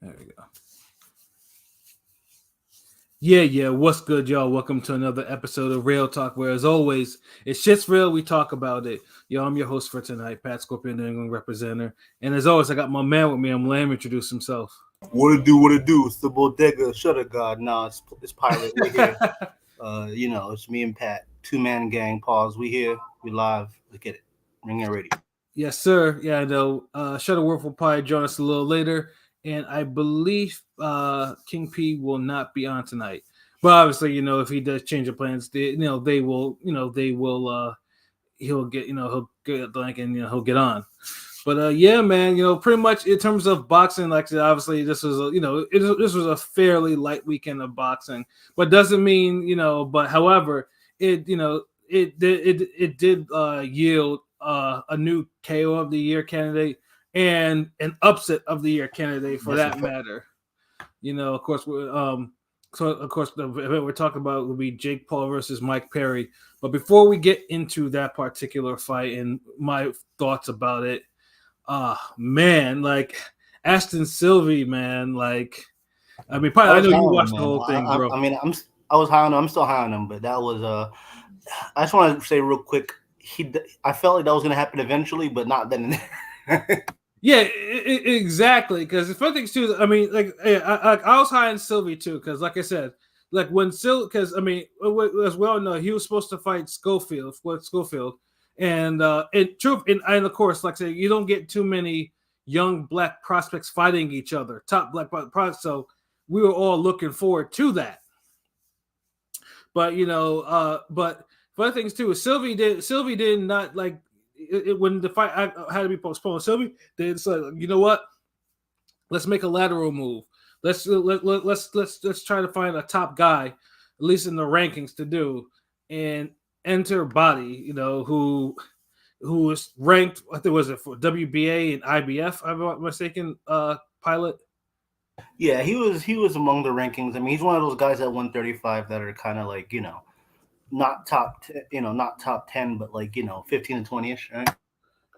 There we go. Yeah. What's good, y'all? Welcome to another episode of Real Talk, where, as always, it's shit's real. We talk about it. Yo, I'm your host for tonight, Pat Scorpion, New England representative. And as always, I got my man with me. I'm Lamb. Introduce himself. What it do? What it do? It's the bodega shutter god. Nah, it's pirate. We here. It's me and Pat, 2-man gang. Pause. We here. We live. Let's get it. Ring it ready. Yes, sir. Yeah, I know. Shuttleworth will probably join us a little later, and I believe King P will not be on tonight. But obviously, if he does change the plans, they will. He'll get. He'll get the link and he'll get on. But yeah, man. Pretty much in terms of boxing, like I said, obviously this was this was a fairly light weekend of boxing, but doesn't mean But however, it did yield a new KO of the year candidate and an upset of the year candidate for that matter. Of course, the event we're talking about will be Jake Paul versus Mike Perry. But before we get into that particular fight and my thoughts about it, man, like Ashton Sylvie, man, like I mean, probably I know you watched the whole thing, bro. I was high on him. I'm still high on him, but that was I just want to say real quick. I felt like that was going to happen eventually, but not then and there. Yeah, exactly. Because the fun things too. I mean, like I was high on Sylvie too. Because like I said, like when because I mean, as we all know, he was supposed to fight Schofield, and truth, and of course, like I said, you don't get too many young black prospects fighting each other, top black prospects. So we were all looking forward to that. But but other things too, Sylvie did not like it when the fight had to be postponed. Sylvie did say, you know what? Let's make a lateral move. Let's try to find a top guy, at least in the rankings, to do and enter Body, who was ranked. I think was it for WBA and IBF? I'm not mistaken. Pilot. Yeah, he was among the rankings. I mean, he's one of those guys at 135 that are kind of like not top, not top 10, but like 15 and 20ish, right?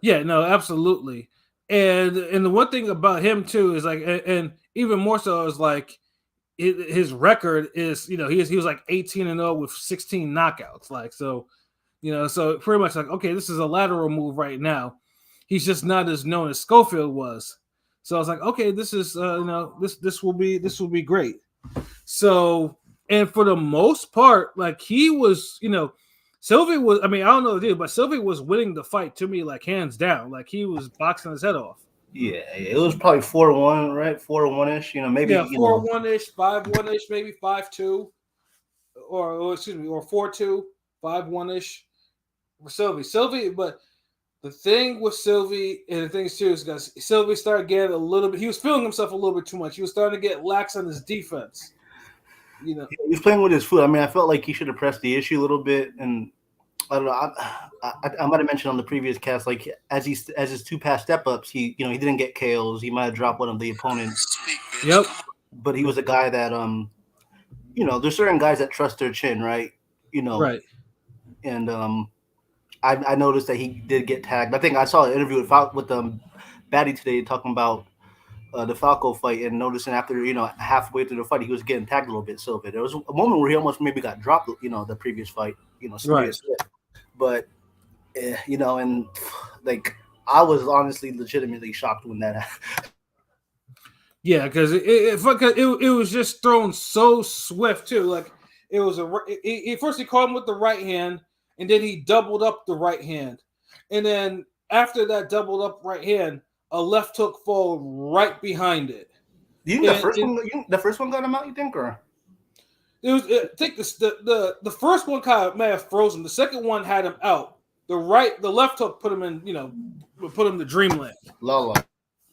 Yeah, no, absolutely. And the one thing about him too is like, and even more so is like his record is he was like 18-0 with 16 knockouts, like so pretty much like, okay, this is a lateral move right now. He's just not as known as Schofield was. So I was like, okay, this is this will be great. So, and for the most part, like he was, Sylvie was, I mean, I don't know the deal, but Sylvie was winning the fight to me, like hands down. Like he was boxing his head off. Yeah, it was probably 4-1, right? 4-1-ish, maybe. Yeah, 4-1-ish, 5-1-ish, maybe 5-2, or excuse me, or 4-2, 5-1-ish for Sylvie, but the thing with Sylvie and the thing too is because Sylvie started getting a little bit. He was feeling himself a little bit tú much. He was starting to get lax on his defense. He was playing with his foot. I mean, I felt like he should have pressed the issue a little bit, and I don't know. I might have mentioned on the previous cast, like as his two past step ups, he didn't get KOs. He might have dropped one of the opponents. Yep. But he was a guy that there's certain guys that trust their chin, right? Right. And I noticed that he did get tagged. I think I saw an interview with Batty today talking about the Falco fight and noticing after halfway through the fight he was getting tagged a little bit. So there was a moment where he almost maybe got dropped. The previous fight. Right. But and like I was honestly legitimately shocked when that happened. Yeah, because it was just thrown so swift too. Like it was first he caught him with the right hand, and then he doubled up the right hand, and then after that doubled up right hand, a left hook followed right behind it. Do you think the first one got him out? You think, or it was? I think the first one kind of may have frozen. The second one had him out. The left hook put him in. Put him to dreamland. Lala.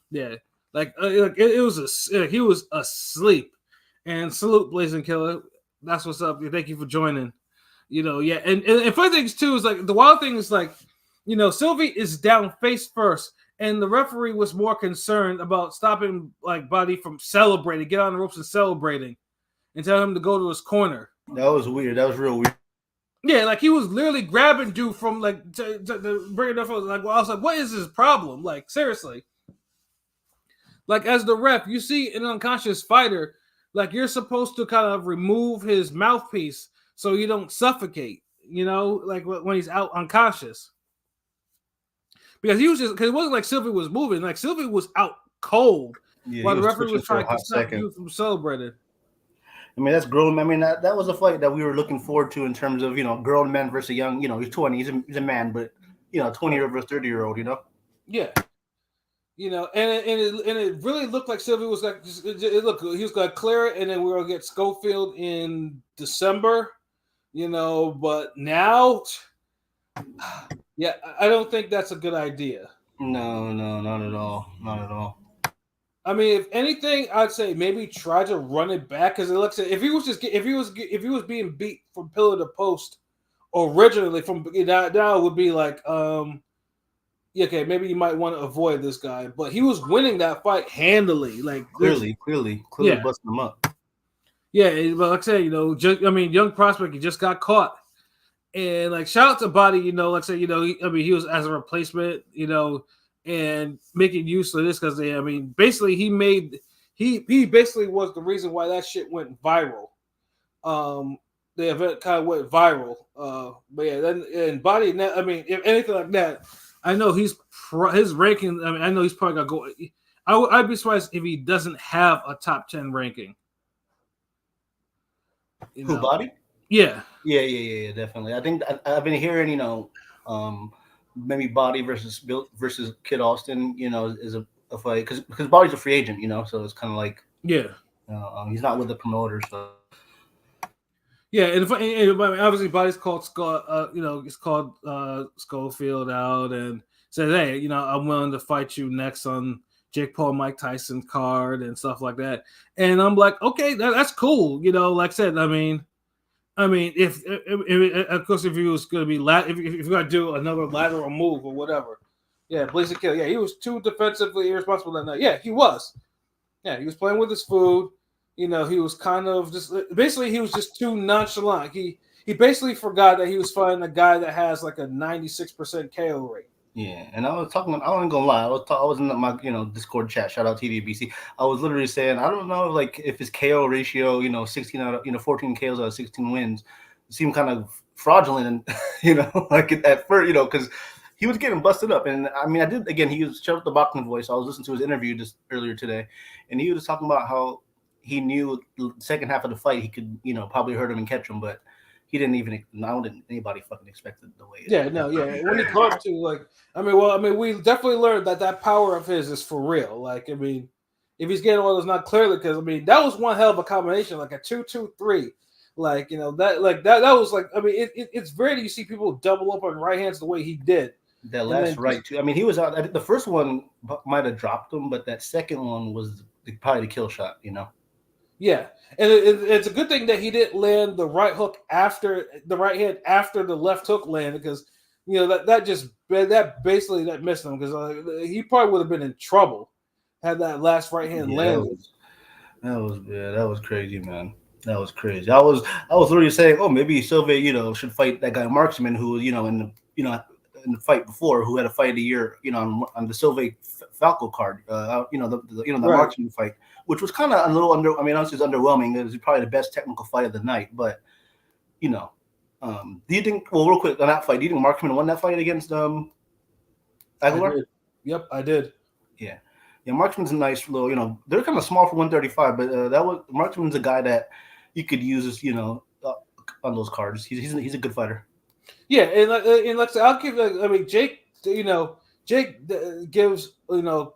Yeah, like it was he was asleep. And salute, Blazing Killer. That's what's up. Thank you for joining. Yeah, and funny things too is like the wild thing is like, Sylvie is down face first, and the referee was more concerned about stopping like Body from celebrating, get on the ropes and celebrating, and tell him to go to his corner. That was weird. That was real weird. Yeah, like he was literally grabbing dude from like to bring it up. Like, well, I was like, what is his problem? Like seriously. Like as the ref, you see an unconscious fighter, like you're supposed to kind of remove his mouthpiece so you don't suffocate. You know, like when he's out unconscious, because he was just because it wasn't like Sylvie was moving, like Sylvie was out cold Yeah, while he the was referee twitching was for a trying to hot stop second. you from celebrating. I mean, that's grown. I mean, that was a fight that we were looking forward to in terms of, grown men versus young. He's 20. He's a man, but 20-year versus 30-year-old. Yeah, and it really looked like Sylvie was like it looked he was gonna clear it, and then we were gonna get Schofield in December. But now, yeah, I don't think that's a good idea. No, not at all. Not at all. I mean, if anything, I'd say maybe try to run it back because it looks like if he was being beat from pillar to post originally from now it would be like yeah, okay, maybe you might want to avoid this guy, but he was winning that fight handily, like clearly yeah. busting him up. Yeah, but like I said, young prospect, he just got caught, and like shout out to Body, like I said, he was as a replacement, and making use of this because basically he basically was the reason why that shit went viral. The event kind of went viral. But yeah, then and Body, if anything like that, I know his ranking. I know he's probably gonna go. I'd be surprised if he doesn't have a top 10 ranking. Who, Body? Yeah, definitely. I think I've been hearing, maybe Body versus Kid Austin, is a fight because Body's a free agent, so it's kind of like he's not with the promoter, so. Yeah, and obviously Body's called it's called Schofield out and says, hey, I'm willing to fight you next on Jake Paul, Mike Tyson card and stuff like that. And I'm like, okay, that's cool. Like I said, if of course if he was going to be if you're going to do another lateral move or whatever, yeah, Blaze Kill, yeah, he was too defensively irresponsible that night. Yeah, he was. Yeah, he was playing with his food. He was kind of just basically he was just too nonchalant. He basically forgot that he was fighting a guy that has like a 96% KO rate. Yeah, and I was talking. I wasn't gonna lie. I was in my Discord chat. Shout out TDBC. I was literally saying I don't know if his KO ratio 16 out of 14 KOs out of 16 wins seemed kind of fraudulent and like at first because he was getting busted up. And I did again. He was shut up the boxing voice. I was listening to his interview just earlier today, and he was talking about how he knew the second half of the fight he could probably hurt him and catch him, but. He didn't even. I don't think anybody fucking expected the way. When he comes to we definitely learned that power of his is for real. Like, if he's getting all those not clearly, because that was one hell of a combination, like a 2-2-3. Like, that was like. It's rare that you see people double up on right hands the way he did. That last right too. He was out. The first one might have dropped him, but that second one was probably the kill shot. Yeah, and it's a good thing that he didn't land the right hook after the right hand after the left hook landed, because that basically missed him, because he probably would have been in trouble had that last right hand landed. That was crazy, man. That was crazy. I was literally saying, oh, maybe Silva, should fight that guy Marksman who in the fight before, who had a fight a year, on the Silva Falco card, the Marksman fight. Which was kind of a little honestly, it's underwhelming. It was probably the best technical fight of the night. But, do you think, real quick on that fight, do you think Marksman won that fight against Aguilar? Yep, I did. Yeah. Yeah, Marksman's a nice little, they're kind of small for 135, but Marksman's a guy that you could use, on those cards. He's a good fighter. Yeah, and let's say I'll give Jake, Jake gives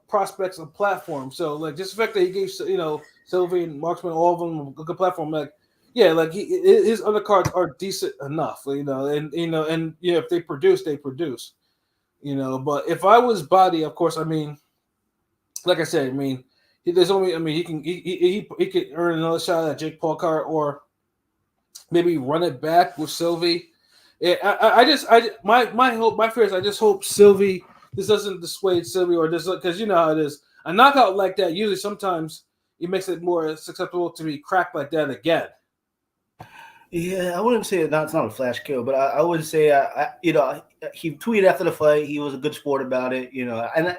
prospects a platform. So like just the fact that he gave Sylvie and Marksman, all of them a good platform. Like his undercards are decent enough. And if they produce, they produce. But if I was Body, of course, like I said, there's only he could earn another shot at Jake Paul card, or maybe run it back with Sylvie. Yeah, my fear is I just hope Sylvie. This doesn't dissuade Sylvia, or just because you know how it is. A knockout like that usually sometimes it makes it more susceptible to be cracked like that again. Yeah, I wouldn't say it's not a flash kill, but I would say he tweeted after the fight. He was a good sport about it, you know. And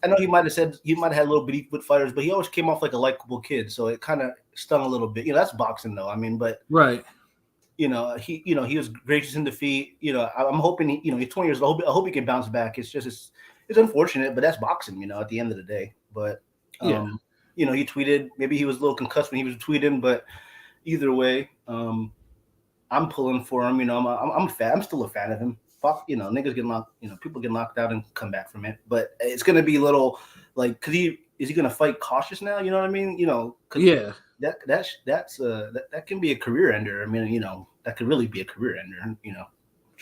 I know he might have said he might have had a little beef with fighters, but he always came off like a likable kid. So it kind of stung a little bit. You know, that's boxing though. I mean, but Right. you know, he was gracious in defeat. You know, I'm hoping he's 20 years old. I hope he can bounce back. It's just it's unfortunate, but that's boxing. You know, at the end of the day. But you know, he tweeted. Maybe he was a little concussed when he was tweeting, but either way, I'm pulling for him. You know, I'm a fan. I'm still a fan of him. Fuck, you know, niggas get locked. You know, people get knocked out and come back from it. But it's gonna be a little like, is he gonna fight cautious now? You know what I mean? You know, Yeah. That can be a career ender. I mean, you know, that could really be a career ender. You know.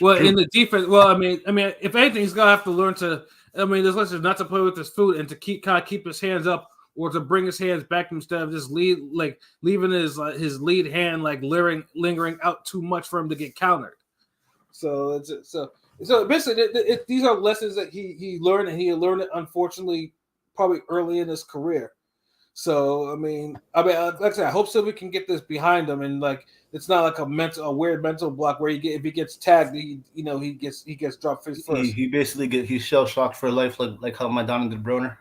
Well, in the defense, I mean, if anything, he's gonna have to learn to. I mean, there's lessons not to play with his food and to keep his hands up, or to bring his hands back instead of just leaving his lead hand like lingering out too much for him to get countered. So basically, these are lessons that he learned, and he learned it unfortunately probably early in his career. So I mean, like I said, I hope Sylvie can get this behind him, and like it's not like a weird mental block where if he gets tagged, he gets dropped face first. He basically he's shell shocked for life, like how Maidana did Broner.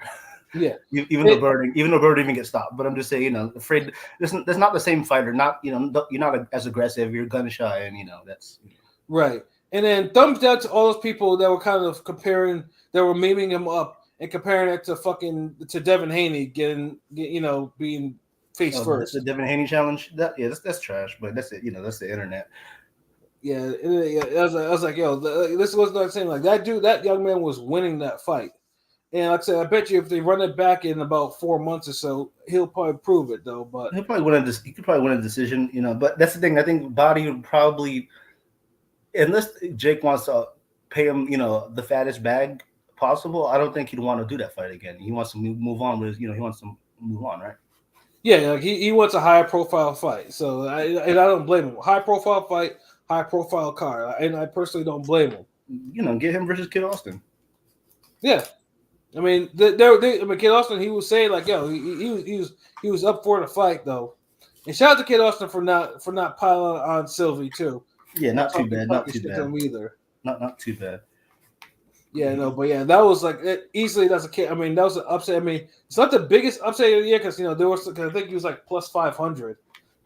Yeah, even though Bird even get stopped, but I'm just saying, you know, afraid that's not the same fighter. Not, you know, you're not as aggressive. You're gun shy, and you know that's right. And then thumbs down to all those people that were kind of comparing, that were memeing him up and comparing it to Devin Haney being face first. The Devin Haney challenge. That's trash, but that's it. You know, that's the internet. Yeah, I was like, yo, this was not saying like that dude. That young man was winning that fight. And like I said, I bet you if they run it back in about 4 months or so, he'll probably prove it though. But he could probably win a decision, you know. But that's the thing. I think Body would probably, unless Jake wants to pay him, you know, the fattest bag possible. I don't think he'd want to do that fight again. He wants to move on with, you know, he wants to move on, right? Yeah, like he wants a high profile fight. So I don't blame him. High profile fight, high profile card, and I personally don't blame him. You know, get him versus Kid Austin. Yeah. I mean, Kid Austin, he was saying like, yo, he was up for the fight though, and shout out to Kid Austin for not piling on Sylvie too. Yeah, not too bad. Not too bad either. Not too bad. Yeah, no, but yeah, that was like easily. That's a kid. I mean, that was an upset. I mean, it's not the biggest upset of the year because you know there was. I think he was like plus 500,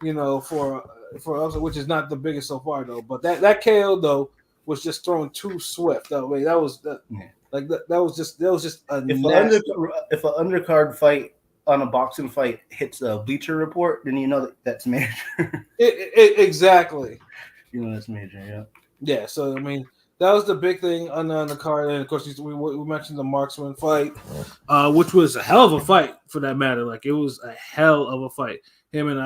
you know, for upset, which is not the biggest so far though. But that KO though was just thrown too swift. That way, that was that. Yeah. Like that was just if an undercard fight on a boxing fight hits a Bleacher Report, then you know that's major. Exactly. You know that's major, yeah. Yeah. So I mean, that was the big thing on the card, and of course we mentioned the Marksman fight, which was a hell of a fight for that matter. Like it was a hell of a fight. Him and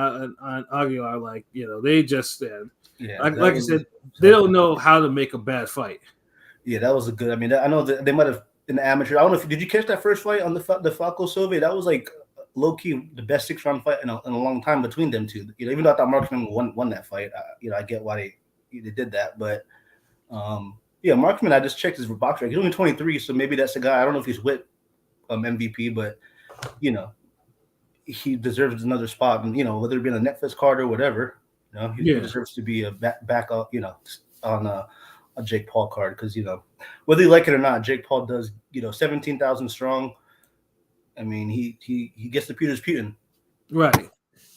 Aguilar, like you know, they just like I said, they don't know how to make a bad fight. Yeah, that was a good. I mean, I know that they might have in amateur. I don't know if did you catch that first fight on the Falco Sylvie? That was like low key the best 6-round fight in a long time between them two. You know, even though I thought Marksman won that fight, you know, I get why they did that. But yeah, Marksman, I just checked his box record. He's only 23, so maybe that's a guy. I don't know if he's with MVP, but you know, he deserves another spot. And you know, whether it be on a Netflix card or whatever, you know, he deserves to be a back up. You know, on a Jake Paul card because you know whether you like it or not, Jake Paul does 17,000 strong. I mean he gets the Peter's Putin. Right,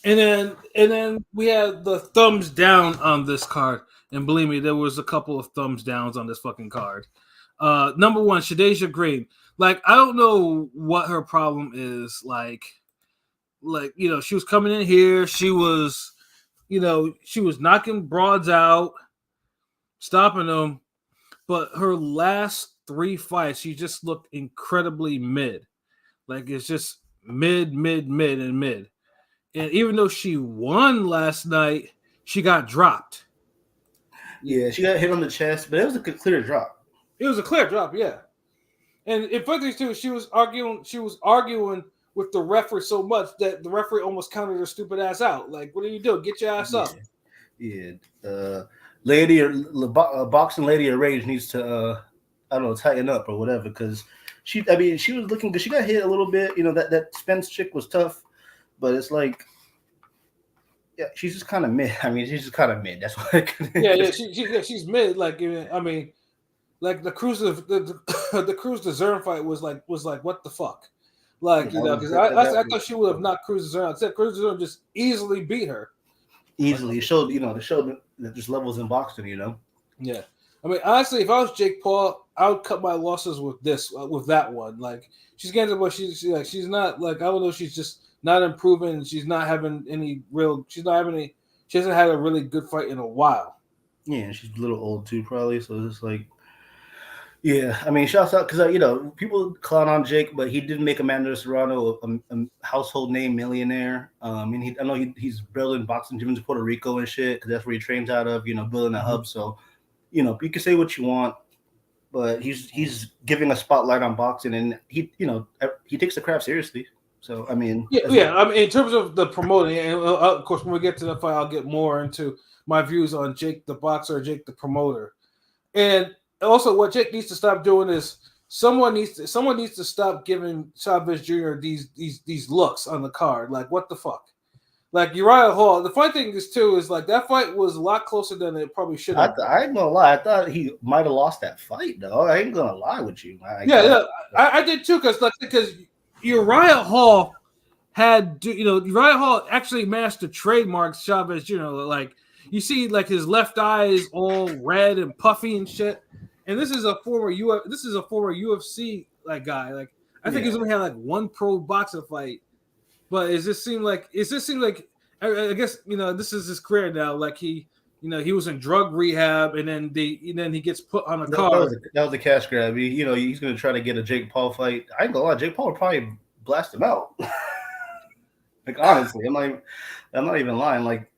and then we had the thumbs down on this card, and believe me, there was a couple of thumbs downs on this fucking card. Number one, Shadasia Green. Like I don't know what her problem is. Like you know she was coming in here, she was knocking broads out, stopping them, but her last 3 fights, she just looked incredibly mid. Like it's just mid. And even though she won last night, she got dropped. Yeah, she got hit on the chest, but it was a clear drop. It was a clear drop, yeah. And in fact, too, she was arguing with the referee so much that the referee almost counted her stupid ass out. Like, what are you doing? Get your ass up. Yeah. Boxing Lady of Rage needs to I don't know, tighten up or whatever because she was looking good. She got hit a little bit, you know, that Spence chick was tough, but it's like she's just kind of mid. I mean, she's just kind of mid. That's what. She's mid. Like I mean, like the Cruz the Cruz DeZern fight was like what the fuck, like because I thought she would have knocked Cruz DeZern out. Except Cruz DeZern just easily beat her. Easily. It showed that there's levels in boxing. Yeah. I mean, honestly, if I was Jake Paul, I would cut my losses with that one. Like, she's getting to what she's not like, I don't know, she's just not improving. She's not having she hasn't had a really good fight in a while. Yeah, she's a little old too, probably. So it's like, yeah, I mean, shouts out because people clown on Jake, but he did make Amanda Serrano a household name millionaire. And I know he's building boxing gyms in Puerto Rico and shit because that's where he trains out of. Building a hub. So, you can say what you want, but he's giving a spotlight on boxing, and he takes the craft seriously. So I mean, I mean, in terms of the promoting, and of course, when we get to the fight, I'll get more into my views on Jake the boxer, Jake the promoter, and also what Jake needs to stop doing is someone needs to stop giving Chavez Jr. these looks on the card. Like, what the fuck? Like Uriah Hall. The funny thing is too is like that fight was a lot closer than it probably should have. I ain't gonna lie. I thought he might have lost that fight though. I ain't gonna lie with you. I did too because Uriah Hall Uriah Hall actually managed to trademark Chavez Jr. Like you see, like his left eye is all red and puffy and shit. And this is a former UFC like guy. Like I think he's only had like one pro boxing fight. But it just seemed like I guess this is his career now. Like he was in drug rehab, and then he gets put on a card. That was a cash grab. He's gonna try to get a Jake Paul fight. I ain't gonna lie, Jake Paul would probably blast him out. Like honestly, I'm not even lying. Like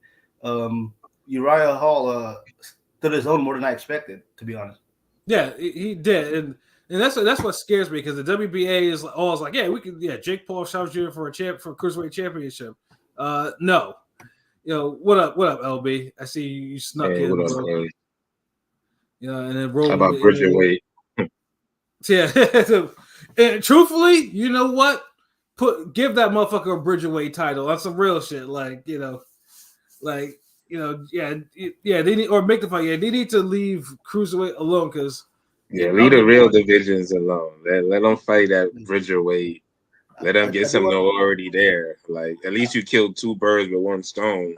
Uriah Hall stood his own more than I expected, to be honest. Yeah, he did, and that's what scares me because the WBA is always like, Jake Paul Chavez Jr. for cruiserweight championship. No, what up, LB? I see you snuck in. What up, Kelly? And then roll. How about Bridget Wade? Yeah, and truthfully, you know what? Give that motherfucker a Bridget Wade title. That's some real shit. They need or make the fight. Yeah, they need to leave cruiserweight alone because. Yeah, leave the real divisions alone. Let them fight at Bridget Wade. Let them get something already there. Like at least you killed two birds with one stone.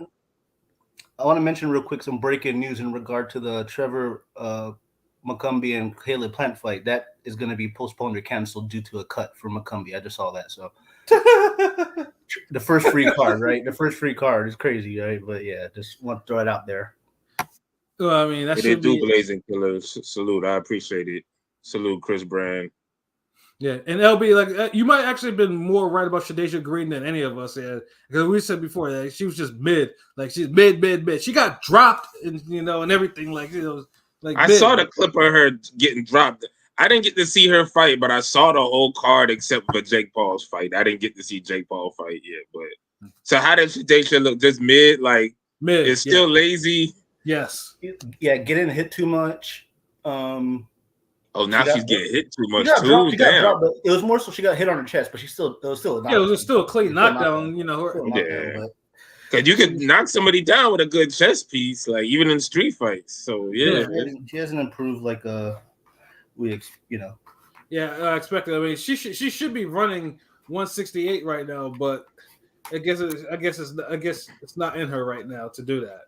I want to mention real quick some breaking news in regard to the Trevor McCumbee and Caleb Plant fight. That is going to be postponed or canceled due to a cut for McCumbee. I just saw that. So the first free card, right? The first free card is crazy, right? But yeah, just want to throw it out there. Well, I mean, that should be Blazing Killers. Salute. I appreciate it. Salute, Chris Brand. Yeah, and LB, like you might actually have been more right about Shadeja Green than any of us. Yeah, because we said before that she was just mid. Like she's mid. She got dropped and and everything. Like I saw the clip of her getting dropped. I didn't get to see her fight, but I saw the whole card except for Jake Paul's fight. I didn't get to see Jake Paul fight yet. But so how did Shadeja look? Just mid? Like mid? It's still lazy. Yes. Yeah, getting hit too much. Now she's getting hit too much too. She got dropped, but it was more so she got hit on her chest, but it was still a knockdown. Yeah, it was still a clean knockdown. Because you could knock somebody down with a good chest piece, like even in street fights. So she hasn't improved like we. Yeah, I expected. I mean, she should be running 168 right now, but I guess it's not in her right now to do that.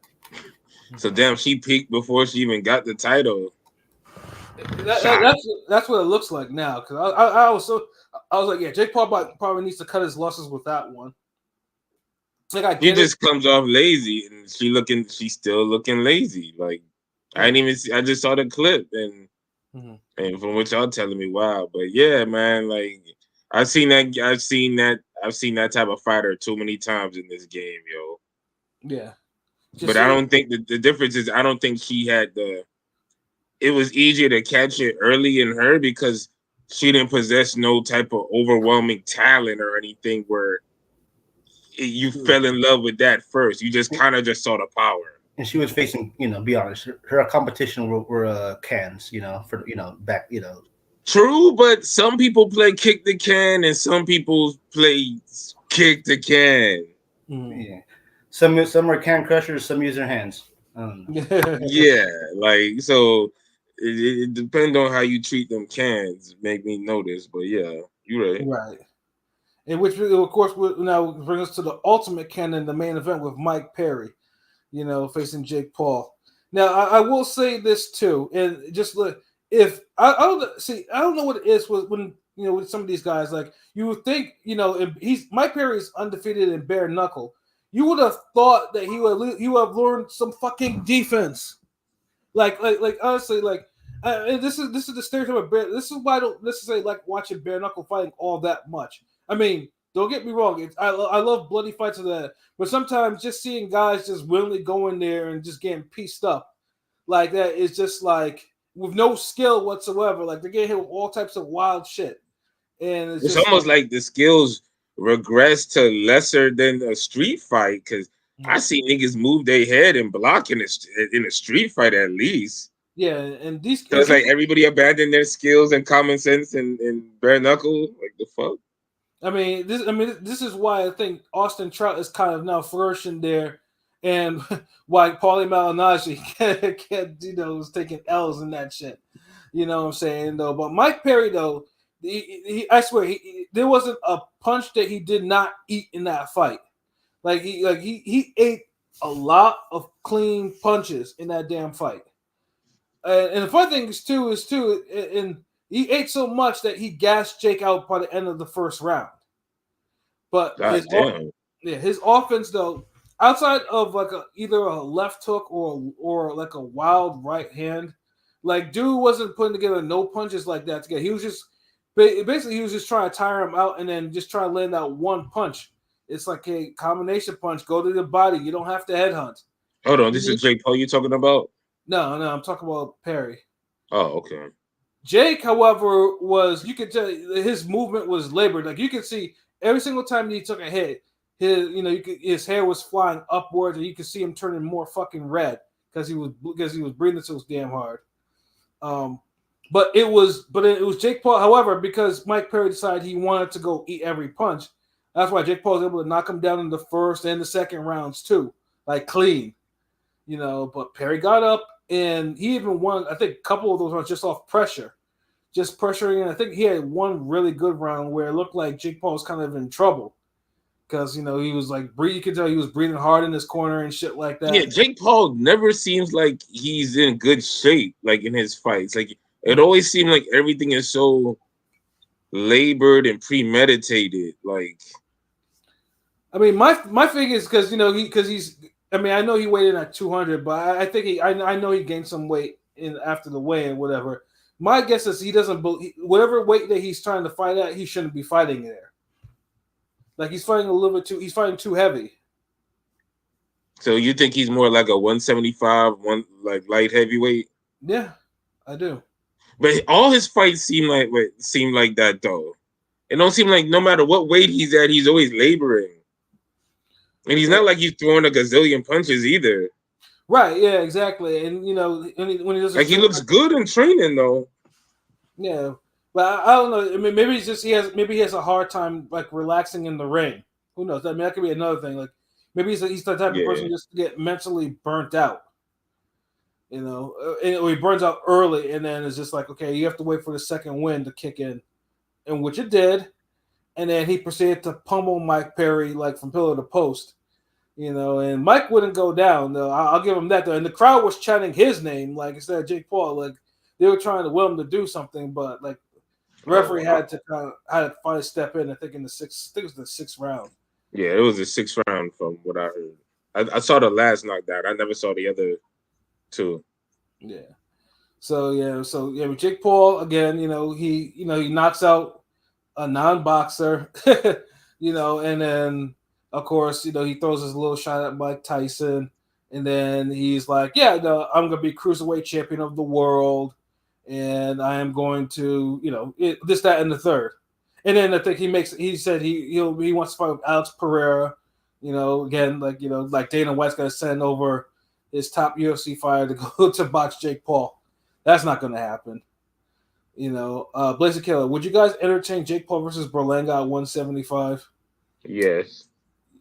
So damn, she peaked before she even got the title. That's what it looks like now. Because I was like, yeah, Jake Paul probably needs to cut his losses with that one. Like he just comes off lazy, and she's still looking lazy. Like I didn't even see. I just saw the clip, and from what y'all telling me, wow. But yeah, man, like I've seen that type of fighter too many times in this game, yo. Yeah. But I don't think the difference is I don't think she had it was easier to catch it early in her because she didn't possess no type of overwhelming talent or anything where you fell in love with that first. You just kind of just saw the power. And she was facing, be honest, her competition were cans, back, True, but some people play kick the can and some people play kick the can. Yeah. Some are can crushers, some use their hands. Yeah, like so it depends on how you treat them cans. Make me notice, but yeah, you're right. Right. And which, of course, will now bring us to the ultimate canon, the main event with Mike Perry, facing Jake Paul. Now, I will say this too, and just look, if I don't know what it is when with some of these guys, like you would think, if Mike Perry is undefeated in bare knuckle. You would have thought that he would have learned some fucking defense, like honestly, and this is the stereotype of bare. This is why I don't necessarily like watching bare knuckle fighting all that much. I mean, don't get me wrong. I love bloody fights of that, but sometimes just seeing guys just willingly go in there and just getting pieced up like that is just like with no skill whatsoever. Like they're getting hit with all types of wild shit, and it's just almost like the skills regress to lesser than a street fight because I see niggas move their head and block in a street fight at least. Yeah, and these so it's like everybody abandoned their skills and common sense and bare knuckle. Like the fuck. I mean, this is why I think Austin Trout is kind of now flourishing there, and why Paulie Malignaggi is taking L's in that shit. You know what I'm saying though? But Mike Perry though. I swear, there wasn't a punch that he did not eat in that fight. He ate a lot of clean punches in that damn fight. And the fun thing is and he ate so much that he gassed Jake out by the end of the first round. But his offense though, outside of either a left hook or like a wild right hand, like dude wasn't putting together no punches like that together. He was just trying to tire him out and then just try to land that one punch. It's like a combination punch. Go to the body. You don't have to headhunt. Hold on. This is Jake Paul you talking about? No. I'm talking about Perry. Oh, okay. Jake, however, you could tell his movement was labored. Like you could see every single time he took a hit, his hair was flying upwards, and you could see him turning more fucking red because he was breathing so damn hard. But it was Jake Paul. However, because Mike Perry decided he wanted to go eat every punch, that's why Jake Paul was able to knock him down in the first and the second rounds too, like clean. But Perry got up and he even won, I think, a couple of those rounds just off pressure, just pressuring. And I think he had one really good round where it looked like Jake Paul was kind of in trouble because he was like you could tell he was breathing hard in his corner and shit like that. Yeah, Jake Paul never seems like he's in good shape, like in his fights, like. It always seemed like everything is so labored and premeditated. Like, I mean, my thing is because he's. I mean, I know he weighed in at 200, but I think I know he gained some weight after the weigh and whatever. My guess is he doesn't believe whatever weight that he's trying to fight at, he shouldn't be fighting there. Like he's fighting a little bit he's fighting too heavy. So you think he's more like a 175, light heavyweight? Yeah, I do. But all his fights seem like that though. It don't seem like no matter what weight he's at, he's always laboring. And he's not like he's throwing a gazillion punches either. Right, yeah, exactly. And when he does he looks good in training though. Yeah. But I don't know. I mean, maybe he has a hard time like relaxing in the ring. Who knows? I mean, that could be another thing. Like maybe he's the type of person just to get mentally burnt out. Or he burns out early, and then it's just like, okay, you have to wait for the second wind to kick in, and which it did, and then he proceeded to pummel Mike Perry like from pillar to post, and Mike wouldn't go down though. I'll give him that though, and the crowd was chanting his name like instead of Jake Paul, like they were trying to will him to do something, but like the referee had to finally step in. I think it was the sixth round. Yeah, it was the sixth round from what I heard. I saw the last knockdown. I never saw the other. Too. Yeah. So with Jake Paul again, he knocks out a non-boxer, and then of course, he throws his little shot at Mike Tyson, and then he's like, yeah, no, I'm gonna be cruiserweight champion of the world, and I am going to, this, that, and the third. And then I think he said he wants to fight with Alex Pereira, again, like Dana White's gonna send over his top UFC fighter to go to box Jake Paul. That's not going to happen. Blazer Killer, would you guys entertain Jake Paul versus Berlanga at 175? Yes.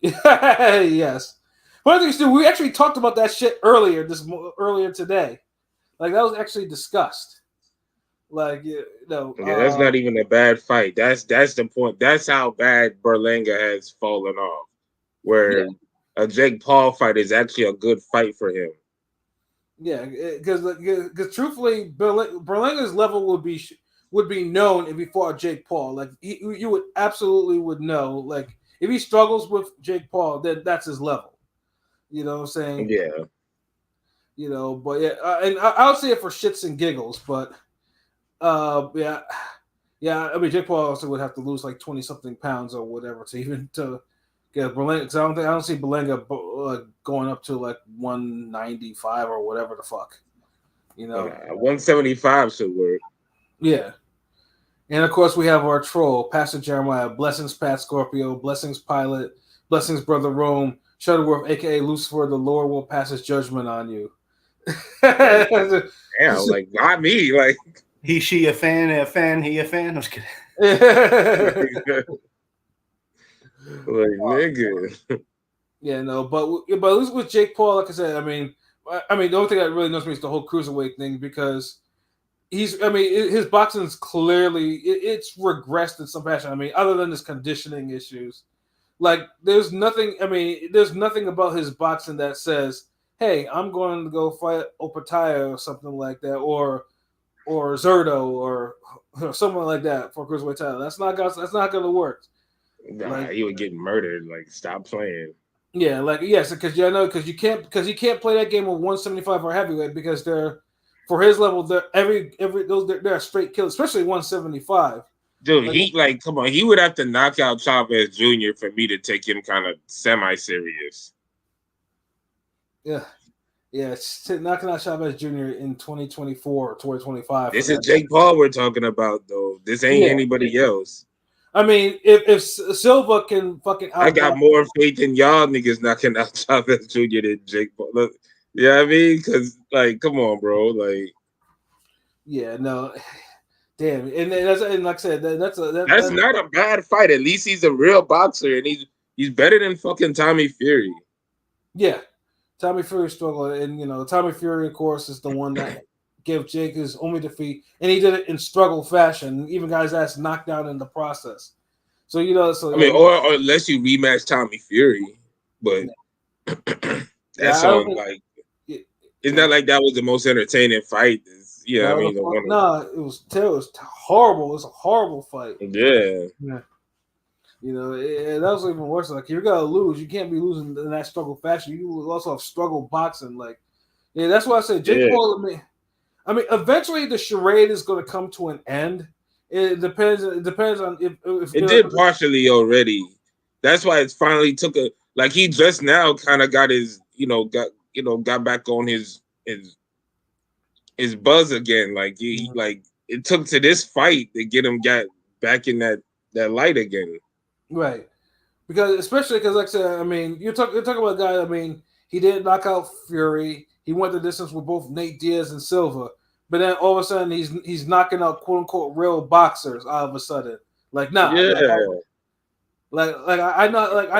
Yes. One of the things, we actually talked about that shit earlier today. Like that was actually discussed. Like Yeah, that's not even a bad fight. That's the point. That's how bad Berlanga has fallen off. Where a Jake Paul fight is actually a good fight for him. Yeah, because truthfully, Berlanga's level would be known if he fought Jake Paul. Like you would absolutely would know. Like if he struggles with Jake Paul, then that's his level. You know what I'm saying? Yeah. You know, but yeah, and I'll say it for shits and giggles, but yeah. I mean, Jake Paul also would have to lose like 20 something pounds or whatever to even to get Berlanga. Because I don't see Berlanga going up to like 195 or whatever the fuck. You know, 175 should work. Yeah. And of course, we have our troll, Pastor Jeremiah, Blessings Pat Scorpio, Blessings Pilot, Blessings Brother Rome, Shuttleworth, aka Lucifer, the Lord will pass his judgment on you. Yeah, like not me. Like he, she, a fan, he, a fan. I'm just kidding. Like nigga. Yeah, no, but at least with Jake Paul, like I said, I mean, the only thing that really knows me is the whole cruiserweight thing because his boxing is clearly it's regressed in some fashion. I mean, other than his conditioning issues, like there's nothing about his boxing that says, "Hey, I'm going to go fight Opataya or something like that," or Zerto or someone like that for cruiserweight title. That's not going to work. Nah, he would get murdered. Like, stop playing. Yeah, like yes, because you can't play that game with 175 or heavyweight because they're for his level. They're they're a straight kill, especially 175. Dude, come on, he would have to knock out Chavez Jr. for me to take him kind of semi-serious. Yeah, it's knocking out Chavez Jr. in 2024 or 2025. This is Jake Paul we're talking about, though. This ain't anybody else. I mean, if Silva can fucking I got more faith in y'all niggas knocking out Chavez Jr. than Jake Paul. Look, you know what I mean? Because, like, come on, bro. Like, yeah, no, damn, and like I said, that's not a bad fight. At least he's a real boxer, and he's better than fucking Tommy Fury. Yeah, Tommy Fury struggled, and Tommy Fury, of course, is the one that gave Jake his only defeat, and he did it in struggle fashion. Even guys that's knocked out in the process. So or unless you rematch Tommy Fury, but that's it's not like that was the most entertaining fight. It was horrible. It was a horrible fight. Yeah. And that was even worse. Like, you're gonna lose. You can't be losing in that struggle fashion. You also have struggle boxing. Like, yeah, that's why I said Jake Paul. I mean, eventually the charade is going to come to an end. It depends on if it did partially already. That's why it's finally took he just now kind of got his got back on his buzz again. Like it took to this fight to get him back in that light again. Right. Because like I said, I mean, you're talking about a guy. I mean, he didn't knock out Fury. He went the distance with both Nate Diaz and Silva, but then all of a sudden he's knocking out quote unquote real boxers. All of a sudden, I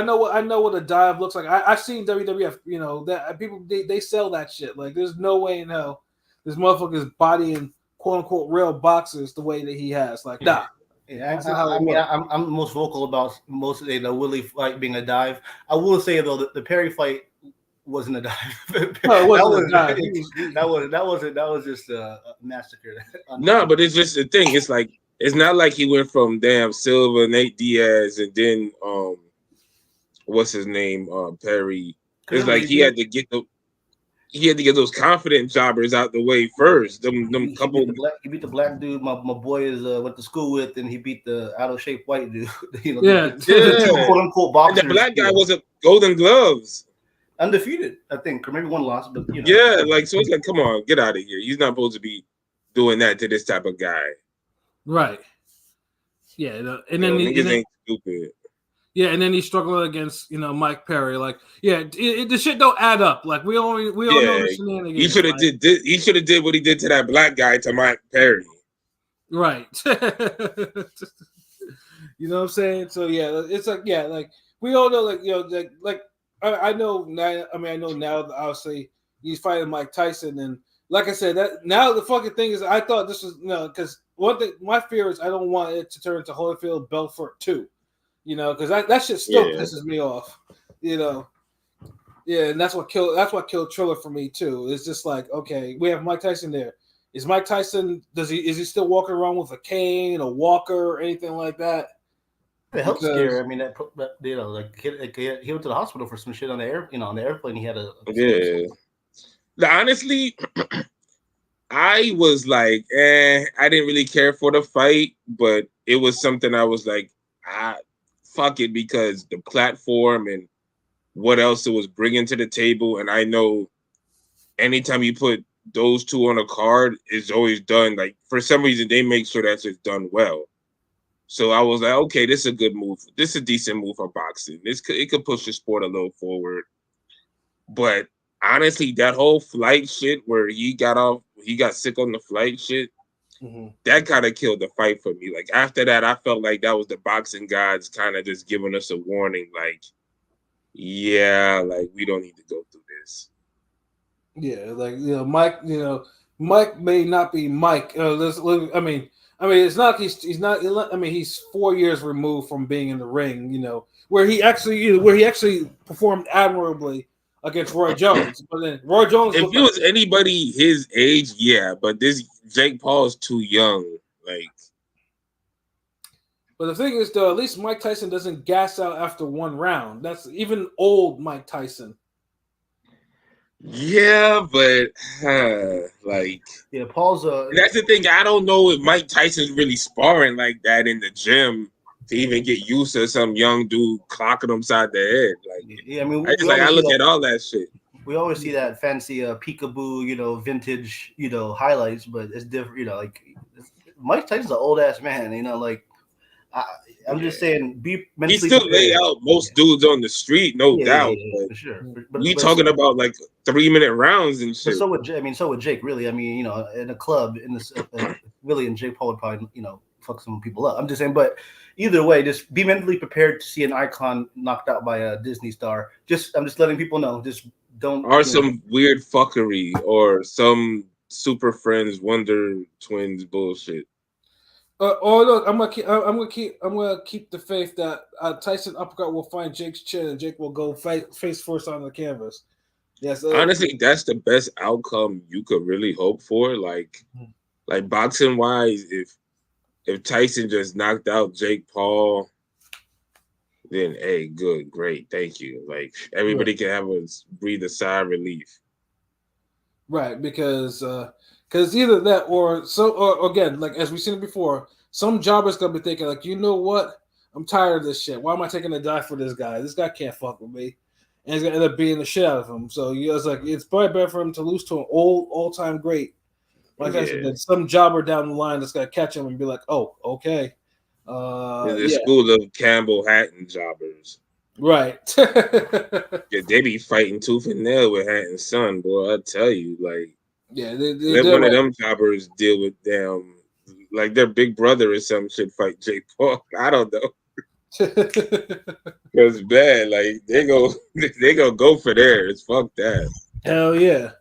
know what a dive looks like. I've seen WWF. That people they sell that shit. Like, there's no way in hell this motherfucker's bodying quote unquote real boxers the way that he has. Like, nah. Yeah, I'm most vocal about most of the Willie fight being a dive. I will say though that the Perry fight wasn't a dive. No, it wasn't a dive. That was just a massacre. No, but it's just the thing. It's like it's not like he went from Silva, Nate Diaz, and then what's his name, Perry. It's like he had to get those confident jobbers out the way first. Them couple. He beat the black dude my boy went to school with, and he beat the out of shape white dude. The quote unquote boxers. And the black guy was a Golden Gloves. Undefeated, I think, or maybe one loss, but Yeah, so it's like, come on, get out of here. He's not supposed to be doing that to this type of guy. Right. Yeah, and then ain't stupid. Yeah, and then he's struggling against Mike Perry. Like, the shit don't add up. Like, we all know the shenanigans. He should have did what he did to that black guy to Mike Perry. Right. You know what I'm saying? So it's like we all know I know now. I mean, I know now that obviously he's fighting Mike Tyson, and like I said, that now the fucking thing is, I thought this was because one thing, my fear is I don't want it to turn into Holyfield Belfort 2, because that shit still pisses me off, Yeah, and that's what killed Triller for me too. It's just like, okay, we have Mike Tyson there. Is Mike Tyson is he still walking around with a cane, a walker, or anything like that? The health scare. I mean, he went to the hospital for some shit on the on the airplane. He had Honestly, I was like, I didn't really care for the fight, but it was something I was like, fuck it, because the platform and what else it was bringing to the table. And I know anytime you put those two on a card, it's always done. Like, for some reason, they make sure that's just done well. So I was like, okay, this is a good move. This is a decent move for boxing. It could push the sport a little forward. But honestly, that whole flight shit where he got sick on the flight shit, that kind of killed the fight for me. Like, after that, I felt like that was the boxing gods kind of just giving us a warning, like, yeah, like, we don't need to go through this. Yeah, like, Mike may not be Mike. I mean, it's not he's not. I mean, he's 4 years removed from being in the ring. Where he actually performed admirably against Roy Jones. But then Roy Jones. If it was anybody his age, yeah, but this Jake Paul is too young. Like, but the thing is, though, at least Mike Tyson doesn't gas out after one round. That's even old Mike Tyson. Yeah, but Paul's that's the thing. I don't know if Mike Tyson's really sparring like that in the gym to even get used to some young dude clocking him side the head. Like, I look at all that shit. We always see that fancy peekaboo, vintage, highlights, but it's different. Mike Tyson's an old ass man. I'm just saying, be mentally. He still lay out most dudes on the street, no doubt. For sure. But talking about like 3-minute rounds and shit. So would Jake. Really, in a club, Willie and Jake Paul would probably, fuck some people up. I'm just saying, but either way, just be mentally prepared to see an icon knocked out by a Disney star. I'm just letting people know. Just don't. Or some weird fuckery, or some Super Friends Wonder Twins bullshit. Look, I'm gonna keep the faith that Tyson uppercut will find Jake's chin and Jake will go face first on the canvas. Yes, honestly, that's the best outcome you could really hope for. Like boxing wise, if Tyson just knocked out Jake Paul, then hey, good, great, thank you. Like, everybody can breathe a sigh of relief. Right, because either that or again, like as we've seen before, some jobber's gonna be thinking like, you know what? I'm tired of this shit. Why am I taking a dive for this guy? This guy can't fuck with me, and he's gonna end up beating the shit out of him. So it's probably better for him to lose to an all-time great. Like I said, some jobber down the line that's gonna catch him and be like, oh, okay. The school of Campbell Hatton jobbers. Right. Yeah, they be fighting tooth and nail with Hatton's son, boy. I tell you, like, let one of them jobbers deal with them, like their big brother or some shit fight Jake Paul. I don't know. It's bad. Like, they go for theirs. Fuck that. Hell yeah.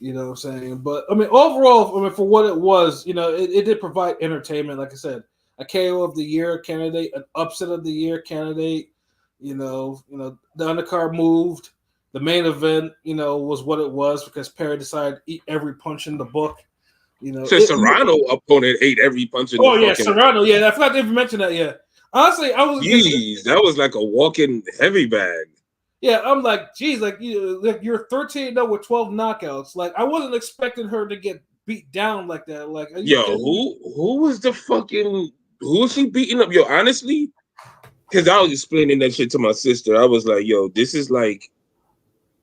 You know what I'm saying? But I mean, overall, for what it was, it did provide entertainment. Like I said, a KO of the year candidate, an upset of the year candidate. The undercard moved. The main event, was what it was because Perry decided to eat every punch in the book. Serrano opponent ate every punch in the book. Oh yeah, Serrano. Yeah, I forgot to even mention that. Yeah, honestly, I was. Jeez, that was like a walking heavy bag. Yeah, I'm like, geez, like you're 13-0 with 12 knockouts. Like, I wasn't expecting her to get beat down like that. Like, who was who was she beating up? Yo, honestly. Because I was explaining that shit to my sister. I was like, yo, this is like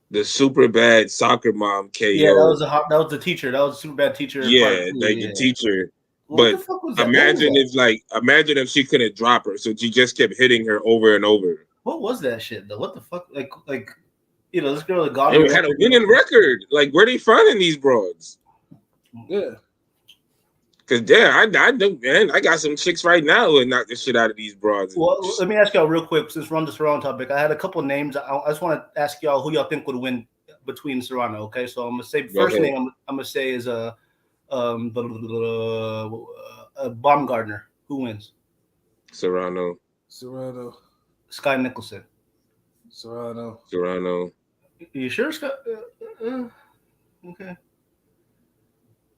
the super bad soccer mom KO. Yeah, that was the teacher. That was a super bad teacher. Yeah, the teacher. But imagine if she couldn't drop her, so she just kept hitting her over and over. What was that shit though? What the fuck? Like this girl had a winning record. Like, where they finding these broads? Yeah. Because I got some chicks right now who would knock the shit out of these broads. Well, let me ask y'all real quick, since we're on this round topic. I had a couple names. I just want to ask y'all who y'all think would win between Serrano. Okay, so I'm gonna say first name. I'm gonna say is Baumgartner. Who wins? Serrano. Sky Nicholson. Serrano. You sure, Scott? Okay.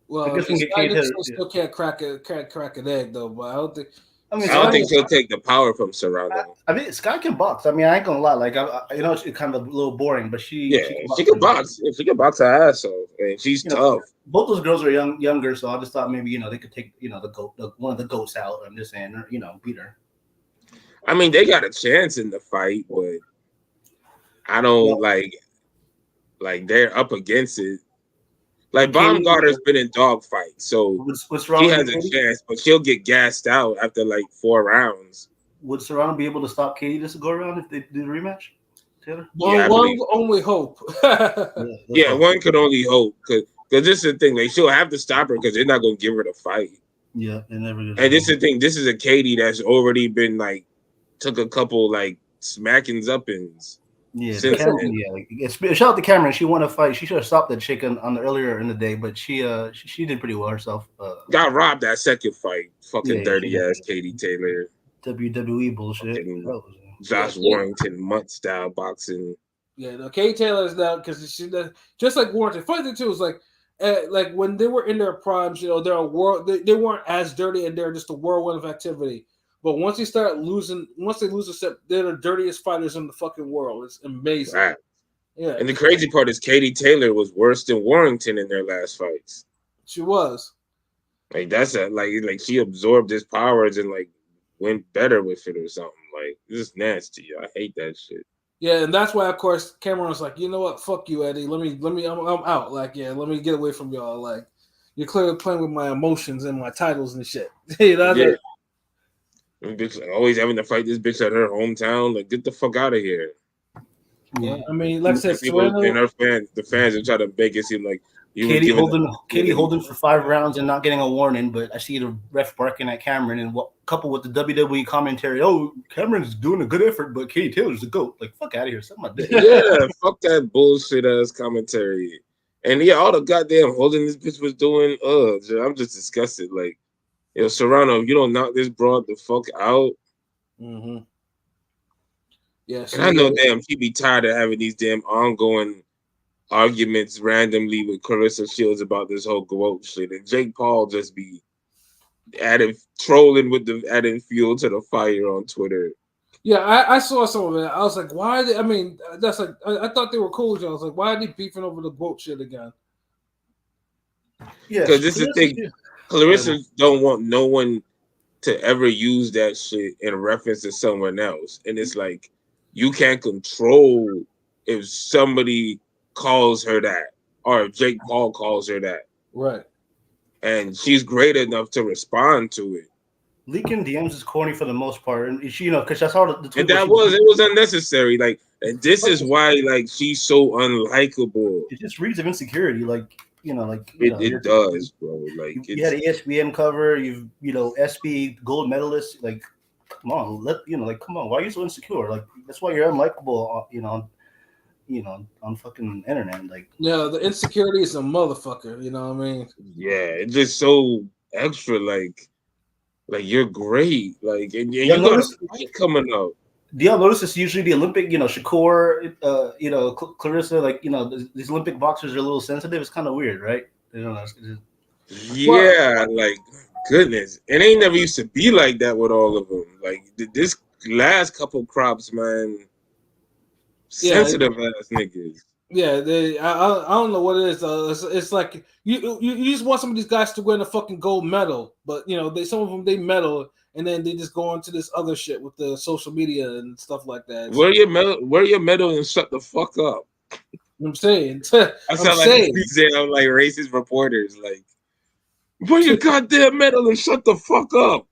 Well, I guess we Sky Nicholson still can't crack an egg though, but I don't think. I think he'll take the power from Serrano. I mean, Sky can box. I mean, I ain't gonna lie. Like, it's kind of a little boring, but she can box. She can box her ass off, and she's tough. Both those girls are younger, so I just thought maybe they could take one of the goats out. I'm just saying, beat her. I mean, they got a chance in the fight, but I don't like they're up against it. Like Baumgartner's been in dog fights, so she has a chance, but she'll get gassed out after like 4 rounds. Would Serrano be able to stop Katie this go around if they do the rematch, Taylor? One only hope. One could only hope because this is the thing. Like, she'll have to stop her because they're not going to give her the fight. Yeah, they never. And this is the thing. This is a Katie that's already been took a couple smackings uppings. Yeah, Cameron, shout out to Cameron. She won a fight. She should have stopped that chick on the earlier in the day, but she did pretty well herself. Got robbed that second fight. Fucking dirty ass Katie Taylor. WWE bullshit. Josh Warrington mutt style boxing. Yeah, no, Katie Taylor is now because she just like Warrington. Funny thing too is like when they were in their primes, they're a world. They weren't as dirty, and they're just a whirlwind of activity. But once they lose a step, they're the dirtiest fighters in the fucking world. It's amazing. Right. Yeah. And the crazy part is Katie Taylor was worse than Warrington in their last fights. She was. That's she absorbed his powers and went better with it or something. This is nasty. I hate that shit. Yeah, and that's why, of course, Cameron was like, you know what? Fuck you, Eddie. Let me. I'm out. Let me get away from y'all. You're clearly playing with my emotions and my titles and shit. Yeah. Bitch, always having to fight this bitch at her hometown. Get the fuck out of here. Yeah, I mean, like I said, and her fans, the fans are trying to make it seem like Katie holding for 5 rounds and not getting a warning. But I see the ref barking at Cameron, and coupled with the WWE commentary, Cameron's doing a good effort, but Katie Taylor's the GOAT. Fuck out of here, something like that. Yeah, fuck that bullshit ass commentary. And all the goddamn holding this bitch was doing. I'm just disgusted. Serrano, if you don't knock this broad the fuck out. Mm-hmm. Yeah, and I know she be tired of having these damn ongoing arguments randomly with Clarissa Shields about this whole GOAT shit. And Jake Paul just be trolling adding fuel to the fire on Twitter. Yeah, I saw some of it. I was like, why? That's I thought they were cool. I was like, why are they beefing over the GOAT shit again? Yeah, because this is the thing. Clarissa don't want no one to ever use that shit in reference to someone else. And it's you can't control if somebody calls her that or if Jake Paul calls her that. Right. And she's great enough to respond to it. Leaking DMs is corny for the most part. And she, because that's how the and it was unnecessary. And this is why she's so unlikable. It just reads of insecurity. It does, bro. You had an ESPN cover. You've SB gold medalist. Come on, come on. Why are you so insecure? That's why you're unlikable. On fucking internet. The insecurity is a motherfucker. You know what I mean? Yeah, it's just so extra. You're great. And you got a fight coming up. Do y'all notice it's usually the Olympic, Shakur, Clarissa, these Olympic boxers are a little sensitive. It's kind of weird, right? Goodness. It ain't never used to be like that with all of them. This last couple crops, man, sensitive ass niggas. Yeah, I don't know what it is. It's like you just want some of these guys to win a fucking gold medal, but some of them they medal. And then they just go on to this other shit with the social media and stuff like that. Wear your medal and shut the fuck up. I'm saying. I sound like racist reporters. Wear your goddamn medal and shut the fuck up.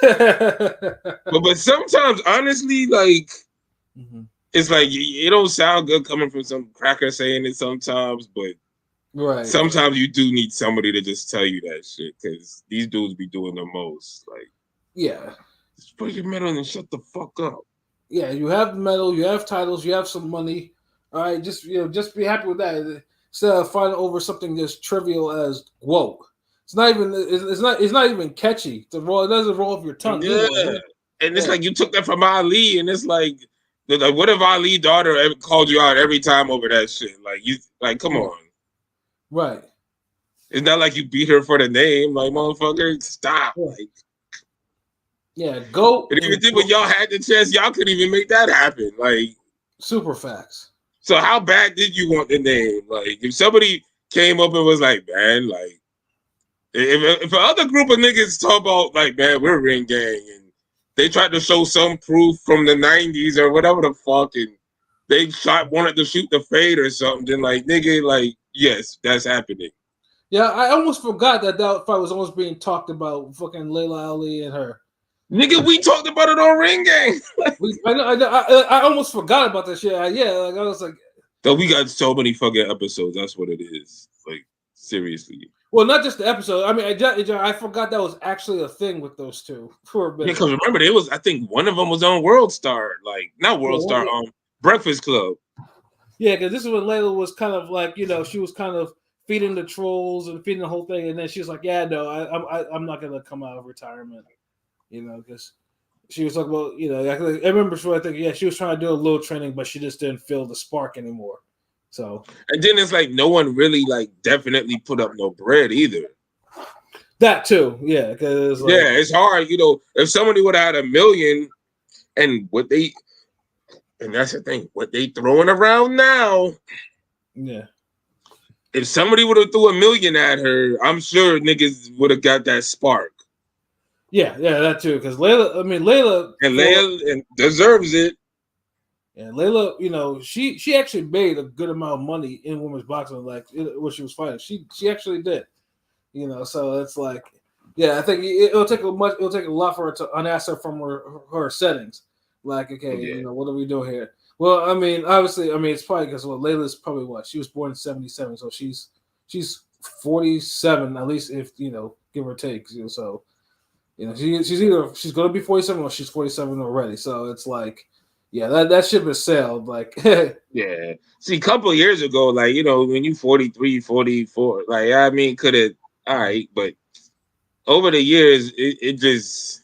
but sometimes, honestly, it's it don't sound good coming from some cracker saying it sometimes, but right. Sometimes you do need somebody to just tell you that shit because these dudes be doing the most. Yeah. Just put your medal and shut the fuck up. Yeah, you have the medal, you have titles, you have some money. All right, just be happy with that instead of fighting over something as trivial as woke. It's not even. It's not even catchy. To roll. It doesn't roll off your tongue. Yeah, Anyway. and it's like you took that from Ali, and it's like what if Ali daughter ever called you out every time over that shit? Like come on. Right. It's not like you beat her for the name, like motherfucker. Stop. Yeah. Like, Go. and even then, when y'all had the chance, y'all couldn't even make that happen. Like, super facts. so how bad did you want the name? Like, if somebody came up and was like, man, like, if another group of niggas talk about like, man, we're Ring Gang, and they tried to show some proof from the '90s or whatever the fuck, and they wanted to shoot the fade or something, then like, nigga, like, yes, that's happening. Yeah, I almost forgot that fight was almost being talked about. Fucking Layla Ali and her. Nigga, we talked about it on Ring Gang. I almost forgot about that shit. Yeah, like I was like, so we got so many fucking episodes. That's what it is. Like, seriously. Well, not just the episode. I mean, I forgot that was actually a thing with those two for a bit. Yeah, because remember, I think one of them was on World Star, like not World Star, Breakfast Club. Yeah, because this is when Layla was kind of like, she was kind of feeding the trolls and feeding the whole thing, and then she was like, "Yeah, no, I'm not gonna come out of retirement," because she was talking about, I remember I think she was trying to do a little training, but she just didn't feel the spark anymore. So, and then it's like no one really like definitely put up no bread either. That too, yeah, because it's hard, if somebody would have had $1 million, and that's the thing, what they throwing around now, yeah. If somebody would have threw $1 million at her, I'm sure niggas would have got that spark. Yeah, that too. Because Layla deserves it. And Layla, she actually made a good amount of money in women's boxing, like when she was fighting. She actually did. So it's like, I think it'll take a lot for her to unask her from her settings. Like, okay, what are we doing here? Well, I mean, obviously, it's probably because Layla's probably she was born in 1977, so she's 47 at least, if give or take. So, she's going to be 47 or she's 47 already. So it's like, that ship has sailed. Like, yeah. See, a couple of years ago, like when you 43, 44, like could have all right, but over the years, it just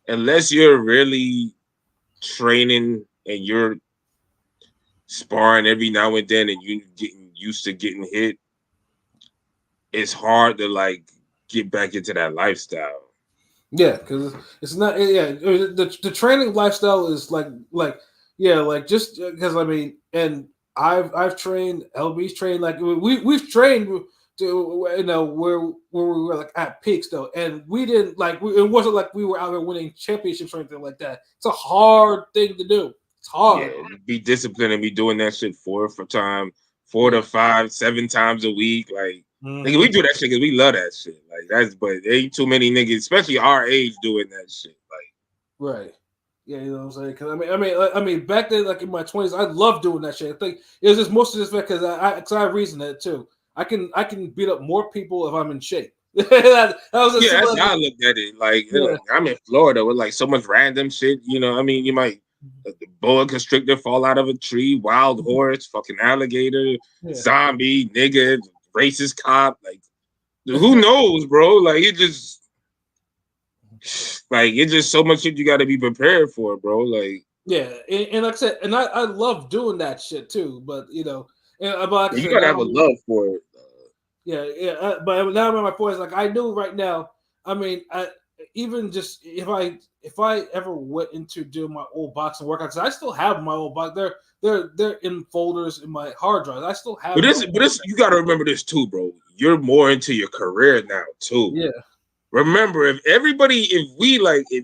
unless you're really training and you're sparring every now and then and you getting used to getting hit, it's hard to like get back into that lifestyle. Yeah, because it's not. Yeah, the training lifestyle is like just because and I've trained, LB's trained, like we've trained to where we were like at peaks though, and we didn't it wasn't like we were out there winning championships or anything like that. It's a hard thing to do. It's hard. Yeah, be disciplined and be doing that shit 4 to 5, 7 times a week. Like, nigga, we do that shit because we love that shit. Like, but there ain't too many niggas, especially our age, doing that shit. Like, right. Yeah, you know what I'm saying? Because I mean, back then, like in my 20s, I loved doing that shit. I think it was just mostly just because I reasoned it too. I can beat up more people if I'm in shape. That's how I looked at it. Like, I'm in Florida with like so much random shit. You might the boa constrictor fall out of a tree, wild horse, fucking alligator, zombie, nigga, racist cop. Like, who knows, bro? Like, it's just so much shit you got to be prepared for, bro. Like, and like I said, and I love doing that shit too. But you gotta have a love for it. But now I'm at my point. Like, I knew right now. Even just if I ever went into doing my old boxing workouts, I still have my old box. They're in folders in my hard drive. I still have. But you got to remember this too, bro. You're more into your career now too. Yeah. Remember, if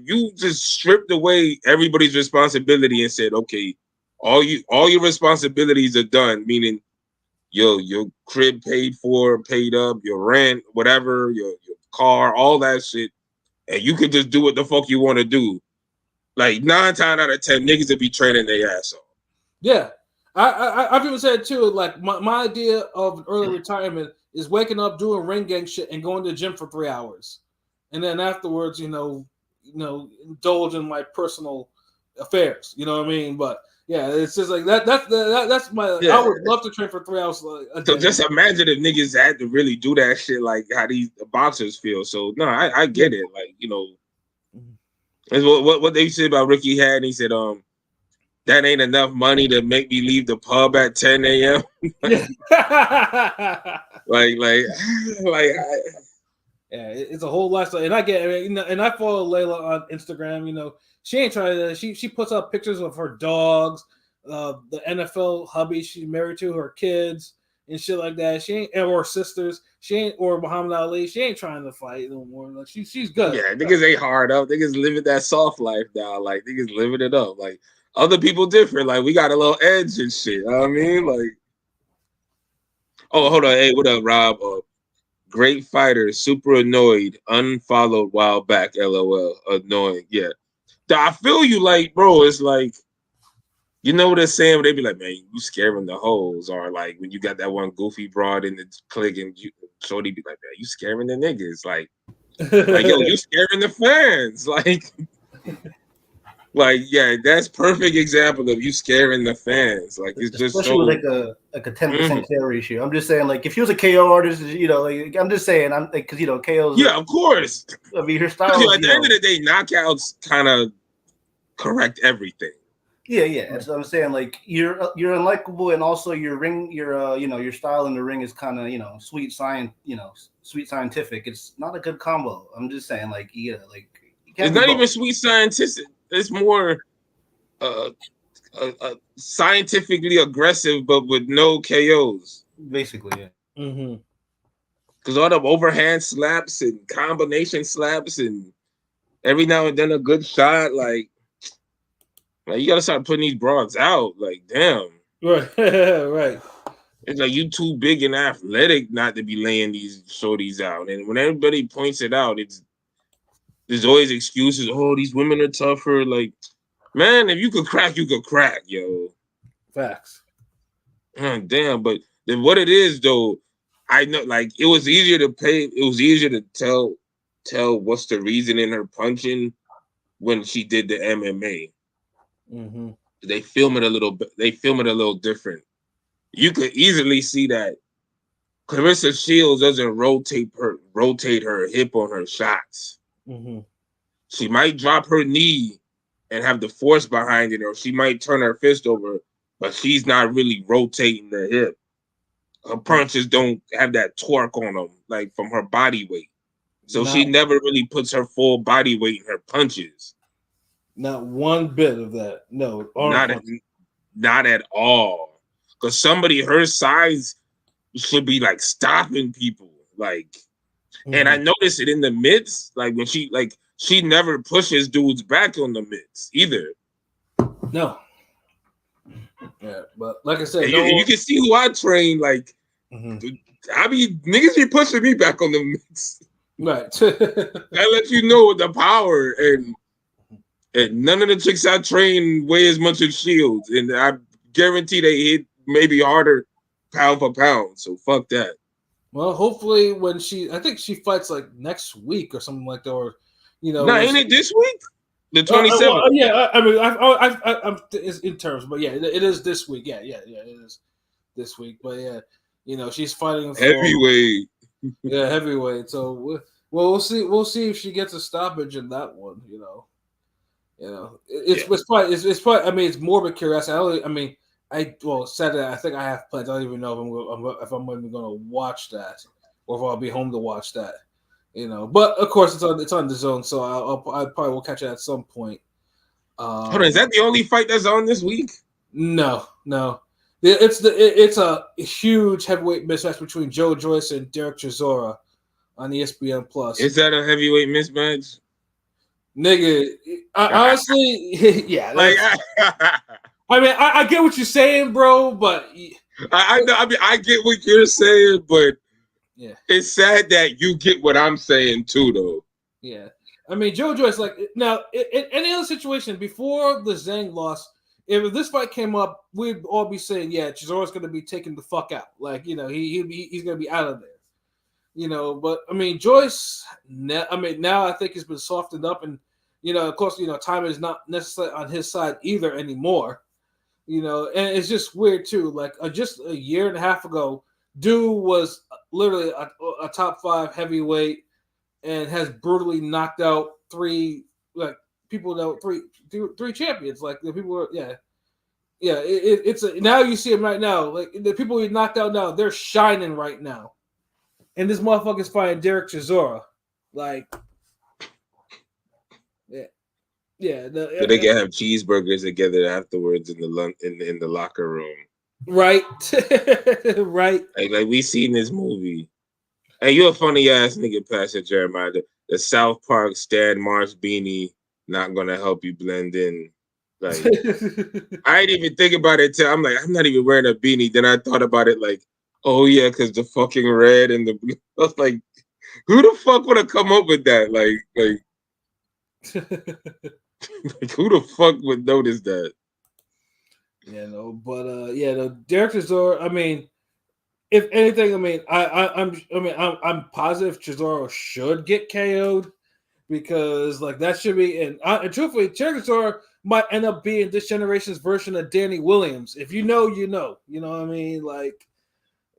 you just stripped away everybody's responsibility and said, okay, all your responsibilities are done, meaning your crib paid up, your rent, whatever, your car, all that shit, and you could just do what the fuck you want to do. Like 9 times out of 10, niggas would be training their ass off. Yeah, I've even said too. Like my idea of early retirement is waking up, doing ring gang shit, and going to the gym for 3 hours, and then afterwards, indulge in my personal affairs. You know what I mean? But Yeah, it's just like that. That's my. Yeah. I would love to train for 3 hours a day. So just imagine if niggas had to really do that shit, like how these boxers feel. So no, I get it. Like, you know, that's what they said about Ricky Hatton. He said, that ain't enough money to make me leave the pub at 10 a.m. Yeah, it's a whole lifestyle, and I get it. You know, and I follow Layla on Instagram. You know, she ain't trying to. She puts up pictures of her dogs, the NFL hubby she's married to, her kids, and shit like that. She ain't, or sisters. She ain't, or Muhammad Ali. She ain't trying to fight no more. Like she's good. Yeah, niggas ain't hard up. Niggas living that soft life now. Like niggas living it up. Like other people different. Like we got a little edge and shit. You know what I mean? Like, oh, hold on. Hey, what up, Rob? Great fighter, super annoyed, unfollowed while back. LOL. Annoying. Yeah. I feel you, like, bro. It's like, you know what they're saying? They be like, man, you scaring the hoes. Or like when you got that one goofy broad in the clique and Shorty be like, man, you scaring the niggas. Like yo, you scaring the fans. Like, yeah, that's perfect example of you scaring the fans. Like, it's just especially so, like a 10% KO ratio. I'm just saying, like, if he was a KO artist, you know, like I'm just saying, I'm like, because you know, KO's. Yeah, of course. I mean, her style. At the end of the day, knockouts kind of correct everything. Yeah. That's what I'm saying. Like, you're unlikable, and also your style in the ring is kind of, you know, sweet scientific. It's not a good combo. I'm just saying, like, yeah, like it's not even sweet scientific. It's more scientifically aggressive, but with no KOs. Basically, yeah. Because all the overhand slaps and combination slaps and every now and then a good shot, like you gotta start putting these broads out. Like, damn. Right. Right. It's like you too big and athletic not to be laying these shorties out. And when everybody points it out, there's always excuses. Oh, these women are tougher. Like, man, if you could crack, you could crack, yo. Facts. Damn, but then what it is, though, I know, like, it was easier to tell what's the reason in her punching when she did the MMA. They film it a little different. You could easily see that Clarissa Shields doesn't rotate her hip on her shots. She might drop her knee and have the force behind it, or she might turn her fist over, but she's not really rotating the hip. Her punches don't have that torque on them, like from her body weight. So she never really puts her full body weight in her punches. Not one bit of that. No, not at all. Because somebody her size should be like stopping people, like. And I noticed it in the mitts, like when she never pushes dudes back on the mitts either. No. Yeah, but like I said, you can see who I train. Like, niggas be pushing me back on the mitts. Right. That let you know the power, and none of the chicks I train weigh as much as Shields, and I guarantee they hit maybe harder pound for pound. So fuck that. Well, hopefully when I think she fights like next week or something like that, or you know. No, ain't it this week? The 27th. Yeah, I mean, I'm it's in terms, but yeah, it is this week. Yeah, it is this week. But yeah, you know, she's fighting for heavyweight. Yeah, heavyweight. So we'll see. We'll see if she gets a stoppage in that one. You know, it's probably. I mean, it's morbid curiosity. Saturday, I think I have plans. I don't even know if I'm even going to watch that or if I'll be home to watch that. You know, but of course it's on the zone, so I probably will catch it at some point. Hold on, is that the only fight that's on this week? No. It's a huge heavyweight mismatch between Joe Joyce and Derek Chisora on ESPN Plus. Is that a heavyweight mismatch? Nigga, honestly, yeah. I mean, I get what you're saying, bro, but I know. I mean, I get what you're saying, but yeah, it's sad that you get what I'm saying too, though. Yeah, I mean, Joe Joyce, like now, in any other situation before the Zhang loss, if this fight came up, we'd all be saying, yeah, Chisora's going to be taken the fuck out, like you know, he's going to be out of there, you know. But I mean, Joyce, now I think he's been softened up, and you know, of course, you know, time is not necessarily on his side either anymore. You know, and it's just weird too. Like just a year and a half ago, Dude was literally a top 5 heavyweight and has brutally knocked out 3 like people that three champions. Like the people are it's now you see him right now. Like the people he knocked out now, they're shining right now. And this motherfucker's fighting Derek Chisora. Like, yeah. So they can have cheeseburgers together afterwards in the locker room. Right. Right. Like we seen this movie. Hey, you're a funny ass nigga, Pastor Jeremiah. The South Park Stan Marsh beanie not gonna help you blend in. Like I didn't even think about it till I'm like, I'm not even wearing a beanie. Then I thought about it like, oh yeah, because the fucking red and the blue. I was like, who the fuck would have come up with that? Like who the fuck would notice that? Yeah, no, but Derek Chisora. I mean, if anything, I mean, I'm positive Chisora should get KO'd because like that should be. And truthfully, Derek Chisora might end up being this generation's version of Danny Williams. If you know, you know. You know what I mean? Like,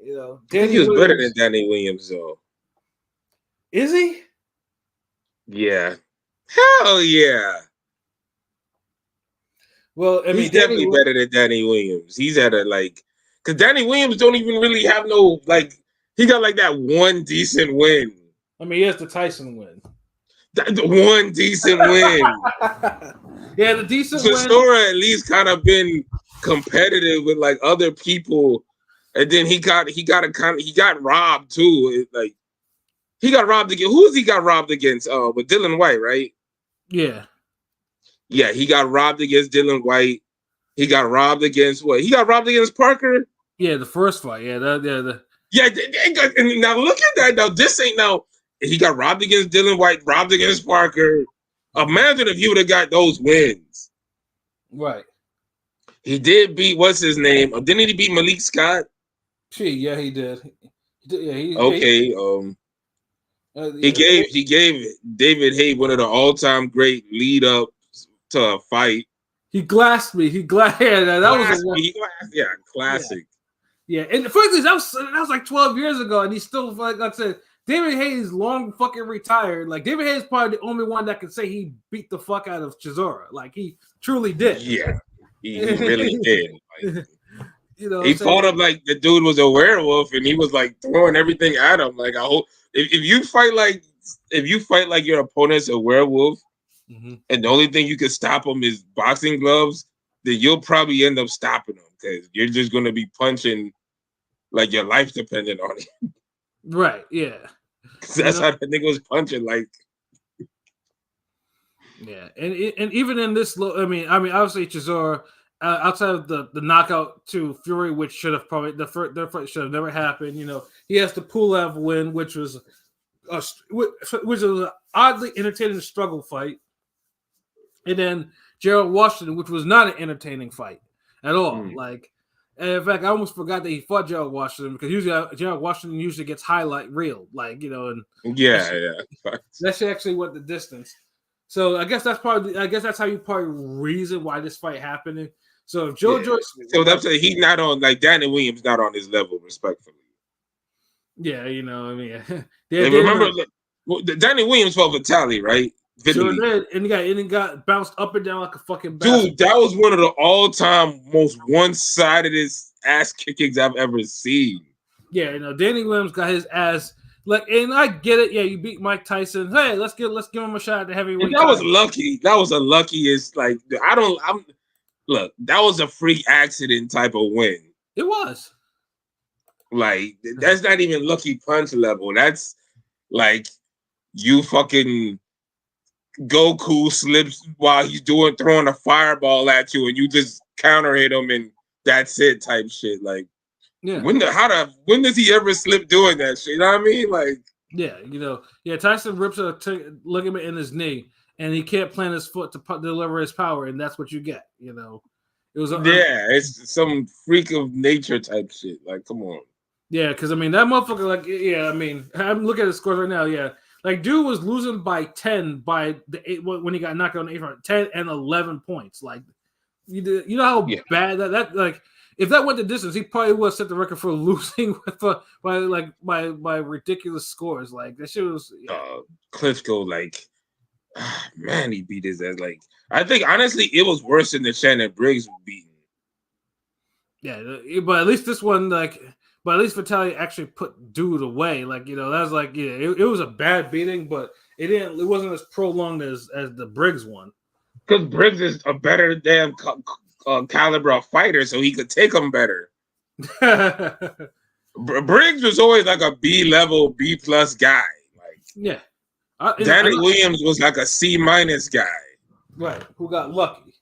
you know, Danny he was Williams, better than Danny Williams, though. Is he? Yeah. Hell yeah. Well, I mean, he's definitely better than Danny Williams. He's at because Danny Williams don't even really have no, he got that one decent win. I mean, he has the Tyson win. The one decent win. Yeah, the decent win. Chisora at least kind of been competitive with other people, and then he got robbed too. He got robbed against who's he got robbed against? With Dylan White, right? Yeah. Yeah, he got robbed against Dylan White. He got robbed against what? He got robbed against Parker. Yeah, the first fight. Yeah, and now look at that. Now this ain't now. He got robbed against Dylan White, robbed against Parker. Imagine if he would have got those wins. Right. He did beat what's his name? Didn't he beat Malik Scott? Yeah, he did. He gave David Haye one of the all-time great lead up to a fight. He glassed me. Classic. Yeah, and the funny thing is that was like 12 years ago, and he's still like I said, David Haye is long fucking retired. Like David Haye is probably the only one that can say he beat the fuck out of Chisora. Like he truly did. Yeah, he really did. You know, he fought him like the dude was a werewolf, and he was throwing everything at him. Like I hope if you fight like your opponent's a werewolf, mm-hmm. and the only thing you can stop him is boxing gloves, then you'll probably end up stopping him because you're just gonna be punching like your life depended on it. Right. Yeah. That's how the nigga was punching. Yeah, and even in this, I mean, obviously Chisora. Outside of the knockout to Fury, which should have probably their fight should have never happened. You know, he has the Pulev win, which was an oddly entertaining struggle fight, and then Gerald Washington, which was not an entertaining fight at all. And in fact, I almost forgot that he fought Gerald Washington because usually Gerald Washington usually gets highlight reel, and that's actually what the distance. So I guess that's how you probably reason why this fight happening. So if Joe Joyce, so that's he's not on Danny Williams, not on his level, respectfully. Yeah, I mean, remember Danny Williams fought Vitali, right? Sure did, and he got bounced up and down like a fucking dude. That was one of the all-time most one-sided ass kickings I've ever seen. Yeah, Danny Williams got his ass. And I get it. Yeah, you beat Mike Tyson. Hey, let's give him a shot at the heavyweight. And that was lucky. That was the luckiest. That was a freak accident type of win. It was. That's not even lucky punch level. That's you fucking Goku slips while he's throwing a fireball at you, and you just counter hit him, and that's it type shit. Yeah. When does he ever slip doing that shit? You know what I mean? Tyson rips a ligament in his knee, and he can't plant his foot to deliver his power, and that's what you get. It was it's some freak of nature type shit. Come on. Yeah, because that motherfucker. I'm looking at the scores right now. Yeah, dude was losing by 10 by the 8 when he got knocked out in the 8th round, 10 and 11 points. You know how bad that like if that went the distance, he probably would have set the record for losing by ridiculous scores. Like that shit was. Klitschko, like, man, he beat his ass. Like, I think honestly, it was worse than the Shannon Briggs beating. Yeah, but at least this one, like, but at least Vitaly actually put dude away. Like, that was like, it was a bad beating, but it wasn't as prolonged as the Briggs one. Because Briggs is a better damn caliber of fighter, so he could take him better. Briggs was always like a B-level, B-plus guy. Like, Danny Williams was like a C- guy. Right, who got lucky,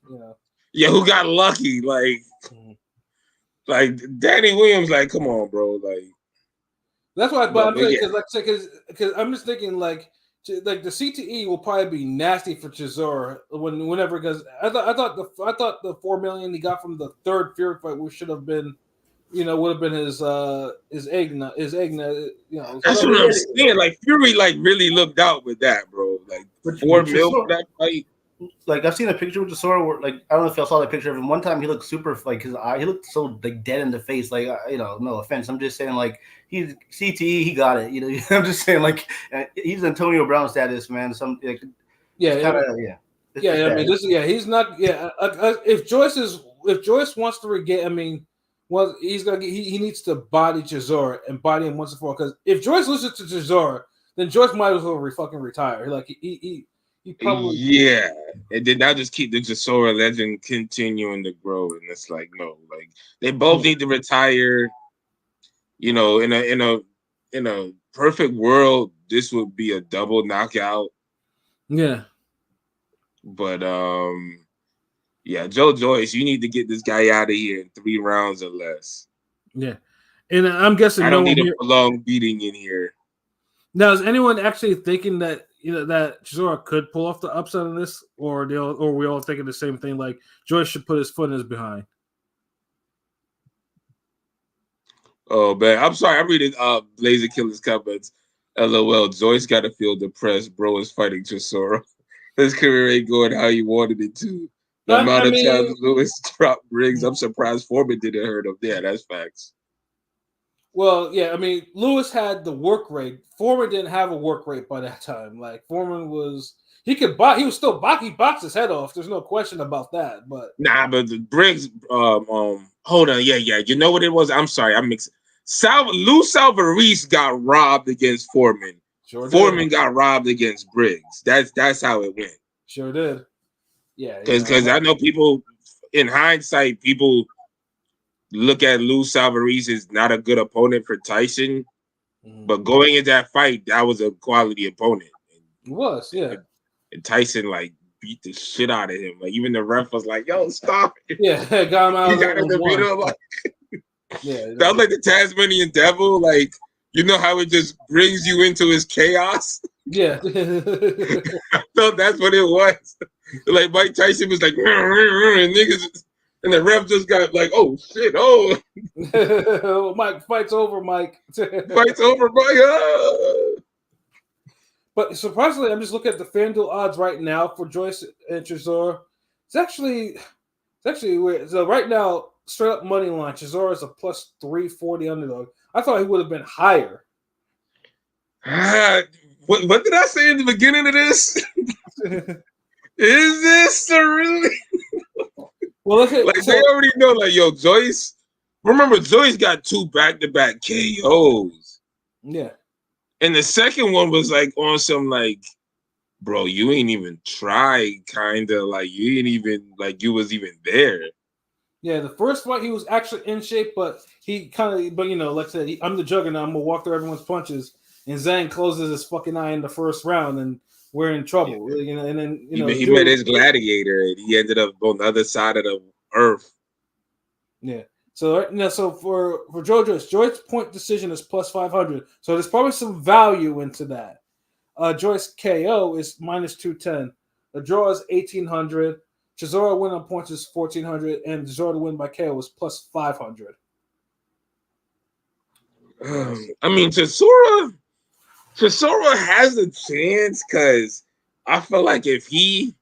Yeah, who got lucky. Like Danny Williams, like, come on, bro. Like, that's why, but I'm saying, because I'm just thinking, like the CTE will probably be nasty for Chisora whenever, because I thought the $4 million he got from the third Fury fight should have been, would have been his Egna. That's what I'm saying. Like Fury, like really looked out with that, bro. Like $4 million for that fight. Like I've seen a picture with Chisora where, like, I don't know if y'all saw that picture of him. One time he looked super, like, his eye, he looked so like dead in the face. Like, no offense, I'm just saying, like, he's CTE, he got it. I'm just saying, like, he's Antonio Brown status, man. Some like, I mean, he's not. Yeah, if Joyce wants to regain, I mean, well, he needs to body Chisora and body him once and for all. Because if Joyce loses to Chisora, then Joyce might as well fucking retire. Like he probably and then I'll just keep the Chisora legend continuing to grow. And it's like, no, like they both need to retire. In a perfect world, this would be a double knockout. Yeah. But Joe Joyce, you need to get this guy out of here in 3 rounds or less. Yeah. And I'm guessing I don't need a prolonged beating in here. Now, is anyone actually thinking that that Chisora could pull off the upset in this, or are we all thinking the same thing? Like Joyce should put his foot in his behind. Oh man, I'm sorry. I'm reading Blazer Killer's comments. LOL. Joyce got to feel depressed. Bro is fighting Chisora. His career ain't going how he wanted it to. The amount of times Lewis dropped Briggs, I'm surprised Foreman didn't hurt him. Yeah, that's facts. Well, yeah, I mean, Lewis had the work rate. Foreman didn't have a work rate by that time. Like Foreman he was still he boxed his head off. There's no question about that. But but the Briggs, hold on, yeah. You know what it was? I'm sorry, I'm mixing. Lou Salvarez got robbed against Foreman. Sure did. Foreman got robbed against Briggs. That's how it went. Sure did. Yeah. Because I know people, in hindsight, people look at Lou Salvarez as not a good opponent for Tyson. Mm-hmm. But going into that fight, that was a quality opponent. It was, yeah. And Tyson, like, beat the shit out of him. Like, even the ref was like, yo, stop it. Yeah, got him out of the that was like the Tasmanian devil. Like, you know how it just brings you into his chaos? Yeah. I felt that's what it was. Like, Mike Tyson was like, and niggas, and the ref just got like, oh, shit, oh. Mike, fight's over, Mike. Fight's over, Mike. But surprisingly, I'm just looking at the FanDuel odds right now for Joyce and Chisora. It's actually weird. So right now, straight up money line, Chisora is a plus 340 underdog. I thought he would have been higher. What did I say in the beginning of this? Is this really? Well, they already know, like, yo, Joyce. Remember, Joyce got 2 back-to-back KOs. Yeah. And the second one was like on some like, bro, you ain't even try, kind of like you ain't even like you was even there. Yeah, the first fight he was actually in shape, but he kind of, like I said, I'm the juggernaut. I'm gonna walk through everyone's punches, and Zhang closes his fucking eye in the first round, and we're in trouble. Yeah. And then he met his gladiator, and he ended up on the other side of the earth. Yeah. So for Joe Joyce point decision is plus 500. So there's probably some value into that. Joyce KO is minus 210. The draw is 1800. Chisora win on points is 1400, and Chisora to win by KO is plus 500. I mean, Chisora has a chance because I feel like if he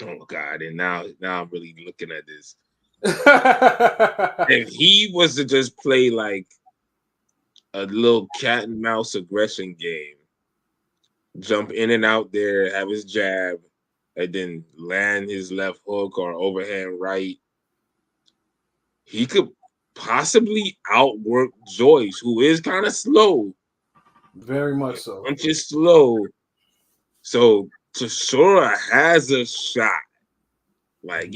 Oh God! And now I'm really looking at this. If he was to just play like a little cat and mouse aggression game, jump in and out there, have his jab, and then land his left hook or overhand right, he could possibly outwork Joyce, who is kind of slow. Very much so. Punch is slow. So Chisora has a shot. Like,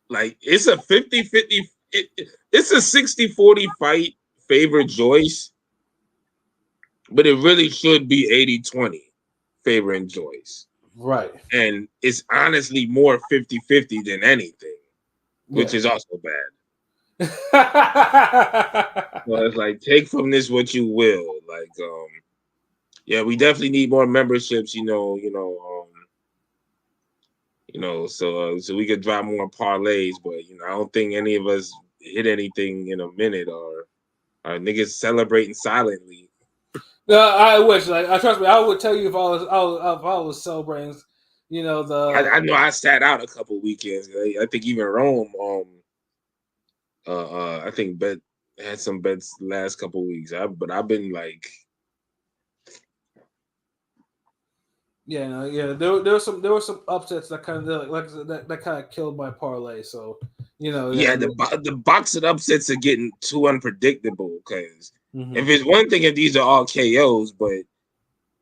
like it's a 50-50. It's a 60-40 fight favor Joyce, but it really should be 80-20 favoring Joyce. Right. And it's honestly more 50-50 than anything, which is also bad. So it's like, take from this what you will. Like, yeah, we definitely need more memberships, so we could drop more parlays, but I don't think any of us hit anything in a minute or niggas celebrating silently. No, I wish. Like, trust me, I would tell you if I was celebrating. I know I sat out a couple weekends. I think even Rome, I think bet had some bets the last couple weeks. But I've been like, there were some upsets that kind of that kind of killed my parlay. So the boxing upsets are getting too unpredictable because if it's one thing if these are all KOs, but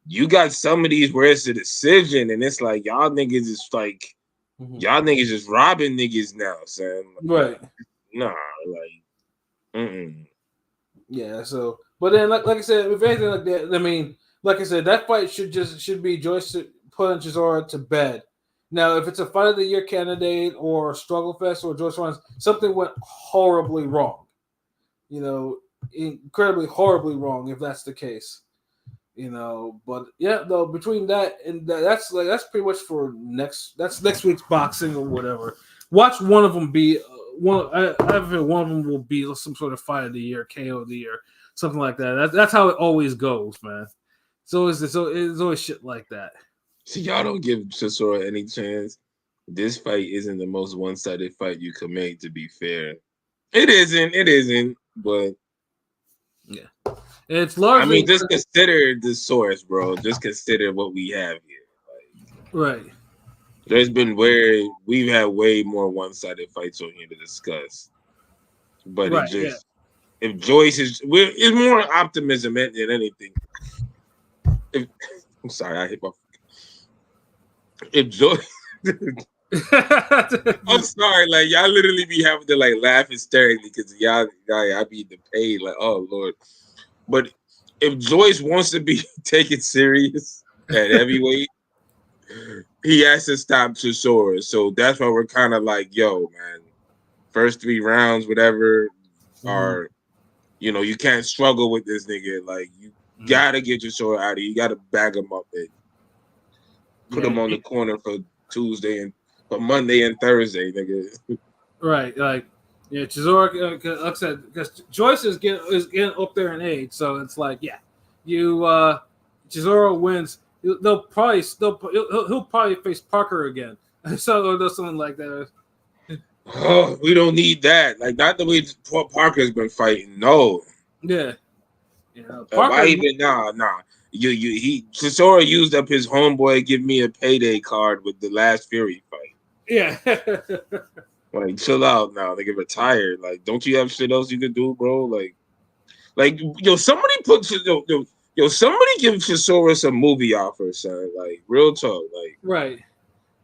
you got some of these where it's a decision and it's like y'all niggas is like y'all niggas just robbing niggas now, son. Right. Nah, like, yeah. So, but then, like I said, if anything like that, I mean, like I said, that fight should be Joyce putting Chisora to bed. Now, if it's a fight of the year candidate or struggle fest or Joyce runs, something went horribly wrong. Incredibly horribly wrong if that's the case. But yeah, though between that and that's pretty much for next week's boxing or whatever. Watch one of them be one. I have one of them will be some sort of fight of the year, KO of the year, something like that. That's how it always goes, man. So it's always shit like that. So y'all don't give Chisora any chance. This fight isn't the most one-sided fight you could make. To be fair, it isn't. But yeah. It's largely. I mean, just consider the source, bro. Just consider what we have here. Right. There's been we've had way more one-sided fights on here to discuss. But if Joyce it's more optimism than anything. I'm sorry, I hit my. If Joyce. I'm sorry, like y'all literally be having to like laugh hysterically because y'all be the pay like, oh Lord. But if Joyce wants to be taken serious at heavyweight, he has to stop Chisora. So that's why we're kind of like, yo, man, first 3 rounds, whatever, are, you can't struggle with this nigga. Like, you gotta get Chisora out of here. You gotta bag him up and put him on the corner for Monday and Thursday, nigga. Right, like. Yeah, Chisora, like I said, because Joyce is getting up there in age, so it's like, Chisora wins. He'll probably face Parker again, so or something like that. Oh, we don't need that. Like, not the way Parker's been fighting. No. Yeah. Parker. Why even nah. Chisora used up his homeboy give me a payday card with the last Fury fight. Yeah. Like, chill out now. They get retired. Like, don't you have shit else you can do, bro? Like, somebody somebody give Chisora some movie offers, son. Like, real talk. Like, right.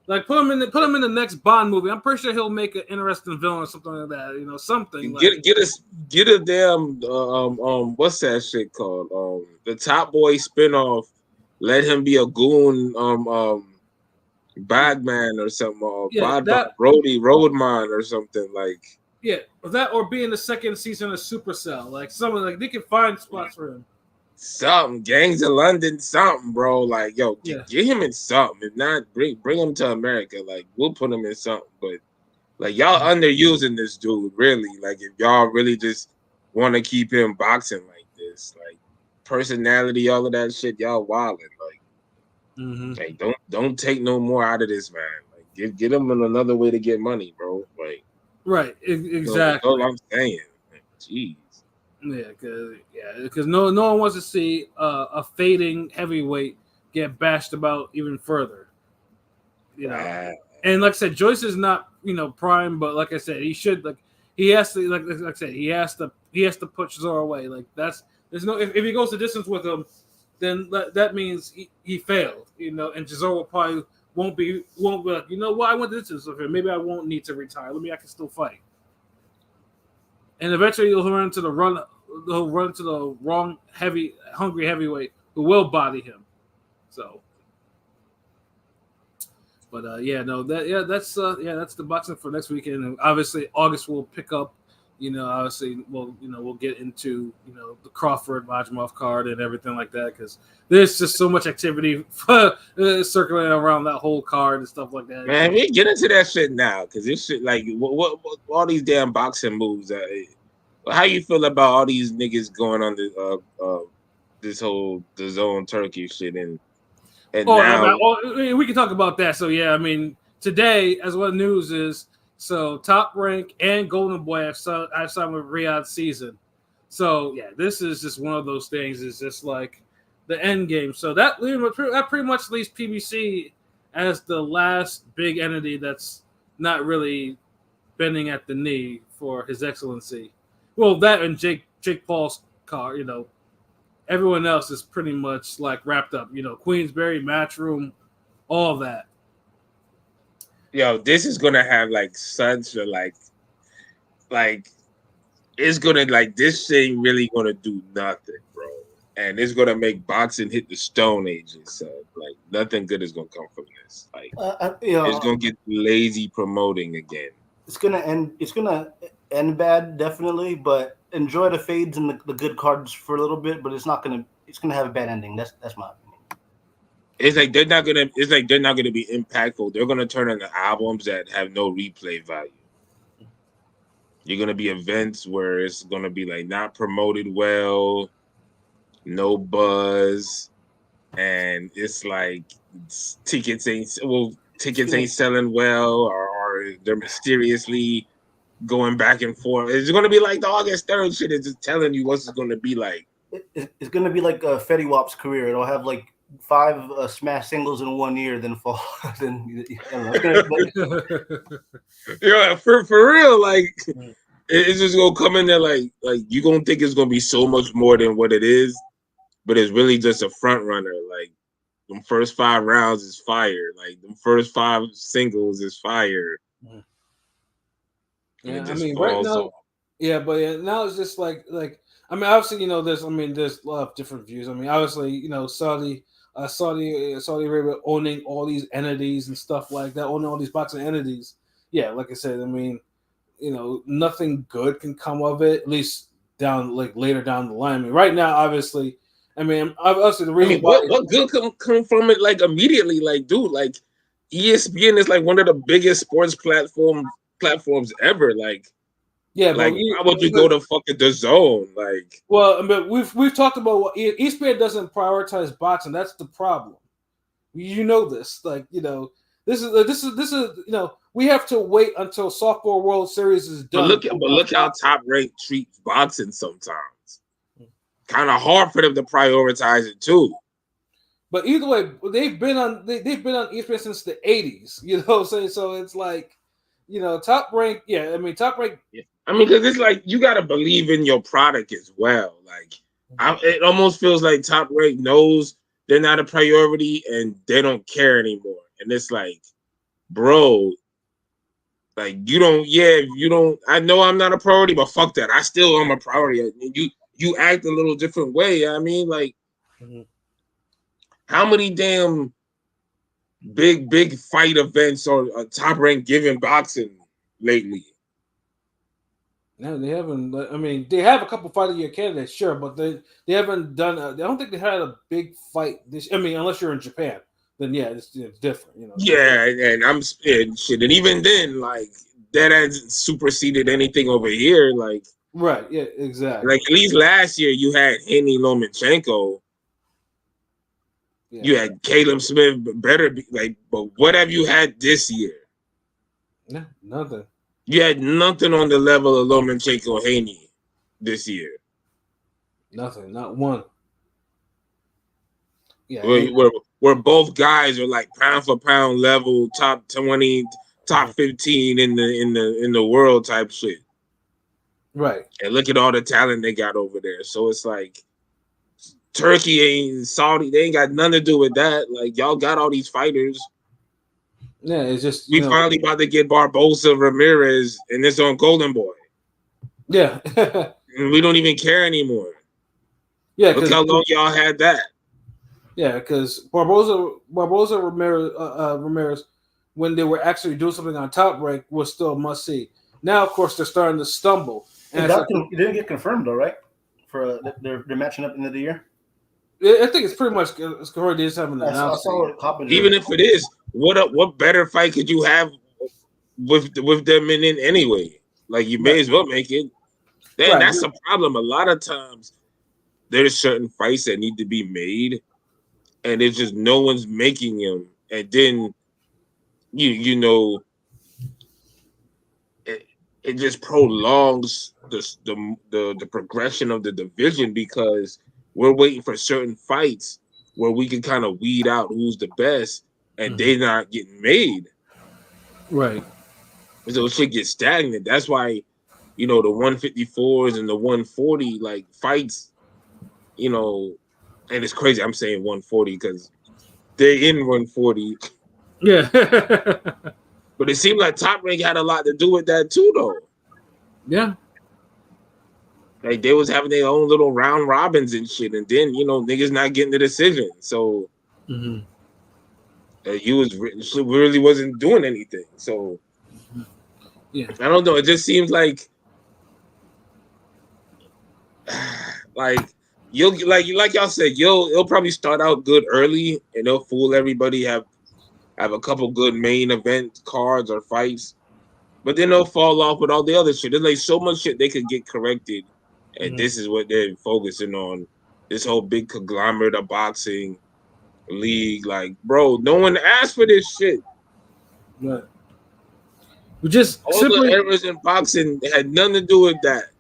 Like, put him in the next Bond movie. I'm pretty sure he'll make an interesting villain or something like that. Something. Get a damn what's that shit called? The Top Boy spinoff. Let him be a goon. Bagman or something, Brody Roadman or something like. Yeah, that or be in the second season of Supercell, like someone like they can find spots for him. Something, Gangs of London, something, bro. Like, yo, get him in something. If not, bring him to America. Like, we'll put him in something. But like, y'all underusing this dude, really. Like, if y'all really just want to keep him boxing like this, like personality, all of that shit, y'all wilding. Like. Hey, don't take no more out of this, man. Like, Get them another way to get money, bro. Like, right, exactly. That's all I'm saying. Jeez. Because no one wants to see a fading heavyweight get bashed about even further. You know, and like I said, Joyce is not prime, but like I said, he should he has to like I said he has to push Zoro away. Like there's no if he goes the distance with him, then that means he failed. And Zoro probably won't be like, I went the distance with him. Maybe I won't need to retire. I can still fight. And eventually he'll run into the wrong hungry heavyweight who will body him. So, but that's the boxing for next weekend. And obviously August will pick up. Obviously we'll get into the Crawford Majimov card and everything like that because there's just so much activity circulating around that whole card and stuff like that. Man, we get into that shit now because this shit what all these damn boxing moves. How you feel about all these niggas going on this whole DAZN Turkey shit and now we can talk about that. So yeah, today as what news is. So Top Rank and Golden Boy have signed with Riyadh Season. So yeah, this is just one of those things. It's just like the end game. So that pretty much leaves PBC as the last big entity that's not really bending at the knee for His Excellency. Well, that and Jake Paul's car. Everyone else is pretty much wrapped up. Queensberry, Matchroom, all that. Yo, this is gonna have such a it's gonna this thing really gonna do nothing, bro. And it's gonna make boxing hit the Stone Ages. So nothing good is gonna come from this. It's gonna get lazy promoting again. It's gonna end bad, definitely, but enjoy the fades and the good cards for a little bit, but it's gonna have a bad ending. That's my opinion. It's they're not gonna be impactful. They're gonna turn into albums that have no replay value. You're gonna be events where it's gonna be not promoted well, no buzz, and it's tickets ain't selling well, or they're mysteriously going back and forth. It's gonna be like the August 3rd shit. It's just telling you what's it gonna be like. It's gonna be like Fetty Wap's career. It'll have 5 smash singles in 1 year, then fall. Then yeah, for real, it's just gonna come in there you gonna think it's gonna be so much more than what it is, but it's really just a front runner. Them first 5 rounds is fire. Them first 5 singles is fire. Yeah, right now. Off. Yeah, but now it's just obviously there's a lot of different views. Obviously Saudi Arabia owning all these entities and stuff like that, owning all these boxing entities. Yeah, like I said, nothing good can come of it, at least later down the line. Right now, obviously, obviously the reason what good come from it immediately, dude, ESPN is one of the biggest sports platforms ever. Yeah, why would you go to fucking DAZN? Well, but we've talked about what ESPN doesn't prioritize boxing. That's the problem. This. This is we have to wait until Softball World Series is done. But look how Top Rank treats boxing sometimes. Kind of hard for them to prioritize it too. But either way, they've been on ESPN since the 80s. So it's Top Rank. Yeah, Top Rank. Yeah. Because it's you got to believe in your product as well. It almost feels like Top Rank knows they're not a priority and they don't care anymore. And it's bro, you don't. I know I'm not a priority, but fuck that. I still am a priority. You act a little different way. How many damn big fight events are Top Rank giving boxing lately? No, they haven't. They have a couple fight of the year candidates, sure, but they haven't done. I don't think they had a big fight this. Unless you're in Japan, then yeah, it's different. Yeah, and I'm shit, and even then, that hasn't superseded anything over here. Right, yeah, exactly. At least last year you had Haney Lomachenko. Yeah. You had Caleb Smith, but what have you had this year? Yeah, nothing. You had nothing on the level of Lomachenko Haney this year. Nothing. Not one. Yeah. Where both guys are like pound for pound level, top 20, top 15 in the world type shit. Right. And look at all the talent they got over there. So it's like Turkey ain't Saudi, they ain't got nothing to do with that. Like y'all got all these fighters. Yeah, it's just We finally about to get Barbosa, Ramirez, and this on Golden Boy. Yeah. And we don't even care anymore. Yeah, look how long y'all had that. Yeah, because Barbosa, Ramirez, when they were actually doing something on Top Rank, was still a must see. Now, of course, they're starting to stumble. And it didn't get confirmed though, right? For they're matching up into the year. I think it's pretty much it's already just having an announcement. Even if it is, what better fight could you have with them in it anyway? Like you may as well make it. Then that's the problem. A lot of times there's certain fights that need to be made, and it's just no one's making them. And then you know it just prolongs the progression of the division because we're waiting for certain fights where we can kind of weed out who's the best, and they're not getting made. Right. So shit gets stagnant. That's why, the 154s and the 140 like fights, and it's crazy. I'm saying 140 because they're in 140. Yeah. But it seemed like Top Rank had a lot to do with that too, though. Yeah. Like they was having their own little round robins and shit, and then niggas not getting the decision. So she really wasn't doing anything. So yeah, I don't know. It just seems like you'll like y'all said, it'll probably start out good early and they'll fool everybody, have a couple good main event cards or fights, but then they'll fall off with all the other shit. There's like so much shit they could get corrected. And this is what they're focusing on. This whole big conglomerate of boxing league. Like, bro, no one asked for this shit. Right. We just all the errors in boxing had nothing to do with that.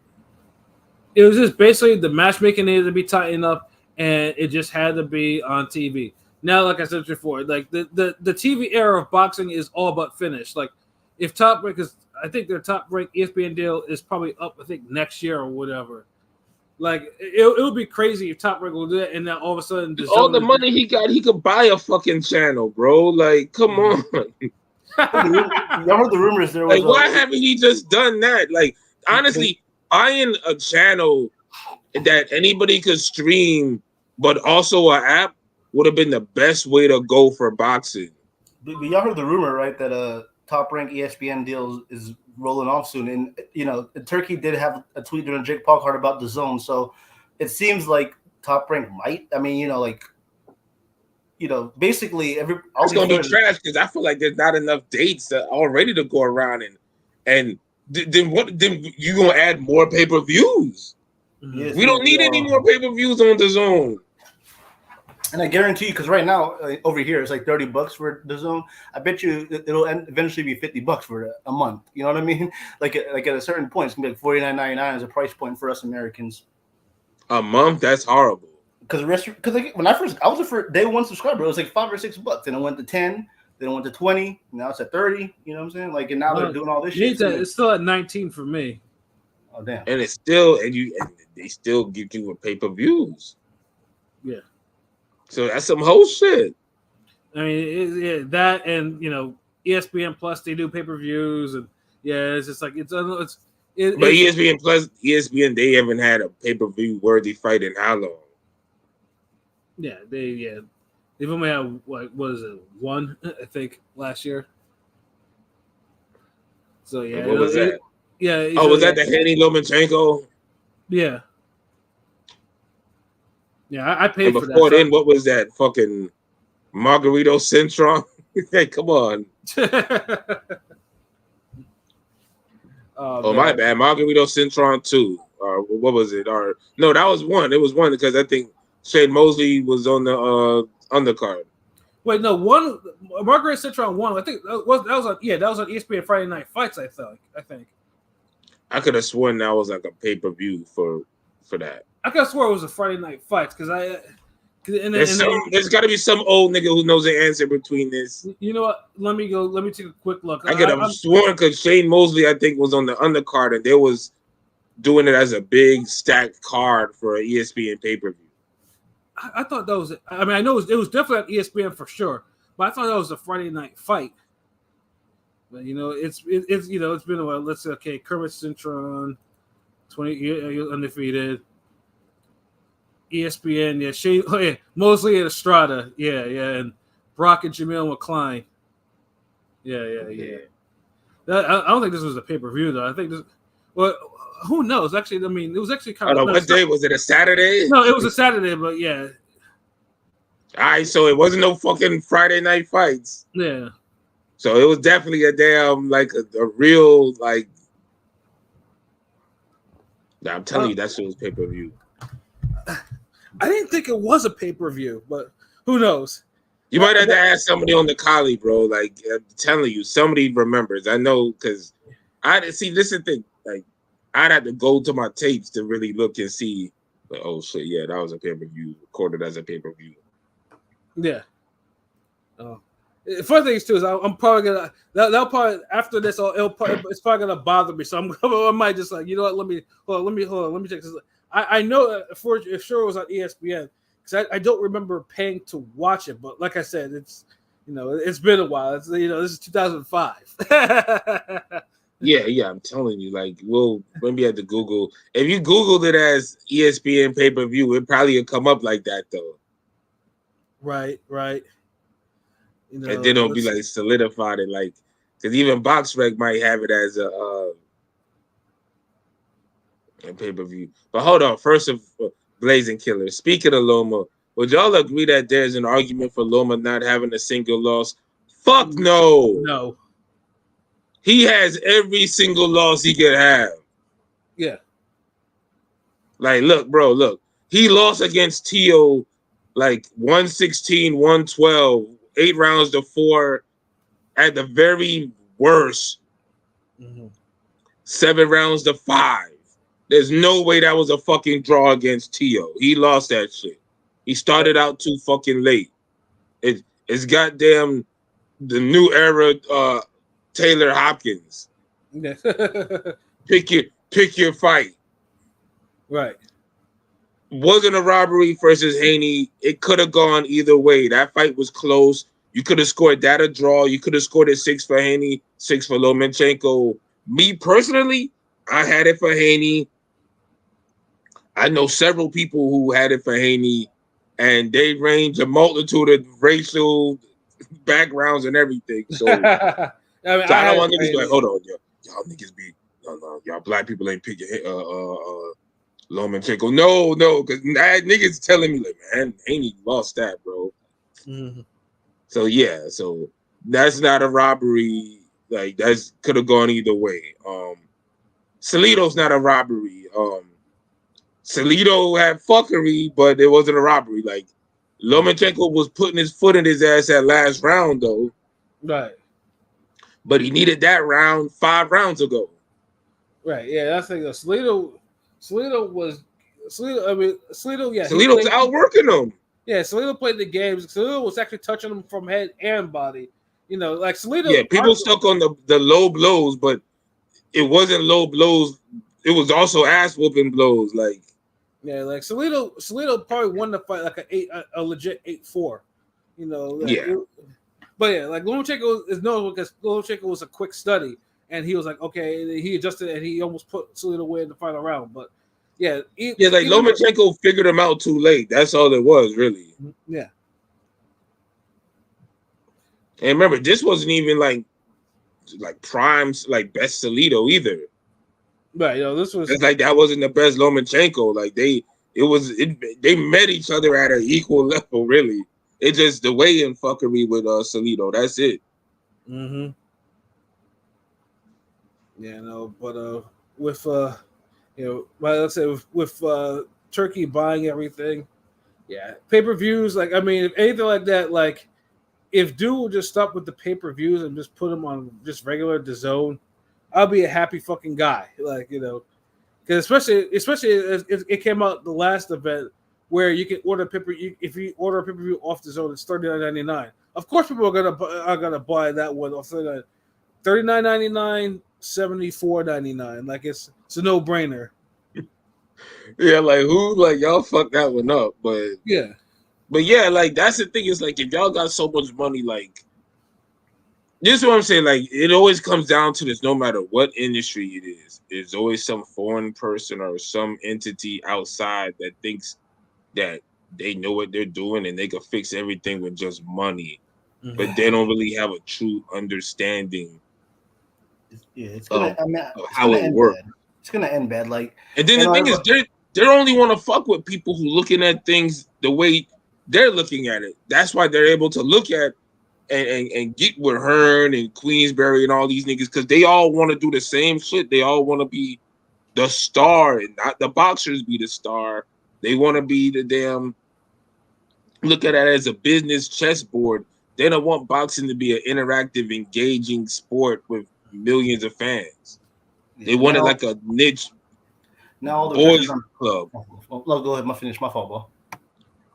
It was just basically the matchmaking needed to be tightened up, and it just had to be on TV. Now, like I said before, like the TV era of boxing is all but finished. Like, if Top Rank is, I think their Top Rank ESPN deal is probably up, I think, next year or whatever. Like, it would be crazy if Top Rank will do that, and now all of a sudden, all the money he got, he could buy a fucking channel, bro. Like, come on. Y'all heard the rumors there was like, why haven't he just done that? Like, honestly, buying a channel that anybody could stream, but also an app, would have been the best way to go for boxing. But y'all heard the rumor, right, that Top Rank ESPN deal is rolling off soon, and Turkey did have a tweet during Jake Paul card about the zone, so it seems like Top Rank might. I mean, basically it's gonna be trash because I feel like there's not enough dates already to go around, and then you gonna add more pay-per-views? Yes, we don't need any more pay-per-views on the zone. And I guarantee you, because right now over here it's like $30 for the zone. I bet you it'll eventually be $50 for a month. You know what I mean? Like at a certain point, it's gonna be like $49.99 as a price point for us Americans. A month? That's horrible. Because when I was a first day one subscriber, it was like $5 or $6. Then it went to 10. Then it went to 20. Now it's at 30. You know what I'm saying? Like, and now they're doing all this shit. It's still at 19 for me. Oh damn! And it's still and they still give you a pay-per-views. Yeah. So that's some whole shit. I mean, that and ESPN Plus, they do pay-per-views, and it's just like but ESPN Plus, they haven't had a pay-per-view worthy fight in how long? Yeah, they've only had what is it, one, I think, last year. So yeah, what was that? Yeah. Was that the Haney Lomachenko? Yeah. Yeah, I paid and for that. Before then, what was that fucking Margarito Centron? Hey, come on. My bad. Margarito Centron 2. Or what was it? Or no, that was one. It was one because I think Shane Mosley was on the undercard. Wait, no, one Margaret Citron won. I think that was on ESPN Friday Night Fights. I think. I could have sworn that was like a pay-per-view for that. I could have swore it was a Friday Night Fights because there's got to be some old nigga who knows the answer between this. You know what? Let me take a quick look. I could have sworn because Shane Mosley, I think, was on the undercard and they was doing it as a big stacked card for an ESPN pay-per-view. I thought that was. I mean, I know it was definitely on ESPN for sure, but I thought that was a Friday Night Fight. But it's been a while. Let's say, okay, Kermit Cintron, 20 undefeated. ESPN, yeah, Shane, Mosley and Estrada, yeah, and Brock and Jamil McCline, yeah. I don't think this was a pay-per-view though. I think this. Well, who knows? Actually, I mean, it was actually kind of. What day was it? A Saturday? No, it was a Saturday, but yeah. All right, so it wasn't no fucking Friday Night Fights. Yeah. So it was definitely a damn like a real like. I'm telling you, that shit was pay-per-view. I didn't think it was a pay-per-view, but who knows? You might have to ask somebody on the collie, bro. Like I'm telling you, somebody remembers. I know because I see. This is the thing. Like I'd have to go to my tapes to really look and see. Like, oh shit, yeah, that was a pay-per-view, recorded as a pay-per-view. Yeah. Oh. Funny thing is too is I'm probably gonna that'll probably after this it's probably gonna bother me. So I might just like let me check this. I know for sure it was on ESPN because I don't remember paying to watch it, but like I said, it's it's been a while. It's this is 2005. Yeah, I'm telling you, like we'll maybe have to Google. If you Googled it as ESPN pay-per-view, it probably would come up like that though. Right. And then it'll be like solidified it, like because even BoxRec might have it as a pay-per-view. But hold on, first of Blazing Killer. Speaking of Loma, would y'all agree that there's an argument for Loma not having a single loss? Fuck no. No. He has every single loss he could have. Yeah. Like, look. He lost against Tio like 116, 112, 8 rounds to 4 at the very worst. 7 rounds to 5. There's no way that was a fucking draw against Tio. He lost that shit. He started out too fucking late. It's goddamn the new era Taylor Hopkins. Yeah. Pick your fight. Right. Wasn't a robbery versus Haney. It could have gone either way. That fight was close. You could have scored that a draw. You could have scored it 6 for Haney, 6 for Lomachenko. Me personally, I had it for Haney. I know several people who had it for Haney, and they range a multitude of racial backgrounds and everything. So, I don't want niggas to be like, hold on, y'all niggas be, no, y'all black people ain't picking Lomachenko. No, because niggas telling me like, man, Haney lost that, bro. Mm-hmm. So yeah, so that's not a robbery. Like that's could have gone either way. Salido's not a robbery. Salido had fuckery, but it wasn't a robbery. Like Lomachenko was putting his foot in his ass that last round, though. Right. But he needed that round 5 rounds ago. Right. Yeah, that's the thing. Salido was outworking him. Yeah, Salido played the games. Salido was actually touching him from head and body. Like Salido. Yeah, people stuck on the low blows, but it wasn't low blows. It was also ass whooping blows. Like yeah, like Salido probably won the fight like a legit 8-4. But yeah, like Lomachenko is known because Lomachenko was a quick study, and he was like, okay, he adjusted and he almost put Salido away in the final round. But yeah, Lomachenko figured him out too late. That's all it was, really. Yeah. And remember, this wasn't even like Prime's like best Salido either. Right, this was. It's like that wasn't the best Lomachenko. Like they met each other at an equal level, really. It's just the weigh-in fuckery with Salido. That's it. Mm-hmm. Yeah, no, but with let's say with Turkey buying everything, yeah, pay-per-views. Like, I mean, if anything like that, like if dude would just stop with the pay-per-views and just put them on just regular DAZN, I'll be a happy fucking guy. Like, you know, because especially it came out the last event where you can order if you order a pay-per-view off DAZN, it's $39.99. Of course, people are gonna buy that one off $39.99, $74.99. Like it's a no-brainer. Yeah, like who, like y'all fucked that one up, but Yeah. But yeah, like that's the thing is like if y'all got so much money, like this is what I'm saying. Like it always comes down to this, no matter what industry it is, there's always some foreign person or some entity outside that thinks that they know what they're doing and they can fix everything with just money, but they don't really have a true understanding. Yeah, it's gonna. Of how it works. It's gonna end bad. Like, and then the thing is, they only want to fuck with people who looking at things the way they're looking at it. That's why they're able to look at and get with Hearn and Queensberry and all these niggas because they all want to do the same shit. They all want to be the star and not the boxers be the star. They want to be the damn look at it as a business chessboard. They don't want boxing to be an interactive, engaging sport with millions of fans. They want it like a niche boys club. Oh, go ahead. Finish my fault, bro.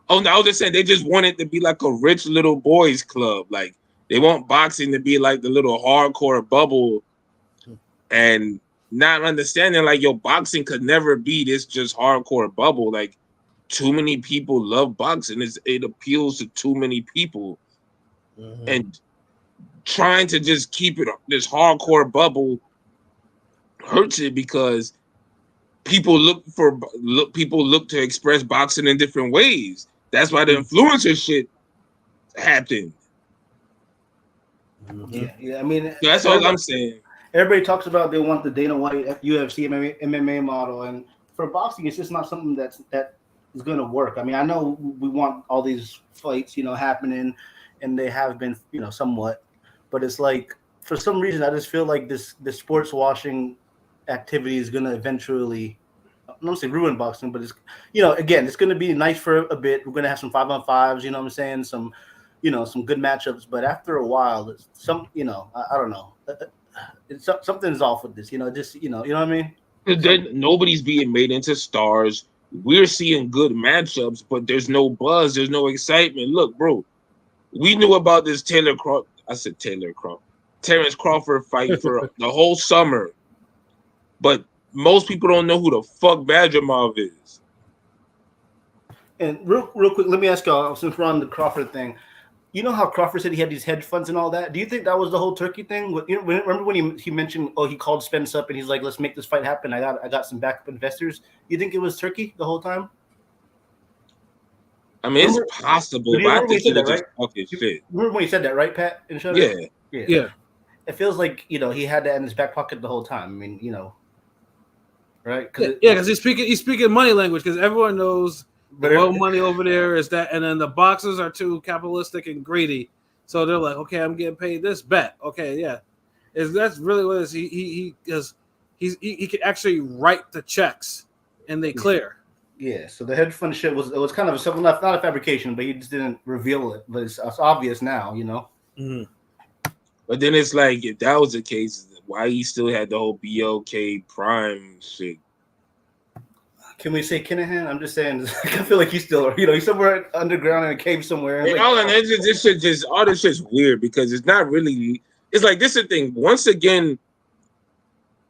Oh, no, I was just saying they just want it to be like a rich little boys club. Like they want boxing to be like the little hardcore bubble and not understanding like your boxing could never be this just hardcore bubble. Like too many people love boxing. It appeals to too many people. Mm-hmm. And trying to just keep it this hardcore bubble hurts it because people look to express boxing in different ways. That's why the influencer shit happened. Mm-hmm. Yeah. I mean, that's all I'm saying. Everybody talks about they want the Dana White UFC MMA model, and for boxing, it's just not something that is going to work. I mean, I know we want all these fights, happening, and they have been, somewhat, but it's like for some reason I just feel like this sports washing activity is going to eventually. I'm not saying ruin boxing, but it's again, it's going to be nice for a bit. We're going to have some 5-on-5s, what I'm saying, some some good matchups. But after a while, it's I don't know, something's off with this. Just you know what I mean. Nobody's being made into stars. We're seeing good matchups, but there's no buzz. There's no excitement. Look, bro, we knew about this Terrence Crawford fight for the whole summer, but most people don't know who the fuck Badgermov is. And real quick, let me ask y'all, since we're on the Crawford thing, you know how Crawford said he had these hedge funds and all that? Do you think that was the whole Turkey thing? Remember when he mentioned, he called Spence up and he's like, let's make this fight happen. I got some backup investors. You think it was Turkey the whole time? I mean, it's possible, but I think he was just talking shit. Remember when he said that, right, Pat? Yeah. It feels like, he had that in his back pocket the whole time. I mean, right? Because he's speaking money language because everyone knows the money over there is that, and then the boxers are too capitalistic and greedy, so they're like, okay, I'm getting paid this bet. Okay, yeah, that's really what it is. He can actually write the checks and they clear. Yeah, so the hedge fund shit was kind of something not a fabrication, but he just didn't reveal it. But it's obvious now, Mm-hmm. But then it's like if that was the case, why he still had the whole BLK Prime shit? Can we say Kinahan? I'm just saying. I feel like he's still, he's somewhere underground in a cave somewhere. And all this shit's weird because it's not really. It's like this is the thing. Once again,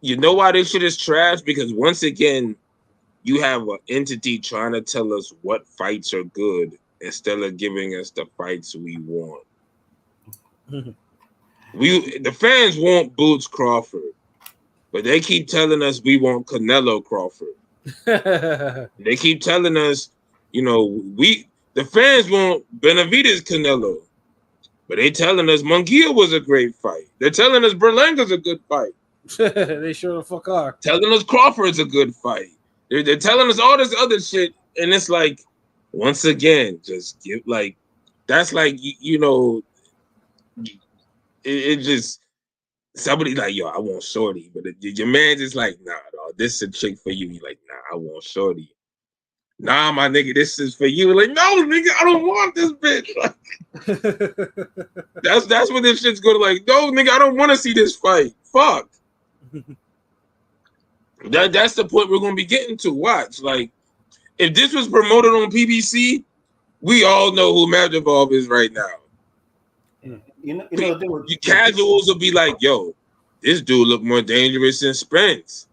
you know why this shit is trash? Because once again, you have an entity trying to tell us what fights are good instead of giving us the fights we want. The fans want Boots Crawford, but they keep telling us we want Canelo Crawford. They keep telling us, the fans want Benavidez Canelo, but they telling us Munguia was a great fight. They're telling us Berlanga's a good fight. They sure the fuck are. Telling us Crawford's a good fight. They're telling us all this other shit, and it's like, once again, just give that's like it just somebody like, yo, I want Shorty, but your man just like, nah, dog, this is a chick for you. He's like, nah, I want Shorty. Nah, my nigga, this is for you. Like, no, nigga, I don't want this bitch. Like, that's what this shit's going to like. No, nigga, I don't want to see this fight. Fuck. That's the point we're going to be getting to. Watch. Like, if this was promoted on PBC, we all know who Madrigal is right now. You casuals will be like, yo, this dude look more dangerous than Spence.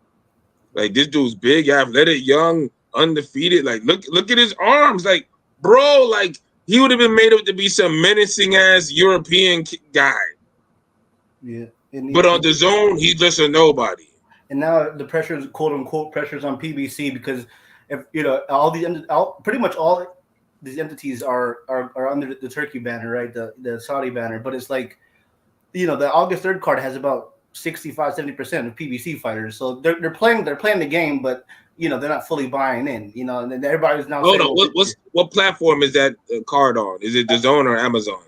Like, this dude's big, athletic, young, undefeated. Like, look at his arms. Like, bro, like, he would have been made up to be some menacing ass European guy. Yeah. But on the zone, he's just a nobody. And now the pressures, quote unquote, pressures on PBC because if pretty much all these entities are under the Turkey banner, right? The Saudi banner. But it's like, the August 3rd card has about 65-70% of PBC fighters. So they're playing the game, but they're not fully buying in. And then everybody's now saying, what platform is that card on? Is it DAZN or Amazon?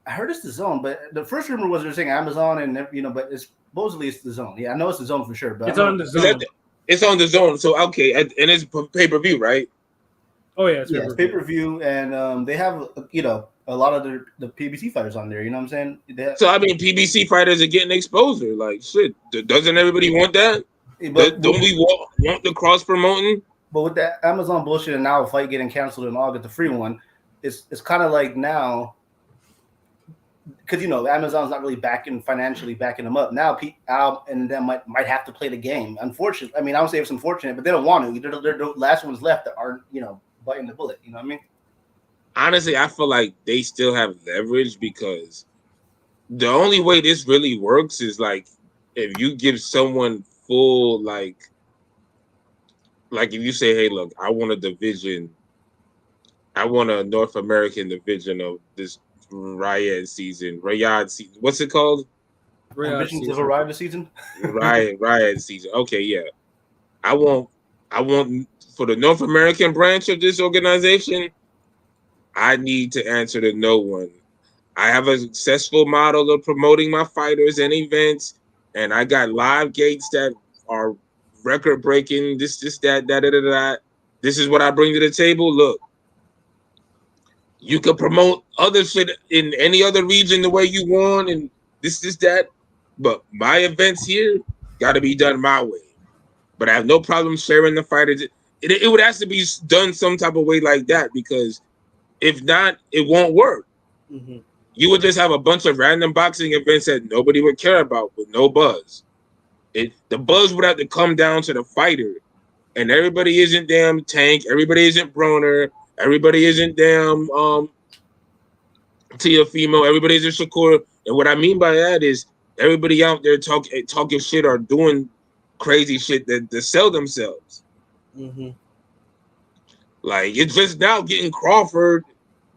I heard it's DAZN, but the first rumor was they're saying Amazon and but it's supposedly it's DAZN. Yeah, I know it's DAZN for sure, but it's on DAZN. It's on DAZN. So okay, and it's pay-per-view, right? Oh yeah, it's pay-per-view, and they have a lot of the PBC fighters on there. You know what I'm saying? So I mean, PBC fighters are getting exposure. Like shit, doesn't everybody want that? But don't we want the cross promoting? But with that Amazon bullshit and now a fight getting canceled in August, the free one, it's kind of like now. Because Amazon's not really financially backing them up now. Al and them might have to play the game. Unfortunately, I mean, I don't say it's unfortunate, but they don't want to. They're the last ones left that aren't biting the bullet. You know what I mean? Honestly, I feel like they still have leverage because the only way this really works is like if you give someone full like if you say, hey, look, I want a North American division of this Riyadh season. What's it called? Riyadh season. Riyadh season. Okay, yeah. I want for the North American branch of this organization, I need to answer to no one. I have a successful model of promoting my fighters and events, and I got live gates that are record breaking. This, that. This is what I bring to the table. Look. You can promote other shit in any other region the way you want, and this, that. But my events here got to be done my way. But I have no problem sharing the fighters. It would have to be done some type of way like that because if not, it won't work. Mm-hmm. You would just have a bunch of random boxing events that nobody would care about with no buzz. The buzz would have to come down to the fighter, and everybody isn't damn Tank. Everybody isn't Broner. Everybody isn't damn Teofimo. Everybody isn't Shakur. And what I mean by that is everybody out there talking shit or doing crazy shit that sell themselves. Mm-hmm. Like, it's just now getting Crawford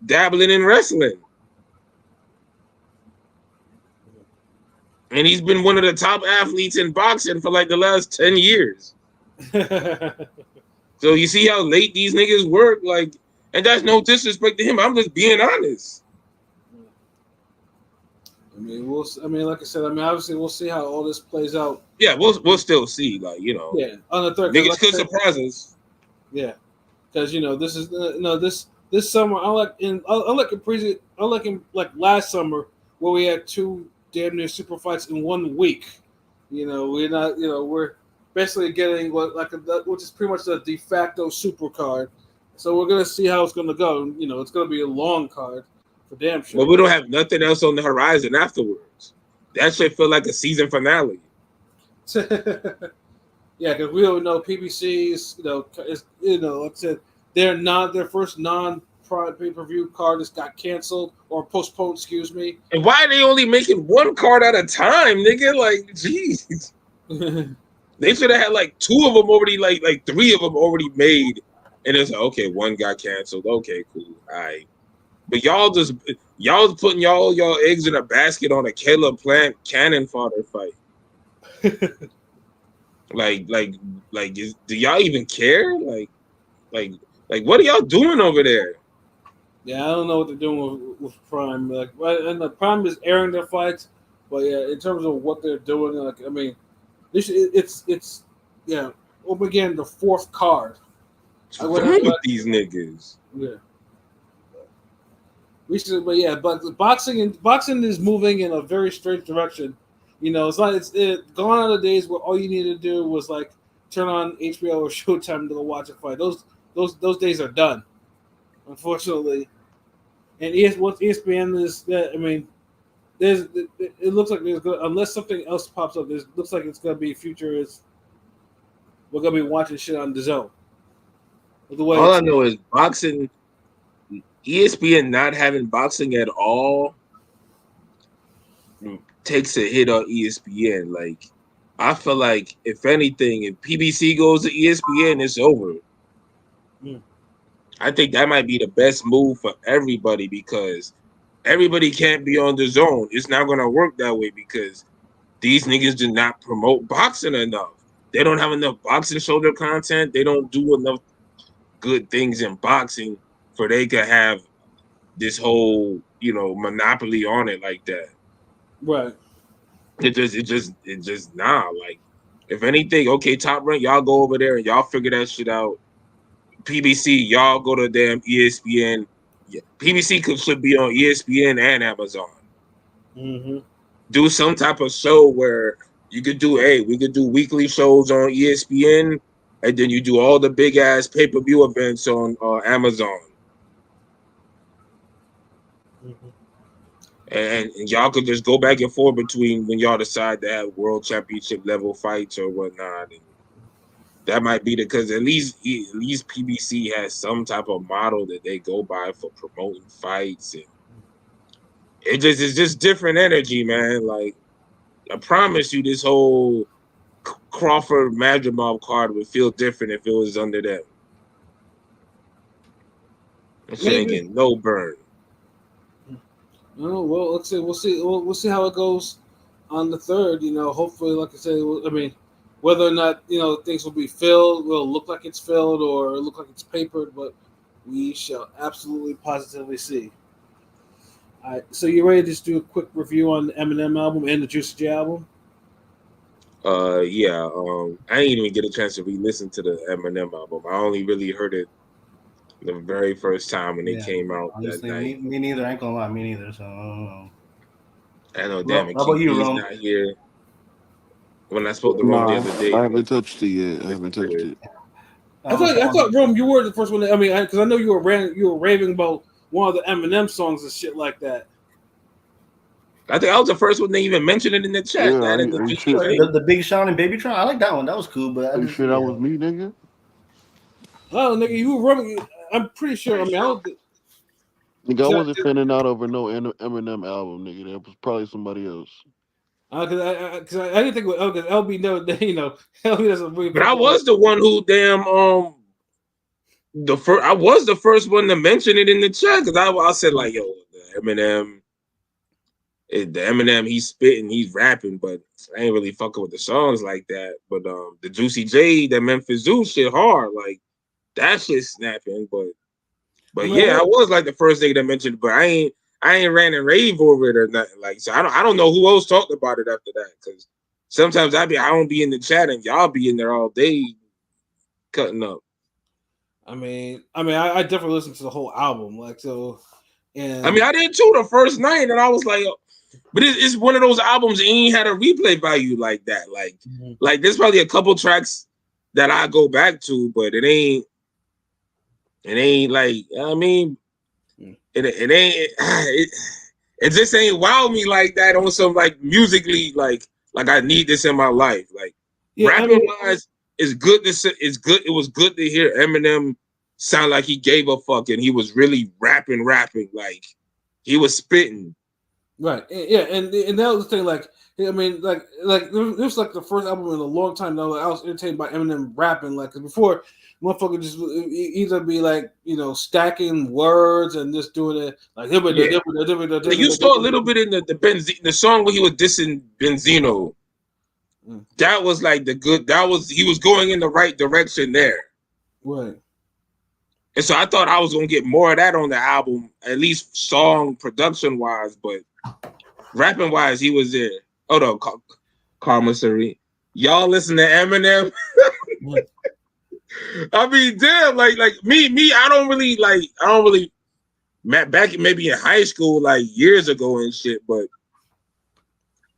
dabbling in wrestling. And he's been one of the top athletes in boxing for like the last 10 years. So you see how late these niggas work? Like, and that's no disrespect to him. I'm just being honest. Like I said, obviously we'll see how all this plays out. Yeah, we'll still see. Like, Yeah, on the third. Niggas could surprise us. Yeah, because this is this summer. Unlike last summer where we had two damn near super fights in 1 week. We're not. We're basically getting which is pretty much the de facto super card. So we're gonna see how it's gonna go. It's gonna be a long card for damn sure. But we don't have nothing else on the horizon afterwards. That shit feel like a season finale. Yeah, because we don't know PBC's. Like I said, their first non-prime pay-per-view card just got canceled or postponed. Excuse me. And why are they only making one card at a time, nigga? Like, jeez. They should have had like two of them already, like three of them already made. And it's like, okay, one got canceled. Okay, cool. All right. But y'all putting y'all eggs in a basket on a Caleb Plant cannon fodder fight. Do y'all even care? Like, what are y'all doing over there? Yeah, I don't know what they're doing with Prime. And the Prime is airing their fights, but yeah, in terms of what they're doing, it's again the fourth card What's wrong with these niggas? Yeah. We should, but boxing is moving in a very strange direction. You know, it's gone are the days where all you needed to do was like turn on HBO or Showtime to go watch a fight. Those days are done, unfortunately. And once ESPN is that, I mean, it looks like there's unless something else pops up, it looks like it's gonna be future is we're gonna be watching shit on the zone. All I know is boxing. ESPN not having boxing at all takes a hit on ESPN. Like, I feel like if anything, if PBC goes to ESPN, it's over. I think that might be the best move for everybody because everybody can't be on the zone. It's not gonna work that way because these niggas do not promote boxing enough. They don't have enough boxing shoulder content. They don't do enough good things in boxing for they could have this whole, monopoly on it like that. Right. It just like, if anything, okay, Top Rank, y'all go over there and y'all figure that shit out. PBC, y'all go to damn ESPN. Yeah, PBC should be on ESPN and Amazon. Mm-hmm. Do some type of show where you could do, we could do weekly shows on ESPN, and then you do all the big ass pay-per-view events on Amazon. Mm-hmm. And y'all could just go back and forth between when y'all decide to have world championship level fights or whatnot. And that might be because at least PBC has some type of model that they go by for promoting fights, and it's just different energy, man. Like, I promise you, this whole Crawford Madrimov card would feel different if it was under them. That shit ain't getting no burn. Oh, well, let's see. We'll see how it goes on the 3rd. You know, hopefully, like I said, I mean, whether or not things will be filled, will look like it's filled or look like it's papered, but we shall absolutely positively see. All right, so you ready to just do a quick review on the Eminem album and the Juicy J album? Yeah. I didn't even get a chance to re-listen to the Eminem album. I only really heard it the very first time when it came out. Honestly, that night. Me neither. I ain't gonna lie, me neither. So I don't know. I know, damn it. How about you, He's Rome? not here. When I spoke to Rome the other day, I haven't touched it yet. I haven't touched it. I thought Rome, you were the first one. I mean, because I know you were raving about one of the Eminem songs and shit like that. I think I was the first one they even mentioned it in the chat. Yeah, the Big Sean and Babytron. I like that one. That was cool. But you sure that was me, nigga? Oh, nigga, you were rubbing. I'm pretty sure. I mean, I don't. Nigga, I wasn't fanning out over no Eminem album, nigga. That was probably somebody else. Because I didn't think because LB LB doesn't really. But I was the one who I was the first one to mention it in the chat because I said like, yo, the Eminem, he's spitting, he's rapping, but I ain't really fucking with the songs like that. But the Juicy J, that Memphis Zoo shit hard, like that shit snapping. But yeah, I was like the first nigga that mentioned it, but I ain't ran and rave over it or nothing. Like, so I don't know who else talked about it after that because sometimes I don't be in the chat and y'all be in there all day cutting up. I mean, I definitely listened to the whole album, like so. And I mean, I did too the first night, and I was like, but it's one of those albums that ain't had a replay value like that. Like, like there's probably a couple tracks that I go back to, but it ain't like, I mean, it just ain't wow me like that on some like musically like I need this in my life. Like rapping wise, it's good to say, it's good. It was good to hear Eminem sound like he gave a fuck and he was really rapping like he was spitting. Right. Yeah, and that was the thing. Like, I mean, like this was like the first album in a long time though. I was entertained by Eminem rapping. Like, cause before, motherfucker just either be like, stacking words and just doing it like. You saw a little bit in the song where he was dissing Benzino. That was like he was going in the right direction there. Right. And so I thought I was gonna get more of that on the album, at least song production wise, but rapping wise, he was there. Hold on, Karma Sari. Y'all listen to Eminem? I mean, damn, like me, I don't really back maybe in high school, like years ago and shit, but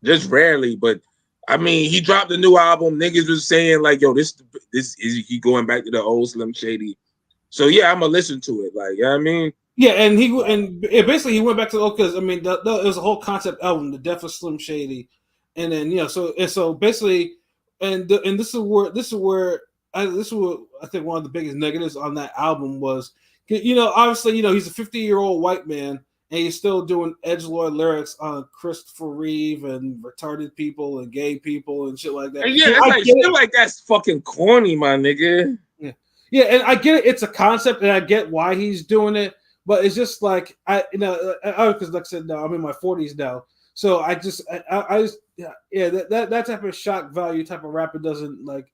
just rarely. But I mean, he dropped a new album. Niggas was saying like, yo, this is he going back to the old Slim Shady. So yeah, I'm gonna listen to it. Like, you know what I mean? Yeah, and basically he went back to because I mean it was a whole concept album, The Death of Slim Shady, and then so basically, and this is where I think one of the biggest negatives on that album was, obviously he's a 50-year-old white man and he's still doing edgelord lyrics on Christopher Reeve and retarded people and gay people and shit like that. And yeah, I feel like that's fucking corny, my nigga. Yeah, and I get it. It's a concept, and I get why he's doing it. But it's just like because like I said, no, I'm in my 40s now, so I just that type of shock value type of rapper doesn't that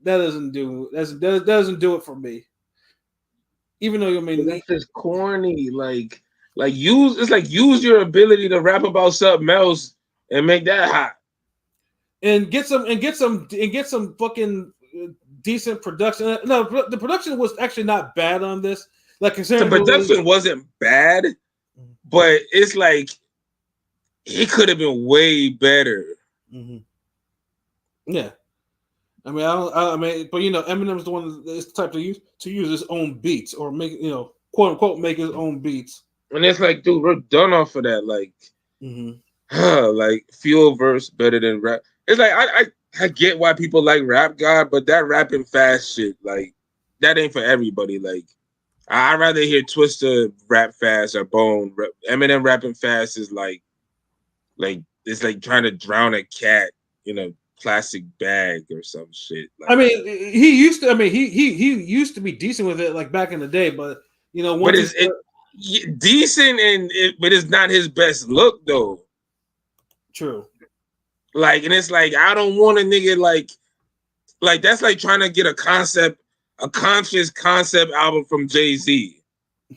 doesn't do it for me. Even though that's just corny. Like use your ability to rap about something else and make that hot, and get some fucking decent production. No, the production was actually not bad on this. Like the production wasn't bad, but it's like it could have been way better. Mm-hmm. Yeah, I mean, but Eminem's the one that's the type to use his own beats or make quote unquote make his own beats. And it's like, dude, we're done off of that. Like, like feel verse better than rap. It's like I get why people like Rap God, but that rapping fast shit, like that ain't for everybody. Like. I'd rather hear Twista rap fast or Bone. Eminem rapping fast is like it's like trying to drown a cat in a plastic bag or some shit. Like, I mean, he used to. I mean, he used to be decent with it, like back in the day. But but it's decent but it's not his best look though. True. Like, and it's like I don't want a nigga like that's like trying to get a conscious concept album from Jay-Z.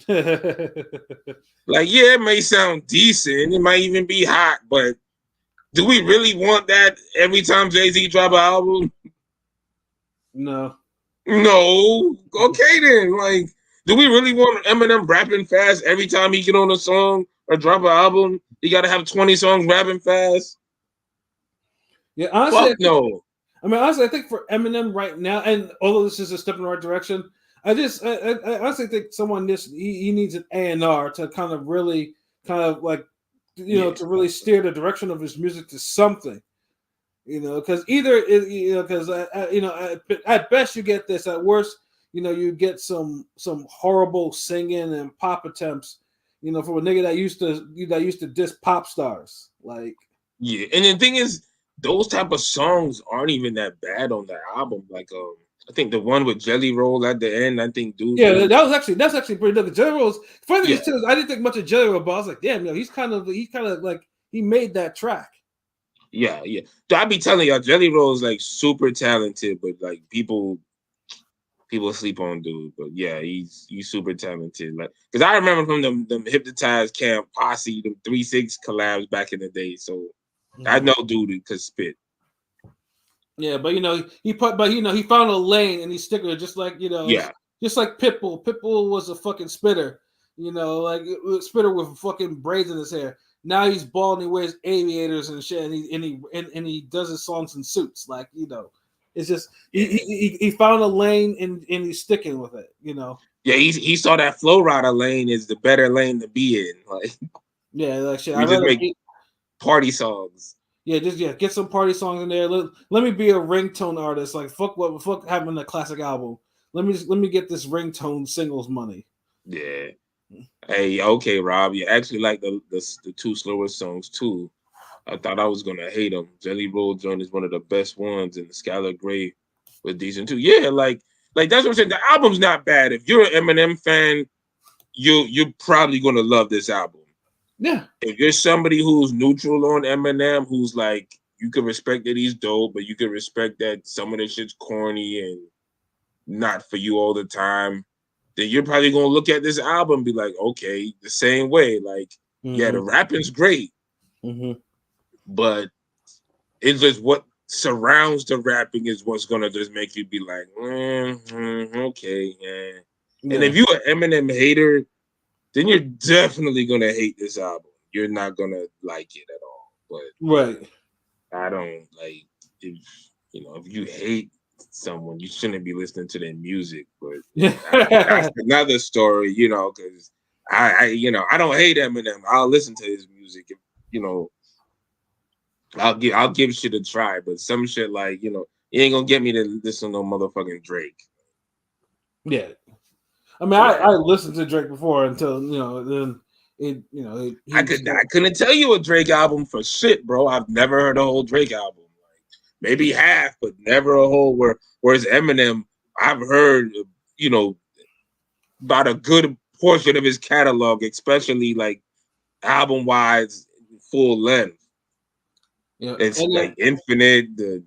Like, yeah, it may sound decent. It might even be hot, but do we really want that every time Jay-Z drop an album? No. Okay, then. Like, do we really want Eminem rapping fast every time he get on a song or drop an album? He got to have 20 songs rapping fast? Yeah, honestly. Fuck no. I mean, honestly, I think for Eminem right now, and although this is a step in the right direction, I honestly think someone he needs an A&R to kind of like to really steer the direction of his music to something, because at best you get this, at worst you get some horrible singing and pop attempts, from a nigga that used to diss pop stars, like. Yeah, and the thing is, those type of songs aren't even that bad on the album. Like, I think the one with Jelly Roll at the end, I think, dude. Yeah, that's actually pretty good. Jelly Roll's funny thing too. I didn't think much of Jelly Roll, but I was like, damn, he's kind of like he made that track. Yeah. So I be telling y'all, Jelly Roll is like super talented, but like people sleep on dude. But yeah, he's super talented. Like, because I remember from them Hypnotized Camp Posse, them 3-6 collabs back in the day. So. I know dude could spit. Yeah, but he found a lane and he stuck with it, just like just like Pitbull. Pitbull was a fucking spitter, like a spitter with fucking braids in his hair. Now he's bald and he wears aviators and shit, and he does his songs in suits, like it's just he found a lane and he's sticking with it, Yeah, he saw that Flow Rider lane is the better lane to be in, like. Yeah, like shit. I just make party songs. Yeah, get some party songs in there. Let me be a ringtone artist. Like fuck happened to the classic album. Let me get this ringtone singles money. Yeah. Hey, okay, Rob. You actually like the two slower songs too. I thought I was gonna hate them. Jelly Roll Joint is one of the best ones, and the Skylar Grey was decent too. Yeah, like that's what I'm saying. The album's not bad. If you're an Eminem fan, you're probably gonna love this album. Yeah. If you're somebody who's neutral on Eminem, who's like, you can respect that he's dope, but you can respect that some of this shit's corny and not for you all the time, then you're probably gonna look at this album and be like, okay, the same way. Like, yeah, the rapping's great, but it's just what surrounds the rapping is what's gonna just make you be like, okay, yeah. And if you're an Eminem hater, then you're definitely gonna hate this album. You're not gonna like it at all. But right. I don't like if if you hate someone, you shouldn't be listening to their music. But that's another story, because I don't hate Eminem. I'll listen to his music. If, I'll give shit a try. But some shit like you ain't gonna get me to listen to no motherfucking Drake. Yeah, I mean, I listened to Drake before until then I couldn't tell you a Drake album for shit, bro. I've never heard a whole Drake album. Like maybe half, but never a whole. Whereas Eminem, I've heard about a good portion of his catalog, especially like album wise, full length. Yeah, it's like Infinite, the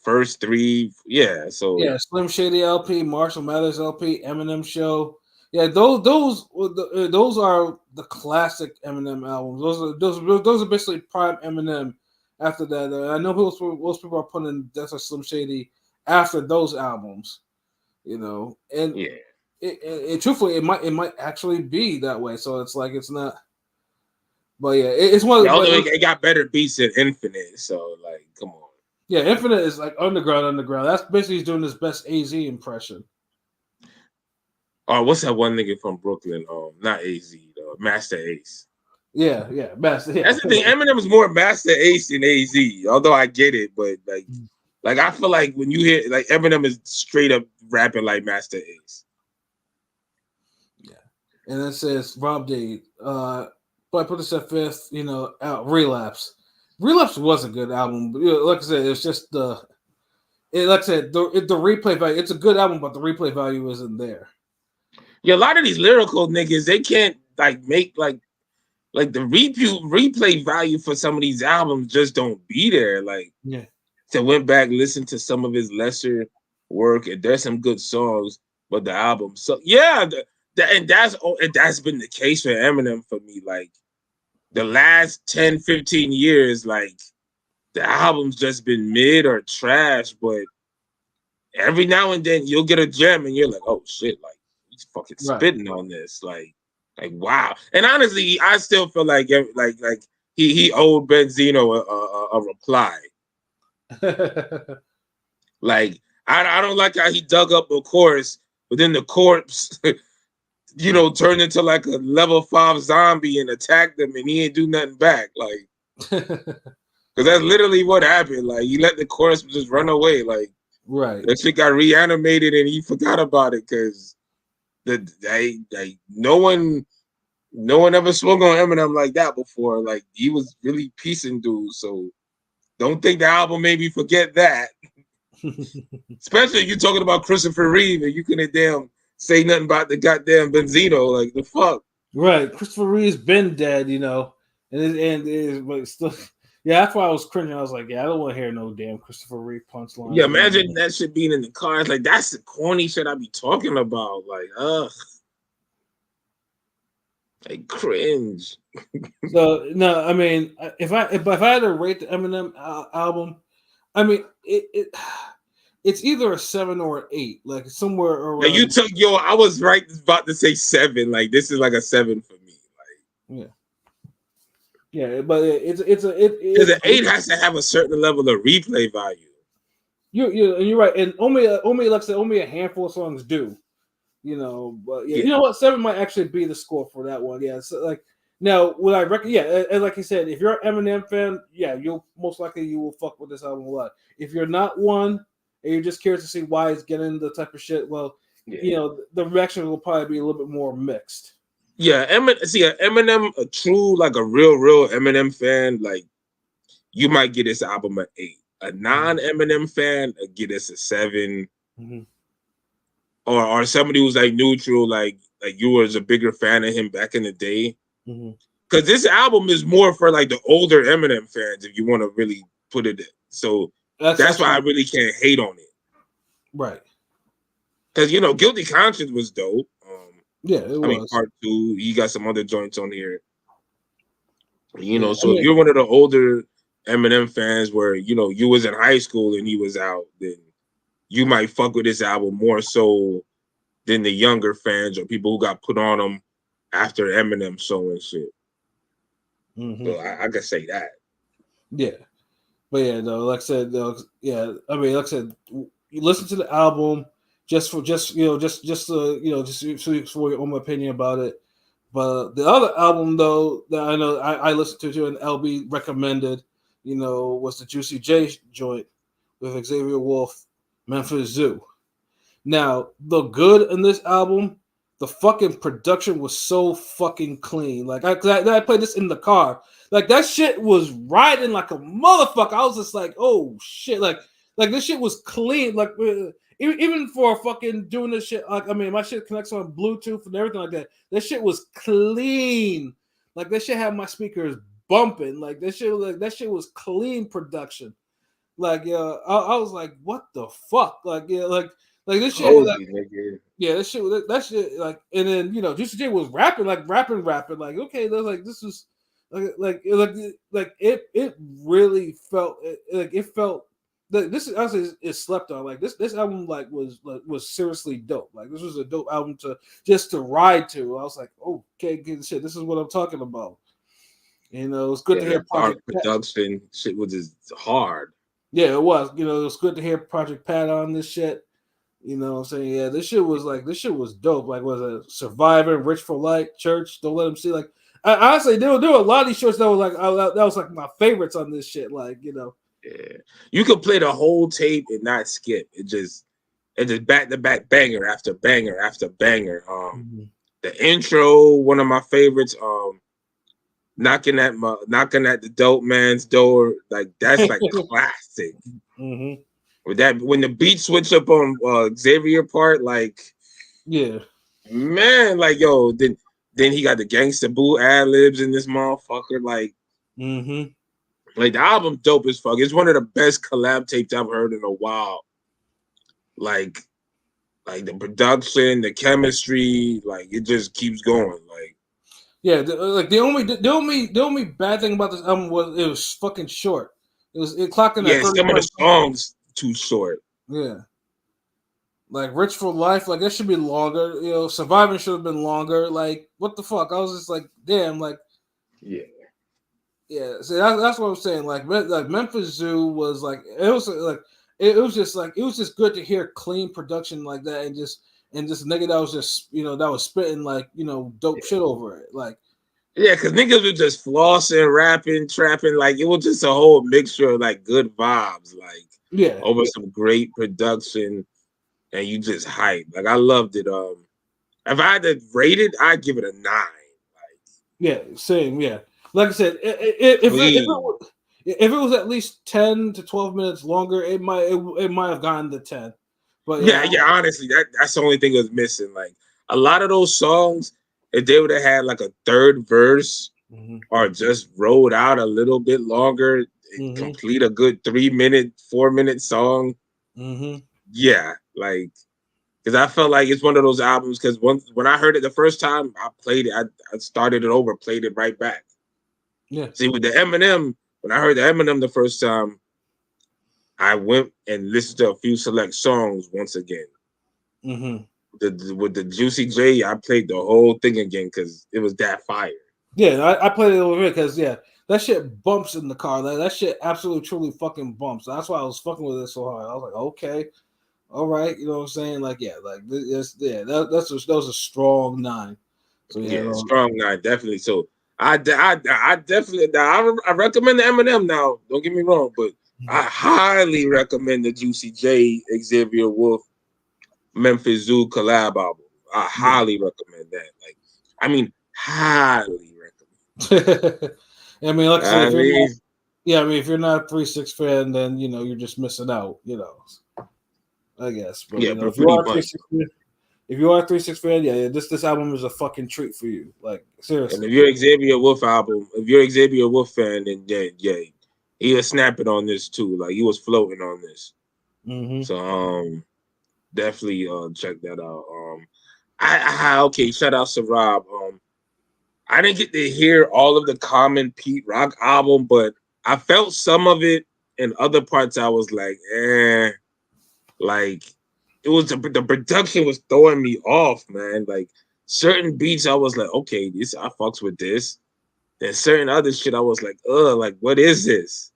first three, yeah. So yeah, Slim Shady LP, Marshall Mathers LP, Eminem Show. Yeah, those are the classic Eminem albums. Those are basically prime Eminem. After that, I know most people are putting Death of Slim Shady after those albums, and yeah, it truthfully it might actually be that way. So it's like it's not, but yeah, it's one. Although it got better beats than Infinite, so like, come on. Yeah, Infinite is like underground. That's basically he's doing his best AZ impression. Oh, what's that one nigga from Brooklyn? Not AZ, Master Ace. Yeah, Master. Yeah. That's the thing. Eminem is more Master Ace than AZ. Although I get it, but like I feel like when you hear like Eminem is straight up rapping like Master Ace. Yeah, and it says Rob D. But I put this at fifth. Out Relapse. Relapse was a good album, but like I said, it's just like I said, the replay value. It's a good album, but the replay value isn't there. Yeah, a lot of these lyrical niggas, they can't like make like the replay value for some of these albums just don't be there. Like, yeah. So I went back, listened to some of his lesser work, and there's some good songs, but the album. So yeah, that's been the case for Eminem for me. Like the last 10, 15 years, like the album's just been mid or trash, but every now and then you'll get a gem and you're like, oh shit, like he's fucking spitting on this. Like wow. And honestly, I still feel like he owed Benzino a reply. Like I don't like how he dug up a corpse, but then the corpse turned into like a level 5 zombie and attacked him, and he ain't do nothing back. Like, because that's literally what happened. Like, he let the corpse just run away. Like, right. That shit got reanimated, and he forgot about it because no one ever swung on Eminem like that before. Like, he was really piecing dudes. So, don't think the album made me forget that. Especially if you're talking about Christopher Reeve and you couldn't damn say nothing about the goddamn Benzino, like the fuck. Right, Christopher Reeve's been dead, but still, yeah. That's why I was cringing. I was like, yeah, I don't want to hear no damn Christopher Reeve punchline. Yeah, imagine that shit being in the car. It's like that's the corny shit I be talking about. Like, like cringe. So no, I mean, if I had to rate the Eminem album, I mean it's either a 7 or an 8, like somewhere around. Yeah, I was about to say 7. Like this is like a 7 for me. Like yeah, but it's an 8 has to have a certain level of replay value. You're right, and only like I said, only a handful of songs do. But yeah, you know what? 7 might actually be the score for that one. Yeah, so like now, would I reckon? Yeah, and like you said, if you're an Eminem fan, yeah, you'll most likely you will fuck with this album a lot. If you're not one, and you're just curious to see why it's getting the type of shit, well, the reaction will probably be a little bit more mixed. Yeah, Eminem, a true like a real Eminem fan, like you might get this album an 8. A non-Eminem fan, get this a 7. Mm-hmm. Or somebody who's like neutral, like you was a bigger fan of him back in the day. Because this album is more for like the older Eminem fans, if you want to really put it in. So that's why I really can't hate on it. Right. Because, Guilty Conscience was dope. Yeah, it was. I mean, part 2, he got some other joints on here. So if you're one of the older Eminem fans where you was in high school and he was out, then you might fuck with this album more so than the younger fans or people who got put on them after Eminem show and shit. Mm-hmm. So I can say that. Yeah, but yeah, no, like I said, no, yeah. I mean, like I said, you listen to the album just for your own opinion about it. But the other album though that I know I listened to too and LB recommended, was the Juicy J joint with Xavier Wolf, Memphis Zoo. Now, the good in this album, the fucking production was so fucking clean. Like I played this in the car. Like that shit was riding like a motherfucker. I was just like, oh shit. Like this shit was clean. Like even for fucking doing this shit, like I mean, my shit connects on Bluetooth and everything like that. That shit was clean. Like that shit had my speakers bumping. Like that shit was clean production. Like I was like, what the fuck? Like this shit. That shit. Like, and then Juicy J was rapping. Like okay, this is like it really felt like it felt. This is honestly is slept on. Like this album was seriously dope. Like this was a dope album to ride to. I was like, okay, good shit. This is what I'm talking about. It's good to hear Project production shit was just hard. Yeah, it was. It was good to hear Project Pat on this shit. You know what I'm saying? Yeah, this shit was dope. Like, was a Survivor, Rich for Light, Church, Don't Let Them See. Like, honestly, there were a lot of these shorts that was like my favorites on this shit. Like, Yeah, you could play the whole tape and not skip. It just back to back banger after banger after banger. The intro, one of my favorites. Knocking at the dope man's door. Like that's like classic. Mm-hmm. With that, when the beat switch up on Xavier part, like, yeah, man, like yo, then he got the Gangsta Boo ad libs in this motherfucker, like, like the album dope as fuck. It's one of the best collab tapes I've heard in a while. Like the production, the chemistry, like it just keeps going. Like, yeah, the only bad thing about this album was it was fucking short. It clocked in. Yeah, some of the songs too short. Yeah. Like Rich for Life, like that should be longer. Surviving should have been longer. Like, what the fuck? I was just like, damn, like, yeah. So that's what I'm saying. Like Memphis Zoo was like, it was just good to hear clean production like that, and just nigga that was just that was spitting like dope shit over it. Like, yeah, because niggas were just flossing, rapping, trapping. Like, it was just a whole mixture of like good vibes. Like, yeah, over some great production, and you just hype. Like, I loved it. If I had to rate it, I'd give it a 9. Like, yeah, same. Yeah, like I said, if it was at least 10 to 12 minutes longer, it might have gotten to 10. But yeah, honestly, that's the only thing that was missing. Like, a lot of those songs, if they would have had like a third verse or just rolled out a little bit longer and complete a good 3-minute, 4-minute song. Yeah, like, because I felt like it's one of those albums, because when I heard it the first time, I played it. I started it over, played it right back. Yeah. See, with the Eminem, when I heard the Eminem the first time, I went and listened to a few select songs once again. With the Juicy J, I played the whole thing again because it was that fire. Yeah, I played it over here because that shit bumps in the car. That shit absolutely truly fucking bumps. That's why I was fucking with it so hard. I was like, okay, all right, you know what I'm saying? Like, yeah, like that was a strong 9. So yeah, strong 9, definitely. So I definitely I recommend the Eminem now. Don't get me wrong, but I highly recommend the Juicy J, Xavier Wolf, Memphis Zoo collab album. I highly recommend that. Like, I mean, highly recommend. I mean, like I said, if you're not a 3-6 fan, then you're just missing out. I guess. But, if you are a 3-6 fan, yeah, this album is a fucking treat for you. Like, seriously. And if you're Xavier Wolf fan, then yeah, he was snapping on this too. Like, he was floating on this. So definitely check that out. Okay, shout out to Rob. I didn't get to hear all of the Common Pete Rock album, but I felt some of it, and other parts I was like, like it was the production was throwing me off, man. Like certain beats, I was like, okay, this I fucks with this. Then certain other shit, I was like, like what is this?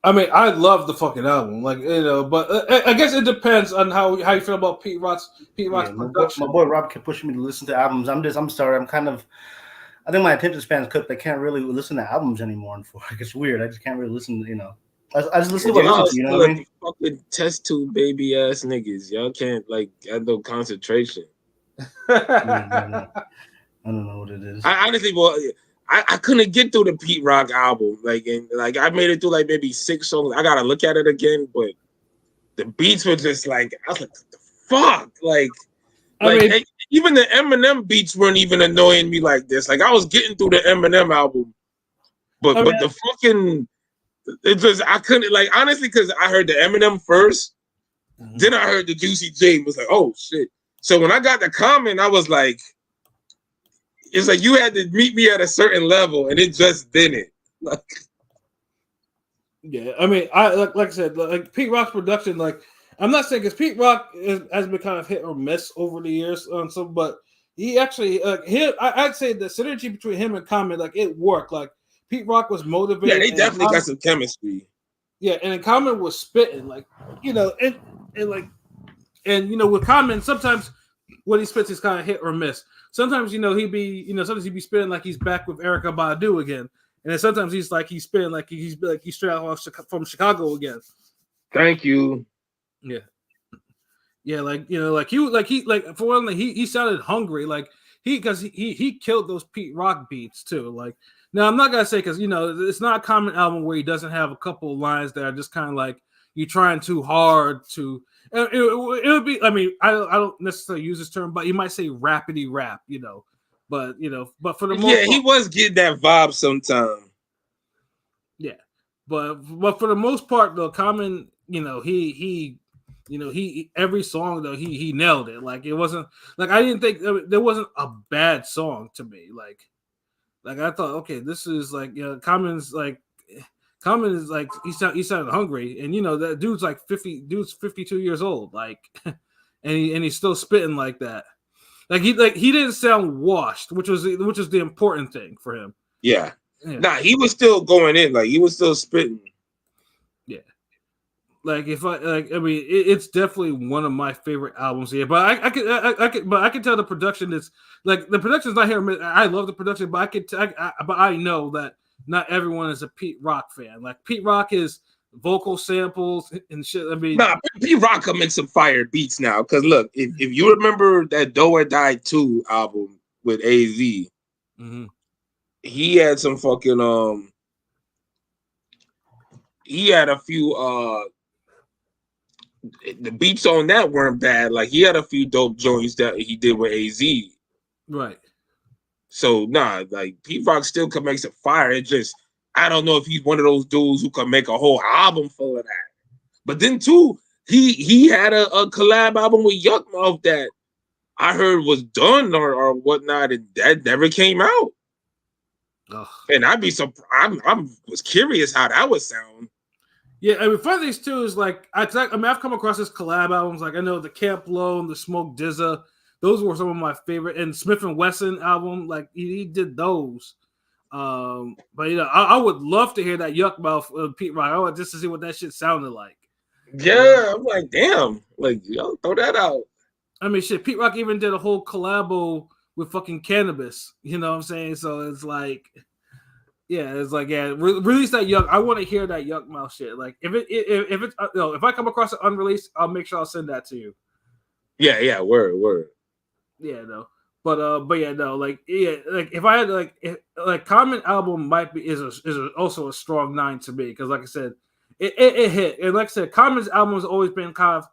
I mean, I love the fucking album, like but I guess it depends on how you feel about Pete Rock's production. My boy Rob kept pushing me to listen to albums. I'm sorry. I think my attention span's cooked. I can't really listen to albums anymore. Like, it's weird. I just can't really listen to, I just listen to what I listen to, you know what I mean? Fucking test tube baby ass niggas. Y'all can't like have no concentration. I don't know what it is. I honestly, I couldn't get through the Pete Rock album. Like I made it through like maybe 6 songs. I gotta look at it again, but the beats were just like I was like, what the fuck? Like even the Eminem beats weren't even annoying me like this. Like I was getting through the Eminem album, but the fucking it just I couldn't like honestly because I heard the Eminem first, then I heard the Juicy J. Was like, oh shit. So when I got the comment, I was like. It's like you had to meet me at a certain level, and it just didn't. Like, yeah, I mean, like I said, like Pete Rock's production. Like, I'm not saying because Pete Rock has been kind of hit or miss over the years on some, but he actually, I'd say the synergy between him and Common, like it worked. Like Pete Rock was motivated. Yeah, they definitely got some chemistry. Yeah, and then Common was spitting, like and with Common, sometimes when he spits, he's kind of hit or miss. Sometimes, he'd be spitting like he's back with Erykah Badu again, and then sometimes he's spitting like he's straight out from Chicago again. Thank you. Yeah, for one, he sounded hungry, like because he killed those Pete Rock beats too. Like now, I'm not gonna say because it's not a Common album where he doesn't have a couple of lines that are just kind of like you trying too hard to. It would be. I mean, I don't necessarily use this term, but you might say rapidy rap, But but for the most part, he was getting that vibe sometime. Yeah, but for the most part, though, Common, he every song though he nailed it. Like it wasn't like I didn't think there wasn't a bad song to me. Like I thought, okay, this is like Common's like. Common is like he sounded hungry, and that dude's like 52 years old, like, and he's still spitting like that, like he didn't sound washed, which was the important thing for him. Yeah. Nah, he was still going in, like he was still spitting. Yeah, like it's definitely one of my favorite albums here. But I can tell the production is like the production's not here. I love the production, but I know that. Not everyone is a Pete Rock fan. Like Pete Rock is vocal samples and shit. I mean, Pete Rock can make some fire beats now. Because look, if you remember that Do or Die 2 album with AZ, he had some fucking he had a few the beats on that weren't bad. Like he had a few dope joints that he did with AZ. Right. So like Pete Rock still could make some fire. It just I don't know if he's one of those dudes who can make a whole album full of that. But then too, he had a collab album with Yuck Mouth that I heard was done or whatnot, and that never came out. Ugh. And I'd be surprised. I was curious how that would sound. Yeah, I mean, for these two is like I've come across this collab albums. Like I know the Camp Low and the Smoke DZA. Those were some of my favorite, and Smith and Wesson album, like he did those. But I would love to hear that Yuck Mouth Pete Rock. I want just to see what that shit sounded like. Yeah, I'm like, damn, like yo, throw that out. I mean, shit, Pete Rock even did a whole collabo with fucking Cannabis. You know what I'm saying? So it's like, release that Yuck. I want to hear that Yuck Mouth shit. Like if I come across it unreleased, I'll make sure I'll send that to you. Yeah, word. Yeah, no, but yeah, no, like if I had like Common album might be is also a strong 9 to me because like I said, it hit, and like I said, Common's album has always been kind of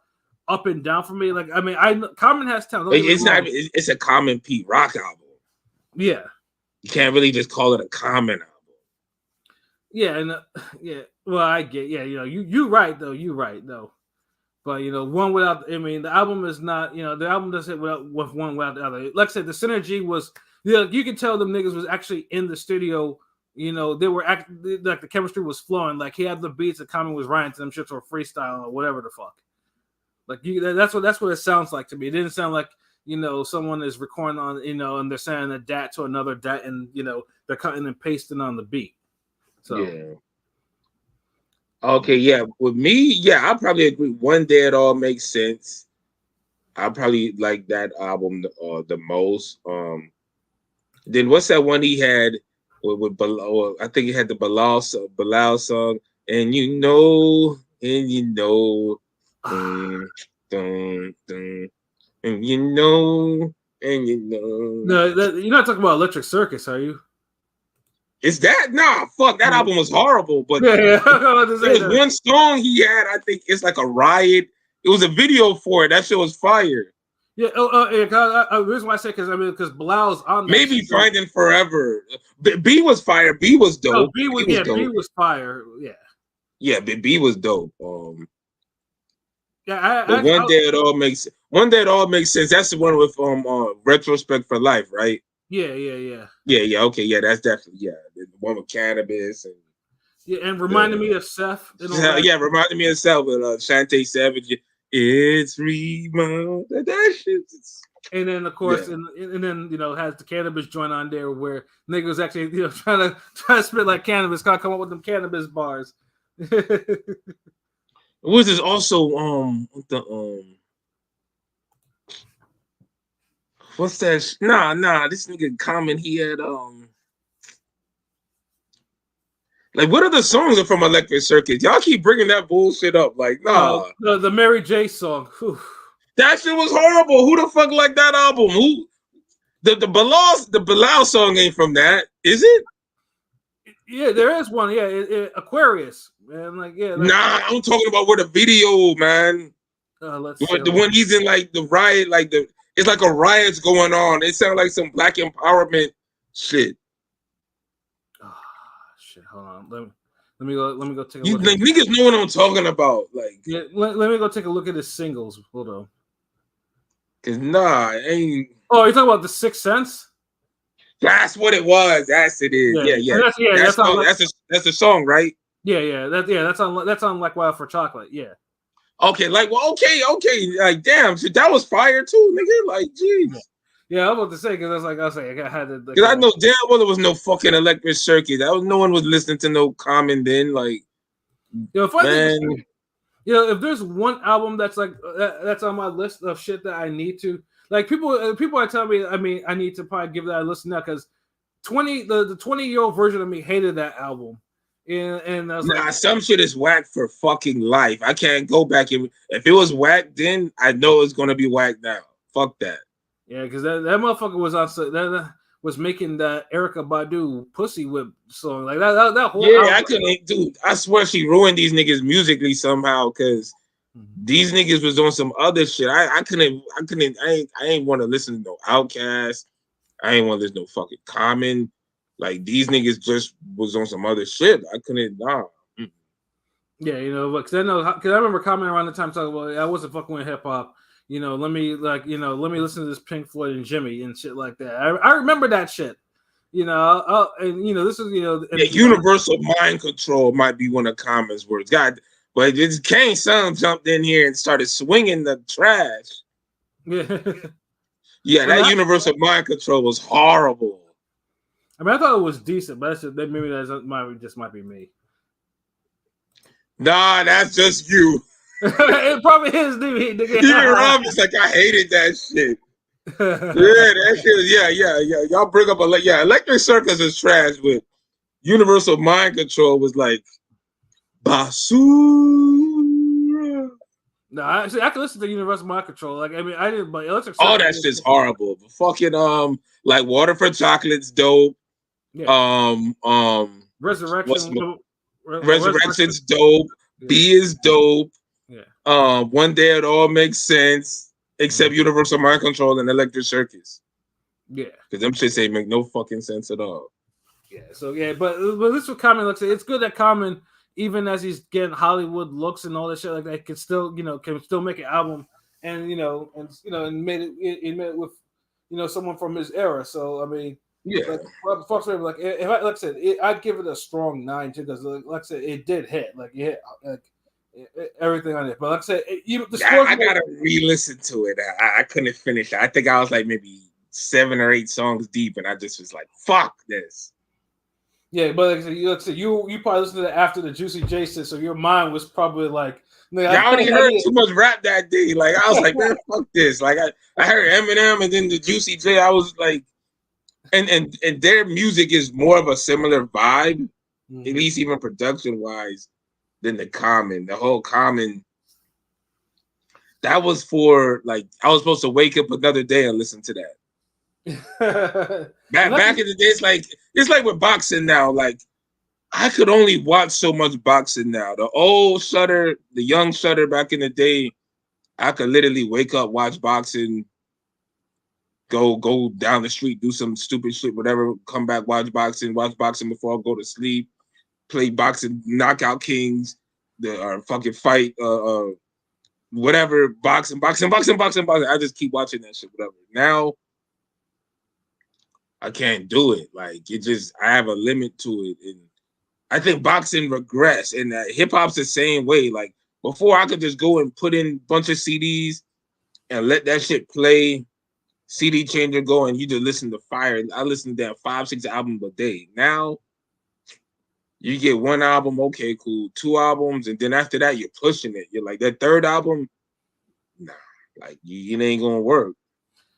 up and down for me. Like I mean, Common has talent. It's a Common Pete Rock album. Yeah, you can't really just call it a Common album. Yeah, and well, I get you right though. But one without, I mean, the album is not, the album doesn't with one without the other. Like I said, the synergy was, you can tell them niggas was actually in the studio You know, they were like the chemistry was flowing. Like he had the beats, and Common was writing to them shits or freestyle or whatever the fuck. Like that's what it sounds like to me. It didn't sound like, you know, someone is recording on, you know, and they're sending a dat to another dat, and you know they're cutting and pasting on the beat. So yeah. Okay, yeah. With me, yeah, I probably agree. One Day It All Makes Sense. I probably like that album the most. Then what's that one he had with Bilal? I think he had the Bilal song, and you know, dun, dun, dun, and you know. no, you're not talking about Electric Circus, are you? Is that nah? Fuck, that album was horrible. But Yeah. there was one song he had. I think it's like a riot. It was a video for it. That shit was fire. Yeah. The reason why I say because Bilal's on that. Maybe Finding Forever. B was fire. B was dope. No, B was fire. Yeah. Yeah, B was dope. Yeah. One Day It All Makes sense. That's the one with Retrospect for Life, right? Yeah. Okay, yeah, that's definitely the one with Cannabis and reminded me of Seth. Reminded me of Seth with Shantae Savage. It's rebound. That shit. And then of course, and then you know has the Cannabis joint on there where niggas actually trying to spit like Cannabis, come up with them Cannabis bars. Was this also what's that? Nah. This nigga Common, he had like what other songs are from Electric Circus? Y'all keep bringing that bullshit up. Like nah, the Mary J song. Whew. That shit was horrible. Who the fuck liked that album? Who the Bilal song ain't from that, is it? Yeah, there is one. Yeah, Aquarius. Man, like nah, I'm talking about where the video, man. The one he's in like the riot, it's like a riot's going on. It sounds like some black empowerment shit. Oh, shit, hold on. Let me go take a look. Like niggas know what I'm talking about. Like, yeah, let me go take a look at his singles. Hold on. Cause nah, ain't. Oh, you talking about the Sixth Sense? That's what it was. That's it is. Yeah. That's a song, right? Yeah. That's on Like Wild for Chocolate. Yeah. Okay, okay. Like, damn, shit, that was fire too, nigga. Like, jeez. Yeah, I was about to say because I had to. Because I know damn well there was no fucking Electric Circuit. No one was listening to no Common then. Like, man. If there's one album that's like that's on my list of shit that I need to like, people are telling me, I mean, I need to probably give that a listen now because the 20-year-old version of me hated that album, and I was like, some shit is whack for fucking life. I can't go back and if it was whack then, I know it's gonna be whack now. Fuck that. Yeah, because that motherfucker was on that was making the Erykah Badu Pussy Whip song like that whole album. I couldn't, dude. I swear she ruined these niggas musically somehow because these niggas was on some other shit. I ain't want to listen to no Outkast. I ain't want to listen to no fucking Common. Like these niggas just was on some other shit. I couldn't. Nah. Yeah, because I remember Common around the time talking about I wasn't fucking with hip hop. Let me listen to this Pink Floyd and Jimmy and shit like that. I remember that shit. This is universal mind control might be one of Common's words. God, but this Kane's son jumped in here and started swinging the trash. Yeah, that universal mind control was horrible. I mean, I thought it was decent, but maybe that might be me. Nah, that's just you. It probably is, dude. Even Robin's like, I hated that shit. That shit. Yeah. Y'all bring up Electric Circus is trash, but Universal Mind Control was like basura. No, I can listen to Universal Mind Control. Like, I mean, I didn't, but Electric Circus. All that shit's horrible. But fucking like Water for Chocolate's dope. Yeah. Resurrection's dope. Yeah. B is dope. Yeah. One Day It All Makes Sense, except Universal Mind Control and Electric Circus. Yeah, because them shits ain't make no fucking sense at all. Yeah. So but this is what Common looks like. It's good that Common, even as he's getting Hollywood looks and all that shit like that, can still make an album and made it with someone from his era. So I mean, Yeah. Like Fox River, like if I, like I said, I'd give it a strong 9 too, because like I said, it did hit, like it hit like everything on it. But like I said, the scores. I gotta re-listen to it. I couldn't finish it. I think I was like maybe 7 or 8 songs deep, and I just was like, "Fuck this." Yeah, but like I said, you probably listened to that after the Juicy J shit, so your mind was probably like, I already heard too much rap that day. Like I was like, man, fuck this. Like I heard Eminem and then the Juicy J. I was like, and their music is more of a similar vibe, at least even production wise, than the Common. The whole Common. That was for like I was supposed to wake up another day and listen to that. Back in the day, it's like with boxing now. Like I could only watch so much boxing now. The old Shutter, the young Shutter back in the day, I could literally wake up, watch boxing, go down the street, do some stupid shit, whatever, come back, watch boxing before I go to sleep, play boxing, Knockout Kings, the fucking fight, whatever, boxing. I just keep watching that shit, whatever. Now I can't do it. Like it just, I have a limit to it, and I think boxing regressed, and hip hop's the same way. Like before, I could just go and put in a bunch of CDs and let that shit play, CD changer go, and you just listen to fire. I listen to that 5-6 albums a day. Now you get one album, okay, cool, 2 albums, and then after that, you're pushing it. You're like that third album, nah, like it ain't gonna work.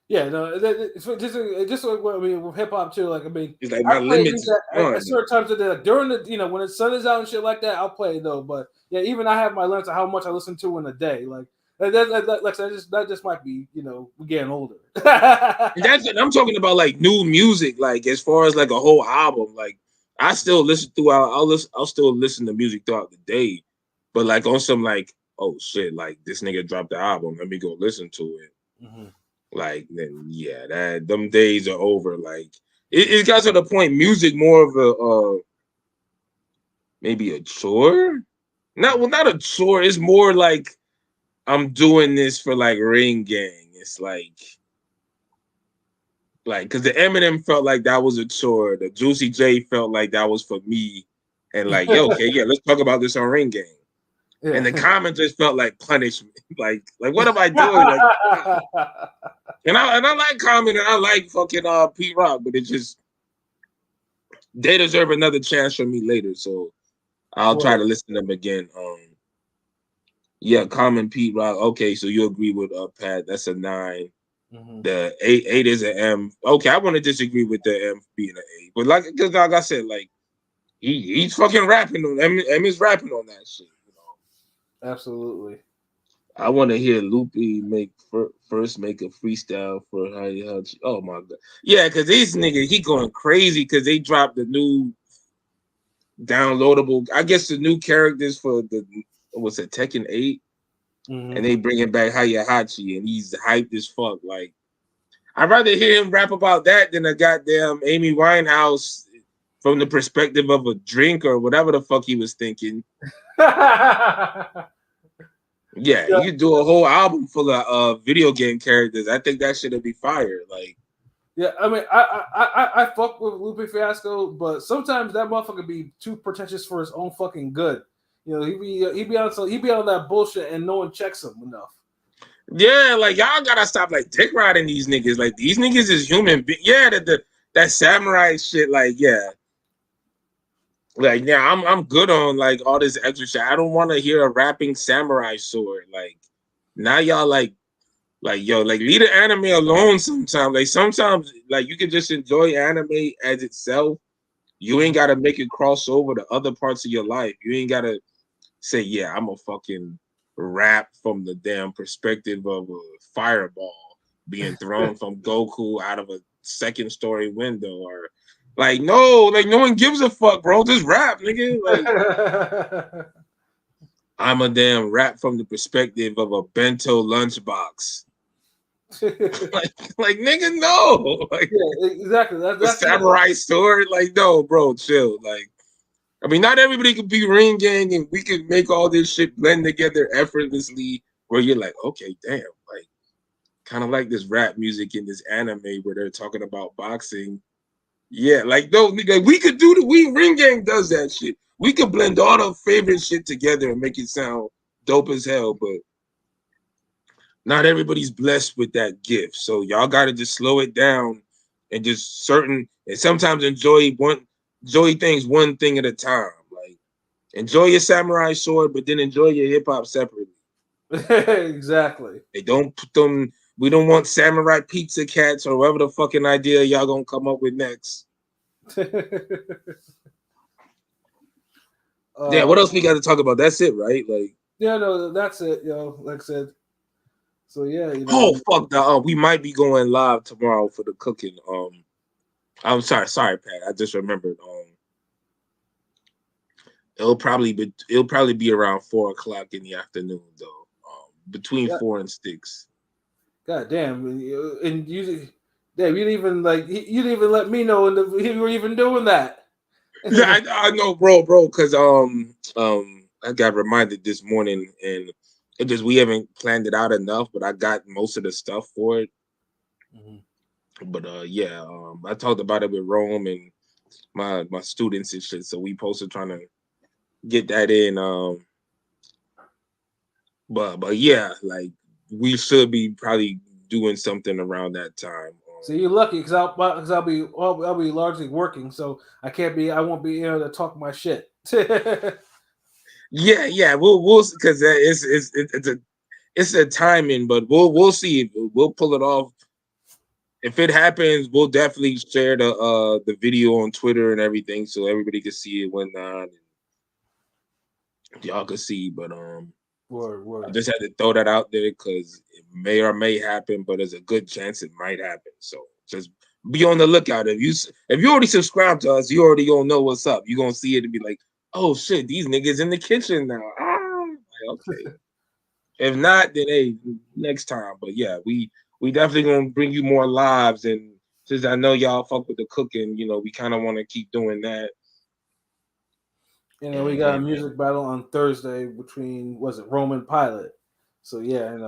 Yeah, no, just like what I mean with hip hop too. Like I mean, it's like my limits at certain times of the during the when the sun is out and shit like that, I'll play it though. But yeah, even I have my limits of how much I listen to in a day. Like that just might be we're getting older. I'm talking about like new music, like as far as like a whole album. Like I still listen throughout. I'll still listen to music throughout the day, but like on some like, oh shit, like this nigga dropped the album, let me go listen to it. Mm-hmm. Like then, yeah, them days are over. Like it got to the point, music more of a maybe a chore. Not a chore. It's more like I'm doing this for like Ring Gang. It's like because the Eminem felt like that was a chore. The Juicy J felt like that was for me. And like, yo, okay, yeah, let's talk about this on Ring Gang. Yeah. And the comment just felt like punishment. Like what am I doing? Like, and I like Common and I like fucking Pete Rock, but it just they deserve another chance from me later. So I'll try to listen to them again. Yeah, Common, Pete Rock. Okay, so you agree with Pat? That's a 9. Mm-hmm. The 8 is an M. Okay, I want to disagree with the M being an 8, but like I said, like he's fucking rapping on M is rapping on that shit. Absolutely. I want to hear Loopy first make a freestyle for how. Oh my god, yeah, because these niggas he going crazy because they dropped the new downloadable. I guess the new characters for the Tekken 8, and they bringing back Hayahachi, and he's hyped as fuck. Like I'd rather hear him rap about that than a goddamn Amy Winehouse from the perspective of a drink or whatever the fuck he was thinking. Yeah, you could do a whole album full of video game characters. I think that should be fire. Like, yeah, I mean, I fuck with Lupe Fiasco, but sometimes that motherfucker be too pretentious for his own fucking good. He be on that bullshit, and no one checks him enough. Yeah, like y'all gotta stop like dick riding these niggas. Like these niggas is human. Yeah, that samurai shit. Like yeah. Like, yeah, I'm good on like all this extra shit. I don't want to hear a rapping samurai sword. Like, now y'all like yo, like leave the anime alone sometimes. Like sometimes, like you can just enjoy anime as itself. You ain't gotta make it cross over to other parts of your life. You ain't gotta say, yeah, I'm a fucking rap from the damn perspective of a fireball being thrown from Goku out of a 2nd-story window or. Like no one gives a fuck, bro. Just rap, nigga. Like I'm a damn rap from the perspective of a bento lunchbox. like nigga, no. Like yeah, exactly. That's samurai sword. Like no, bro, chill. Like I mean, not everybody can be Ring Gang, and we can make all this shit blend together effortlessly. Where you're like, okay, damn, like kind of like this rap music in this anime where they're talking about boxing. Yeah, like no, nigga, we could do Ring Gang does that shit. We could blend all the favorite shit together and make it sound dope as hell, but not everybody's blessed with that gift. So y'all gotta just slow it down and just and sometimes enjoy things one thing at a time. Like enjoy your samurai sword, but then enjoy your hip hop separately. Exactly. They don't put them. We don't want samurai pizza cats or whatever the fucking idea y'all gonna come up with next. Yeah, what else we got to talk about? That's it, right? Like, yeah, no, that's it. Like I said. So yeah, oh fuck, we might be going live tomorrow for the cooking. I'm sorry, Pat. I just remembered. It'll probably be around 4:00 in the afternoon though. Between 4 and 6. God damn, and you didn't even let me know you were even doing that. Yeah, I know, bro, because I got reminded this morning, and it just we haven't planned it out enough, but I got most of the stuff for it. Mm-hmm. But I talked about it with Rome and my students and shit, so we posted trying to get that in. But yeah, like we should be probably doing something around that time. So you're lucky because I'll be largely working, so I won't be able to talk my shit. Yeah, we'll because it's a timing, but we'll see. We'll pull it off. If it happens, we'll definitely share the video on Twitter and everything, so everybody can see it when y'all can see. But word. I just had to throw that out there because it may or may happen, but there's a good chance it might happen. So just be on the lookout. If you already subscribed to us, you already gonna know what's up. You're gonna see it and be like, oh shit, these niggas in the kitchen now. Okay. If not, then hey, next time. But yeah, we definitely gonna bring you more lives. And since I know y'all fuck with the cooking, we kind of want to keep doing that. We got a music battle on Thursday between Roman Pilot. So yeah,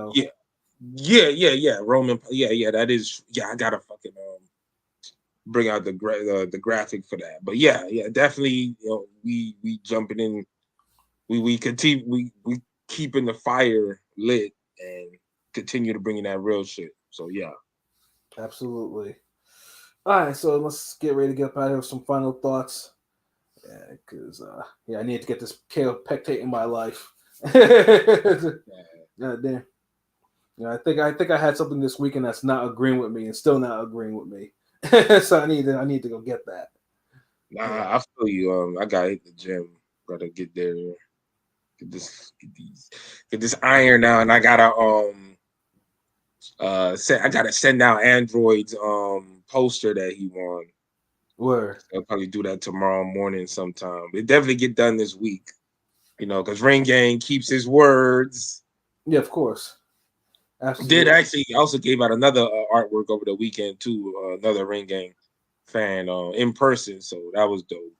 Yeah. Roman, yeah. That is, I gotta fucking bring out the graphic for that. But yeah, definitely. We jumping in. We continue. We keeping the fire lit and continue to bring in that real shit. So yeah, absolutely. All right, so let's get ready to get up out of here with some final thoughts. Yeah, because I need to get this pectate in my life. God damn. I think I had something this weekend that's not agreeing with me and still not agreeing with me. So I need to go get that. Nah, I feel you. I gotta hit the gym. Gotta get there. Get this iron now, and I gotta I gotta send out Android's poster that he won. Word. I'll probably do that tomorrow morning sometime. It definitely get done this week, because Ring Gang keeps his words. Yeah, of course. Absolutely. Did actually also gave out another artwork over the weekend too. Another Ring Gang fan in person, so that was dope.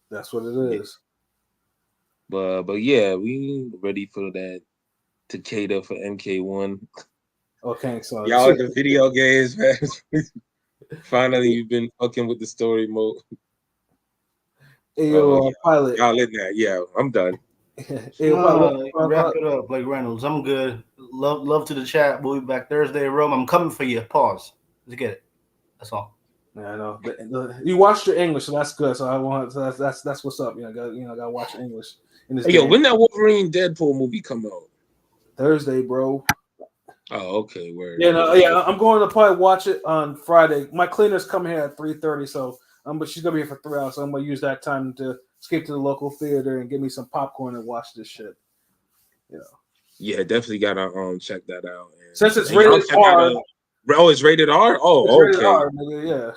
That's what it is. But yeah, we ready for that Takeda for MK1. Okay, so y'all the video games, man. Finally, you've been fucking with the story mode. Hey, yo, Pilot. Y'all in there. Yeah, I'm done. Hey, wrap it up, Blake Reynolds. I'm good. Love to the chat. We'll be back Thursday, Rome. I'm coming for you. Pause. Let's get it. That's all. Yeah, I know. You watched your English, so that's good. So I want that's what's up. Gotta watch English. Hey, when that Wolverine Deadpool movie come out? Thursday, bro. Oh, okay. Word. Yeah, I'm going to probably watch it on Friday. My cleaner's coming here at 3:30, so but she's gonna be here for 3 hours. So I'm gonna use that time to escape to the local theater and get me some popcorn and watch this shit. Yeah, definitely gotta check that out. Since it's rated R. It's rated R. Oh, it's okay. Rated R, nigga, yeah.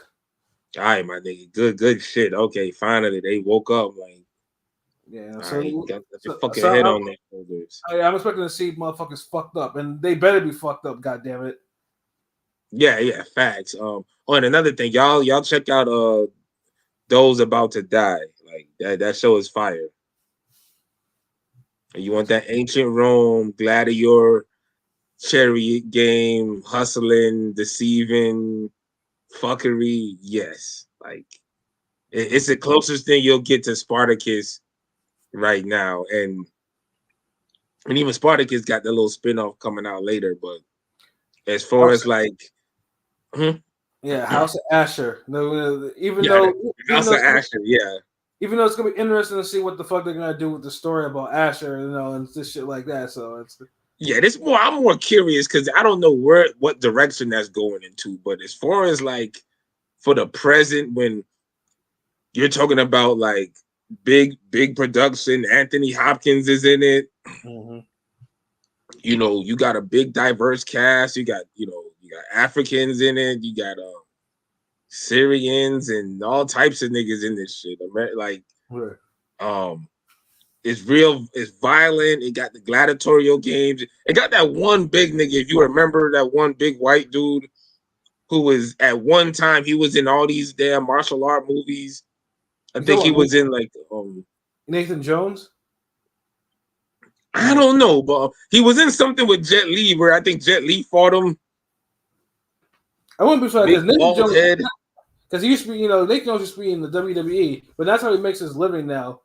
All right, my nigga. Good shit. Okay, finally they woke up. Like, yeah. So you got your fucking head on their shoulders. I'm expecting to see motherfuckers fucked up, and they better be fucked up. God damn it. Yeah. Facts. And another thing, y'all check out Those About to Die. Like that show is fire. And you want that ancient Rome, gladiator, chariot game, hustling, deceiving, fuckery? Yes. Like it's the closest thing you'll get to Spartacus right now, and even Spartacus got the little spinoff coming out later. But as far as like, yeah, House of Asher. No, even yeah, though House of Asher, yeah. Even though it's gonna be interesting to see what the fuck they're gonna do with the story about Asher, and this shit like that. So it's I'm more curious because I don't know what direction that's going into. But as far as like for the present, when you're talking about like big production, Anthony Hopkins is in it. Mm-hmm. You know, you got a big diverse cast. You got Africans in it. You got Syrians and all types of niggas in this shit. Like, it's real. It's violent. It got the gladiatorial games. It got that one big nigga. If you remember that one big white dude who was at one time he was in all these damn martial art movies. I think he was in like Nathan Jones. I don't know, but he was in something with Jet Li where I think Jet Li fought him. I wouldn't be sure because Nathan Jones, head. Because he used to be, Nathan Jones used to be in the WWE, but that's how he makes his living now.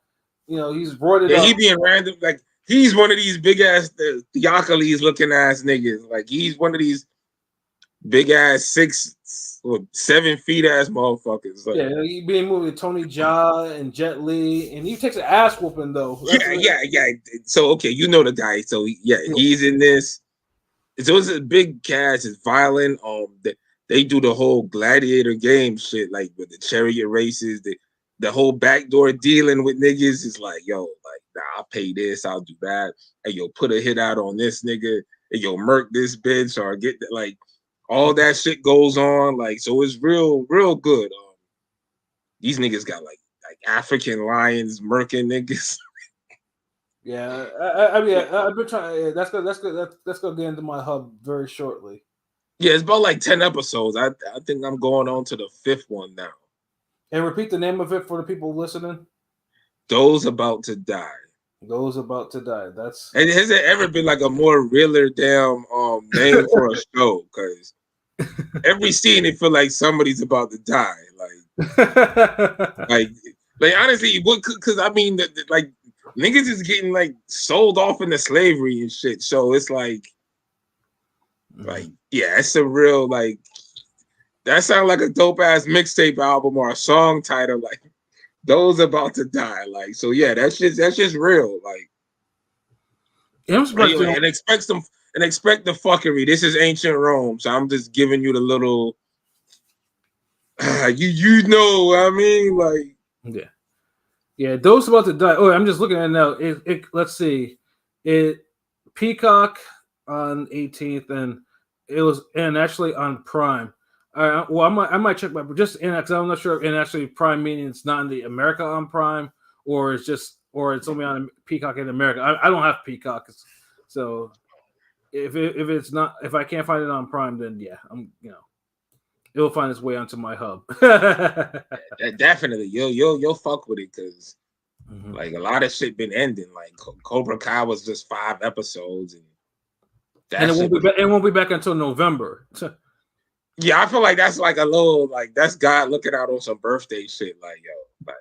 He's brought it up. He being random, like he's one of these big ass Theophilus looking ass niggas. Like he's one of these big ass 6 or 7 feet ass motherfuckers. Like, yeah, he being moved with Tony Jaa and Jet Li, and he takes an ass whooping though. Yeah. So okay, you know the guy. So he's in this. So it's a big cast. It's violent. They do the whole gladiator game shit, like with the chariot races, the whole backdoor dealing with niggas is like, yo, like, nah, I'll pay this, I'll do that. And yo, put a hit out on this nigga, and yo, murk this bitch, or get that, like, all that shit goes on. Like, so it's real good. These niggas got like African lions murking niggas. Yeah, I mean, I've been trying. Yeah, that's gonna get into my hub very shortly. Yeah, it's about like 10 episodes. I think I'm going on to the 5th one now. And repeat the name of it for the people listening. Those About to Die. Those About to Die. That's. And has there ever been like a more realer damn name for a show? Because every scene it feel like somebody's about to die. Like honestly, because I mean, like niggas is getting like sold off into slavery and shit. So it's like yeah, it's a real like that sounds like a dope ass mixtape album or a song title, like Those About to Die. Like, so yeah, that's just real. Like, and expect the fuckery. This is ancient Rome, so I'm just giving you the little you know what I mean? Like, yeah, Those About to Die. Oh, I'm just looking at it now. It let's see. It Peacock on 18th, and it was actually on Prime. Well, I might check because I'm not sure. And actually, Prime meaning it's not in the America on Prime, or it's only on Peacock in America. I don't have Peacock, so if I can't find it on Prime, then yeah, it'll find its way onto my hub. Definitely, you'll fuck with it because like a lot of shit been ending. Like Cobra Kai was just 5 episodes, and it won't be back until November. Yeah, I feel like that's like a little like that's God looking out on some birthday shit. Like, yo, like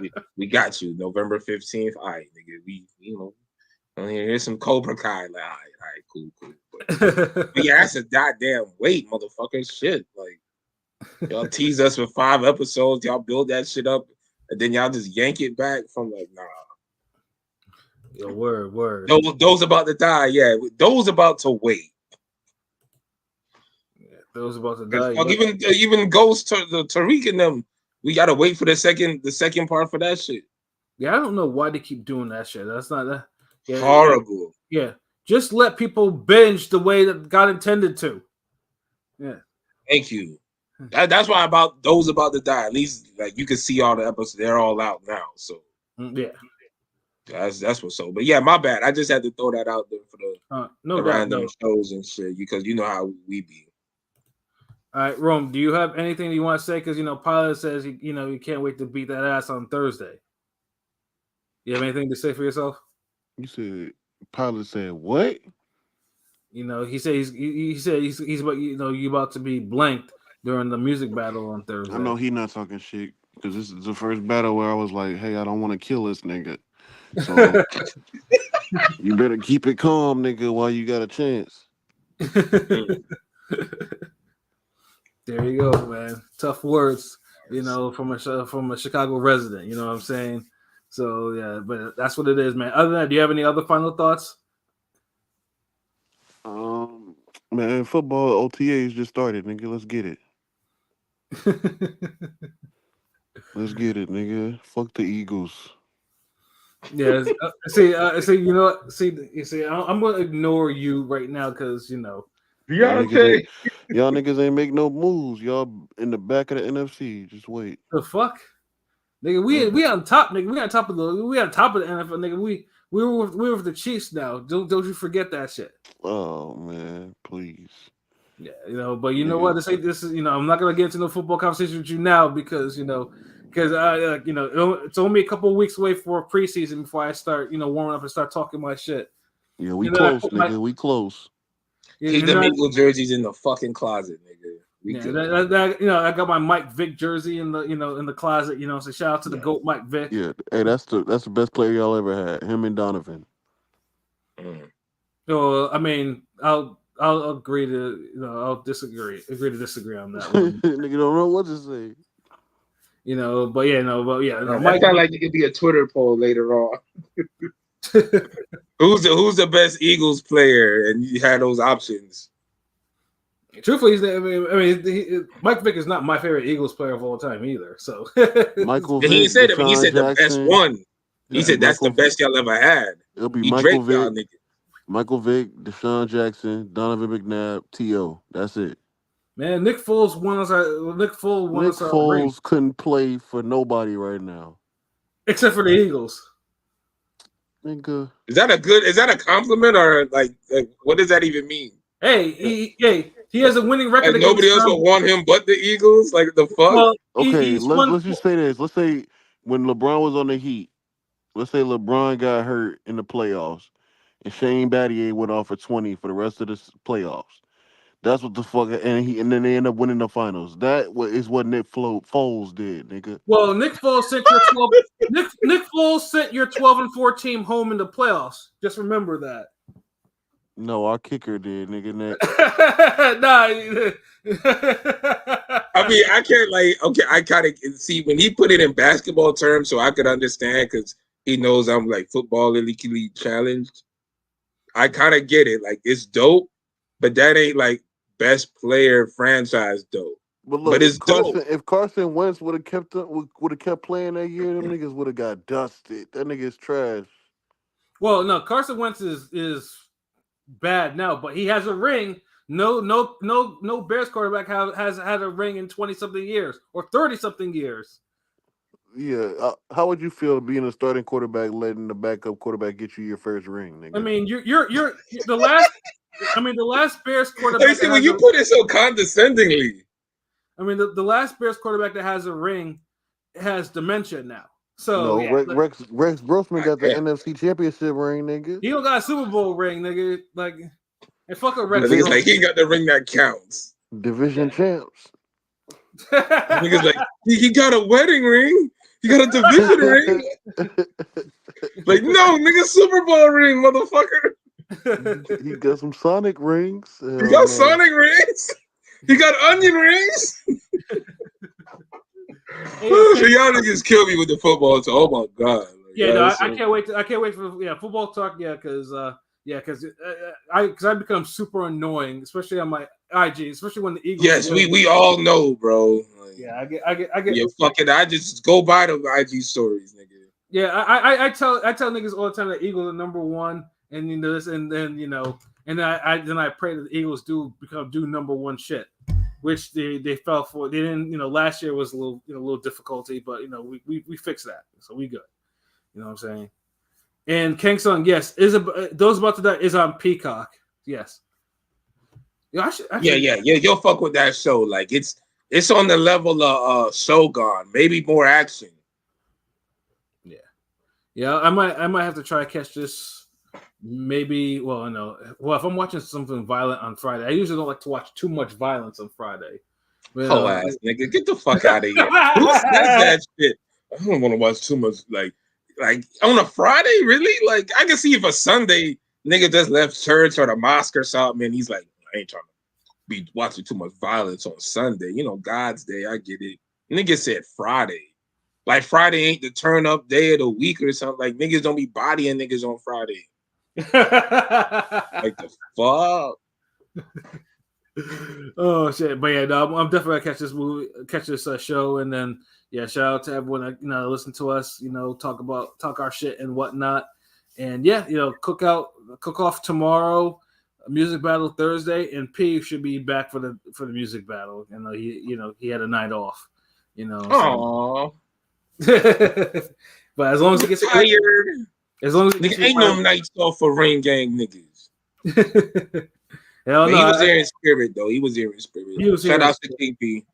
hey, we got you November 15th. All right, nigga, we here's some Cobra Kai. Like, all right, cool. But yeah, that's a goddamn wait, motherfucker. Shit, like y'all tease us with 5 episodes, y'all build that shit up, and then y'all just yank it back from like, nah. Yo, word. Those About to Die, yeah. Those about to wait. Those About to Die. Even Ghost to the Tariq and them, we gotta wait for the second part for that shit. Yeah, I don't know why they keep doing that shit. That's not that. Yeah, horrible. Yeah, just let people binge the way that God intended to. Yeah. Thank you. That's why Those About to Die. At least like you can see all the episodes. They're all out now. So yeah. That's what's so. But yeah, my bad. I just had to throw that out there for the random shows and shit because you know how we be. All right, Rome, do you have anything you want to say? Because Pilot says you can't wait to beat that ass on Thursday. You have anything to say for yourself? You said Pilot said what? He said he's about you about to be blanked during the music battle on Thursday. I know he not talking shit because this is the first battle where I was like, "Hey, I don't want to kill this nigga." So you better keep it calm, nigga, while you got a chance. There you go, man. Tough words, from a Chicago resident. You know what I'm saying? So yeah, but that's what it is, man. Other than that, do you have any other final thoughts? Man, football OTAs just started, nigga. Let's get it. Let's get it, nigga. Fuck the Eagles. Yeah. See, you know what? See, I'm gonna ignore you right now because Y'all niggas ain't make no moves. Y'all in the back of the NFC. Just wait. The fuck, nigga. We on top, nigga. We on top of the NFL, nigga. We were with the Chiefs now. Don't you forget that shit. Oh man, please. Yeah, but you know what? This is I'm not gonna get into no football conversation with you now because it's only a couple of weeks away for preseason before I start warming up and start talking my shit. Yeah, we close, nigga. We close. Keep the Eagle jerseys in the fucking closet, nigga. I got my Mike Vick jersey in the closet. So shout out to the GOAT Mike Vick. Yeah, hey, that's the best player y'all ever had. Him and Donovan. So I mean, I'll agree to I'll disagree. Agree to disagree on that one. Nigga don't know what to say. Mike, sound like it could be a Twitter poll later on. Who's the best Eagles player? And you had those options. Truthfully, Mike Vick is not my favorite Eagles player of all time either. So Michael Vick, he said Deshaun the best Jackson. one. He said that's the best y'all ever had. It'll be Michael Vick, Deshaun Jackson, Donovan McNabb, T.O. That's it. Man, Nick Foles won us. Nick Foles couldn't play for nobody right now, except for the Eagles. Nigga. Is that a compliment or like what does that even mean? Hey, he has a winning record. Like nobody else would want him but the Eagles. Like the fuck. Well, let's just say this. Let's say when LeBron was on the Heat, let's say LeBron got hurt in the playoffs, and Shane Battier went off for 20 for the rest of the playoffs. That's what the fuck, and then they end up winning the finals. That is what Nick Foles did, nigga. Well, Nick Foles sent your 12. Nick Foles sent your 12-4 team home in the playoffs. Just remember that. No, our kicker did, nigga. I mean, I can't I kind of see when he put it in basketball terms, so I could understand because he knows I'm like footballically challenged. I kind of get it. Like it's dope, but that ain't like best player franchise dope. But it's dope. If Carson Wentz would have kept playing that year, them niggas would have got dusted. That nigga's trash. Well, no, Carson Wentz is bad now, but he has a ring. No Bears quarterback has had a ring in 20-something years or 30-something years. Yeah, how would you feel being a starting quarterback, letting the backup quarterback get you your first ring, nigga? I mean, you're the last. I mean, the last Bears quarterback. When you put it so condescendingly. I mean, the last Bears quarterback that has a ring has dementia now. So Rex Grossman got the NFC Championship ring, nigga. He don't got a Super Bowl ring, nigga. Like, and fuck a Rex. I think it's like he got the ring that counts. Division champs. Niggas like he got a wedding ring. He got a division ring. Like no, nigga, Super Bowl ring, motherfucker. He got some Sonic rings. He got Sonic rings. He got onion rings. So y'all niggas kill me with the football. So, oh my god. I can't wait. I can't wait for football talk. Because I become super annoying, especially on my IG, especially when the Eagles. Yes, we all know, bro. Like, I get. Yeah, fucking. I just go by the IG stories, nigga. Yeah, I tell niggas all the time that Eagles are number one, and this, and then and I pray that the Eagles do number one shit, which they fell for. They didn't. Last year was a little difficulty, but we fixed that, so we good. You know what I'm saying? And Kang Sung, yes, those about to die is on Peacock. Yes. Yeah, you'll fuck with that show. Like it's on the level of Shogun, maybe more action. Yeah, I might have to try to catch this. Maybe, if I'm watching something violent on Friday, I usually don't like to watch too much violence on Friday. Oh ass nigga, get the fuck out of here. Who says that shit? I don't want to watch too much like on a Friday, really? Like I can see if a Sunday nigga just left church or the mosque or something, and he's like, I ain't trying to be watching too much violence on Sunday. You know, God's day, I get it. Nigga said Friday. Like Friday ain't the turn up day of the week or something. Like niggas don't be bodying niggas on Friday. Like the fuck. Oh shit! But yeah, no, I'm definitely gonna catch this show, and then shout out to everyone that listen to us, talk our shit and whatnot, and cook off tomorrow, music battle Thursday, and P should be back for the music battle. He had a night off, Aww. But as long as he gets tired, as long as ain't no nights off for Rain Gang niggas. He was there in spirit, though. He was there in spirit. Shout out to KP.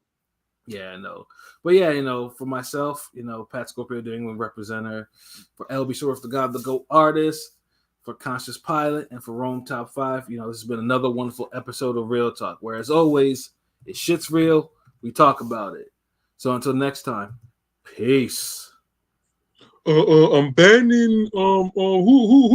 Yeah, I know. But for myself, Pat Scorpio, the England representative, for LB Shorts, the God, the GOAT artist, for Conscious Pilot, and for Rome Top 5, this has been another wonderful episode of Real Talk, where as always, if shit's real, we talk about it. So until next time, peace. I'm banning who